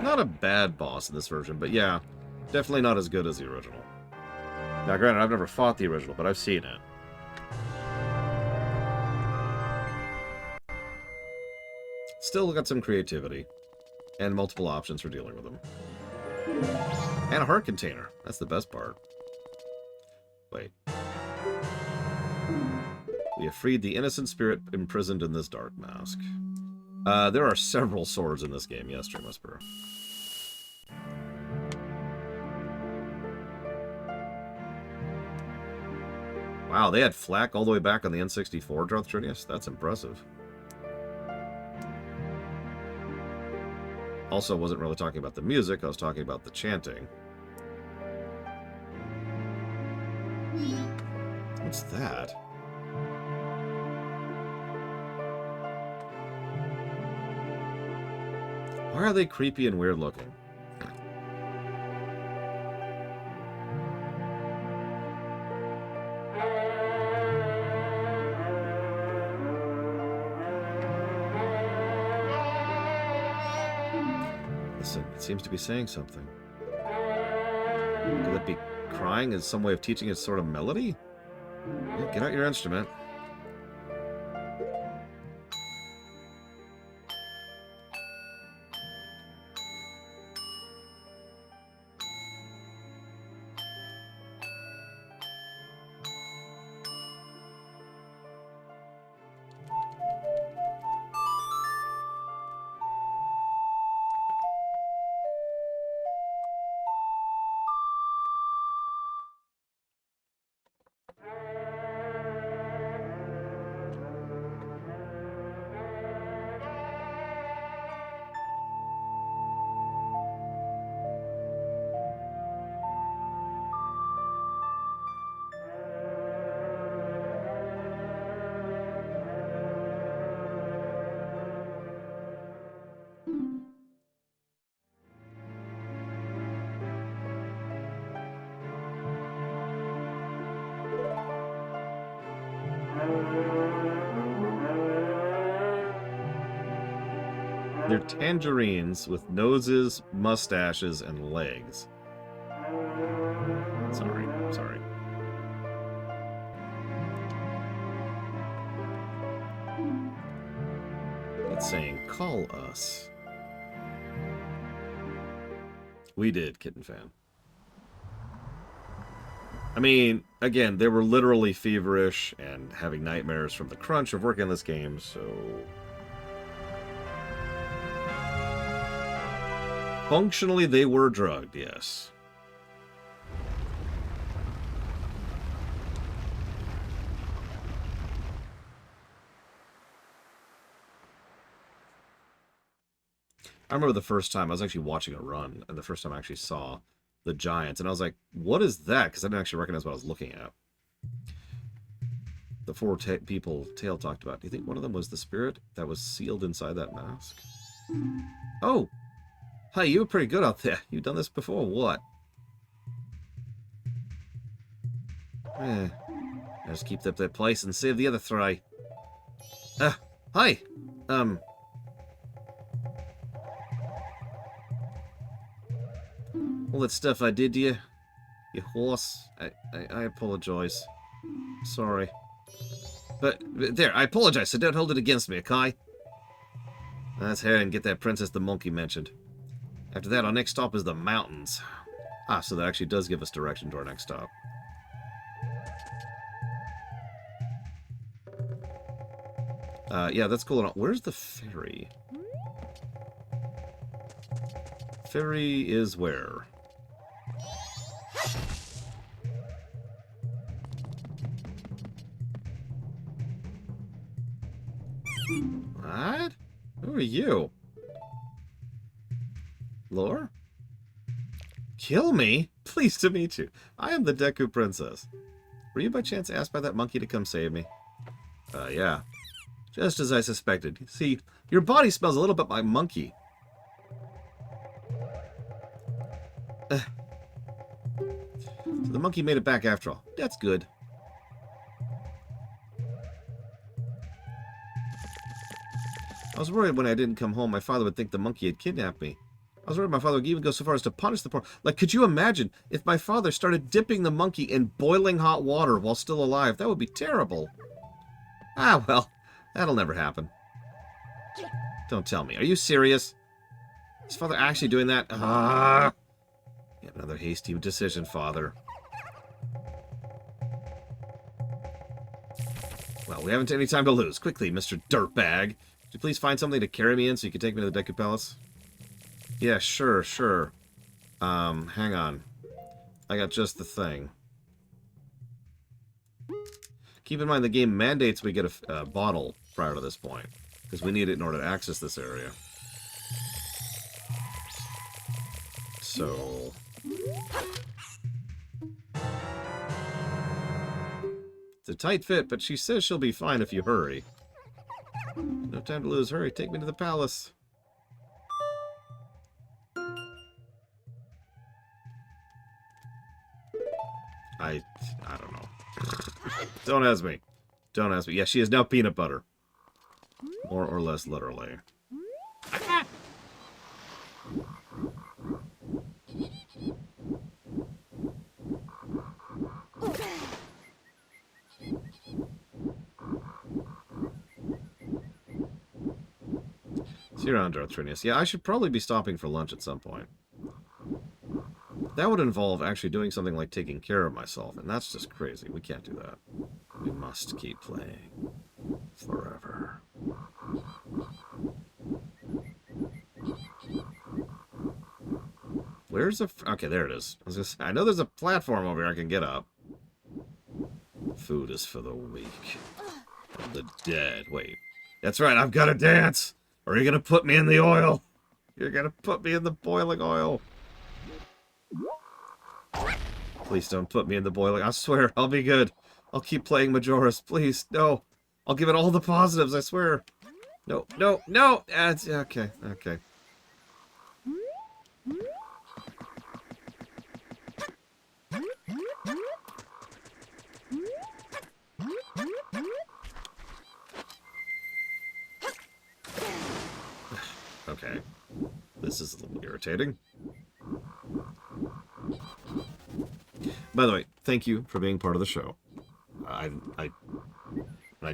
Not a bad boss in this version, but yeah, definitely not as good as the original. Now, granted, I've never fought the original, but I've seen it. Still got some creativity, and multiple options for dealing with them. And a heart container. That's the best part. Wait. We have freed the innocent spirit imprisoned in this dark mask. There are several swords in this game, yes, Dream Whisperer. Wow, they had flak all the way back on the N64, Darth Trinius? That's impressive. Also, wasn't really talking about the music, I was talking about the chanting. What's that? Why are they creepy and weird looking? Listen, it seems to be saying something. Could that be crying as some way of teaching its sort of melody? Yeah, get out your instrument. They're tangerines with noses, mustaches, and legs. Sorry. It's saying, call us. We did, Kitten Fan. I mean, again, they were literally feverish and having nightmares from the crunch of working on this game, so... Functionally, they were drugged, yes. I remember the first time, I was actually watching a run, and the first time I actually saw the giants, and I was like, what is that? Because I didn't actually recognize what I was looking at. The four people Tail talked about. Do you think one of them was the spirit that was sealed inside that mask? Oh! Hey, you were pretty good out there. You've done this before, what? Just keep up that place and save the other three. Hi. All that stuff I did to you, you horse. I apologize. Sorry. But there, I apologize, so don't hold it against me, okay? Let's head and get that princess the monkey mentioned. After that, our next stop is the mountains. Ah, so that actually does give us direction to our next stop. Yeah, that's cool. Where's the ferry? Ferry is where? What? Who are you? Lore? Kill me? Pleased to meet you. I am the Deku Princess. Were you by chance asked by that monkey to come save me? Yeah. Just as I suspected. See, your body smells a little bit like monkey. So the monkey made it back after all. That's good. I was worried when I didn't come home my father would think the monkey had kidnapped me. I was worried my father would even go so far as to punish the poor... Like, could you imagine if my father started dipping the monkey in boiling hot water while still alive? That would be terrible. Ah, well, that'll never happen. Don't tell me. Are you serious? Is father actually doing that? Ah! Yet another hasty decision, father. Well, we haven't any time to lose. Quickly, Mr. Dirtbag. Could you please find something to carry me in so you can take me to the Deku Palace? Yeah, sure. Hang on. I got just the thing. Keep in mind the game mandates we get a bottle prior to this point, because we need it in order to access this area. So... It's a tight fit, but she says she'll be fine if you hurry. No time to lose. Hurry, take me to the palace. I don't know. Don't ask me. Don't ask me. Yeah, she is now peanut butter. More or less literally. So you're on Darthrinius. Yeah, I should probably be stopping for lunch at some point. That would involve actually doing something like taking care of myself, and that's just crazy. We can't do that. We must keep playing. Forever. Where's the... Okay, there it is. I know there's a platform over here I can get up. Food is for the weak. And the dead. Wait. That's right, I've got to dance! Or are you going to put me in the oil? You're going to put me in the boiling oil. Please don't put me in the boiling. I swear, I'll be good. I'll keep playing Majora's. Please, no. I'll give it all the positives, I swear. No, no, no! Okay, okay. Okay. This is a little irritating. By the way, thank you for being part of the show. I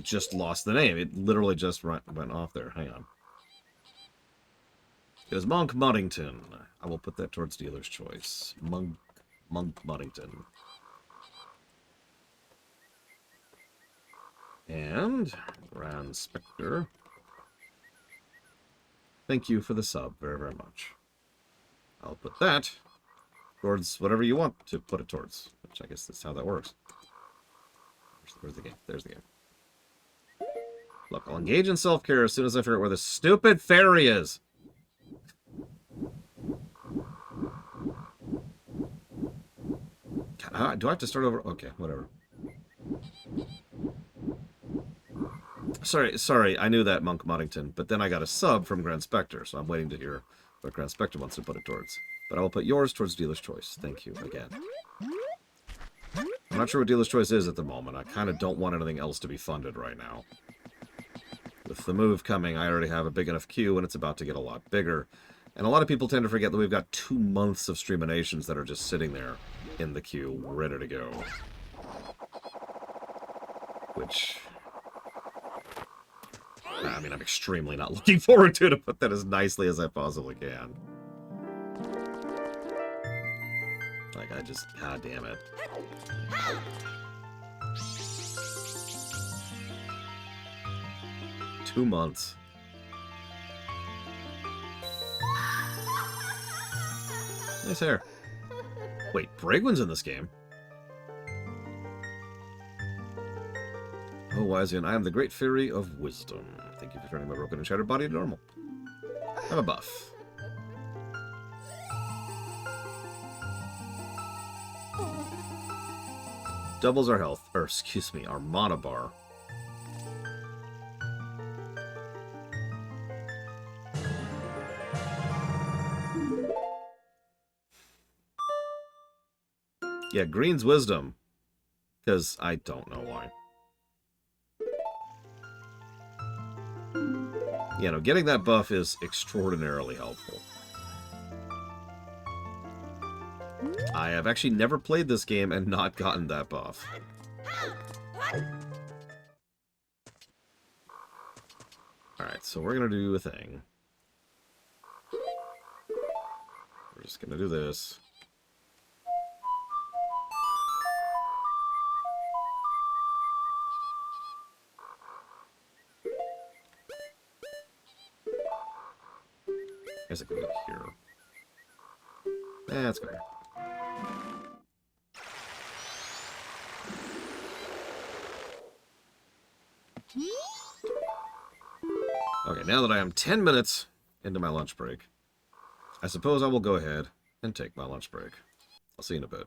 just lost the name. It literally just went off there. Hang on. It was Monk Muddington. I will put that towards dealer's choice. Monk Muddington. And Grand Spectre. Thank you for the sub very, very much. I'll put that towards whatever you want to put it towards, which I guess that's how that works. Where's the game? There's the game. Look, I'll engage in self-care as soon as I figure out where the stupid fairy is. Do I have to start over? Okay, whatever. Sorry, I knew that, Monk Muddington, but then I got a sub from Grand Spectre, so I'm waiting to hear what Grand Spectre wants to put it towards. But I will put yours towards dealer's choice. Thank you again. I'm not sure what dealer's choice is at the moment. I kind of don't want anything else to be funded right now. With the move coming, I already have a big enough queue, and it's about to get a lot bigger. And a lot of people tend to forget that we've got 2 months of Streaminations that are just sitting there in the queue, ready to go. Which... I mean, I'm extremely not looking forward to put that as nicely as I possibly can. Like, I just... God damn it. Two months. Nice hair. Wait, Bragwin's in this game. Oh, Wyzian, I am the Great Fairy of Wisdom. Thank you for turning my broken and shattered body to normal. I'm a buff. Doubles our health, or excuse me, our mana bar. Yeah, green's wisdom. Because I don't know why. You know, getting that buff is extraordinarily helpful. I have actually never played this game and not gotten that buff. Alright, so we're going to do a thing. We're just going to do this. I guess I can go here. Let's go here. Okay, now that I am 10 minutes into my lunch break, I suppose I will go ahead and take my lunch break. I'll see you in a bit.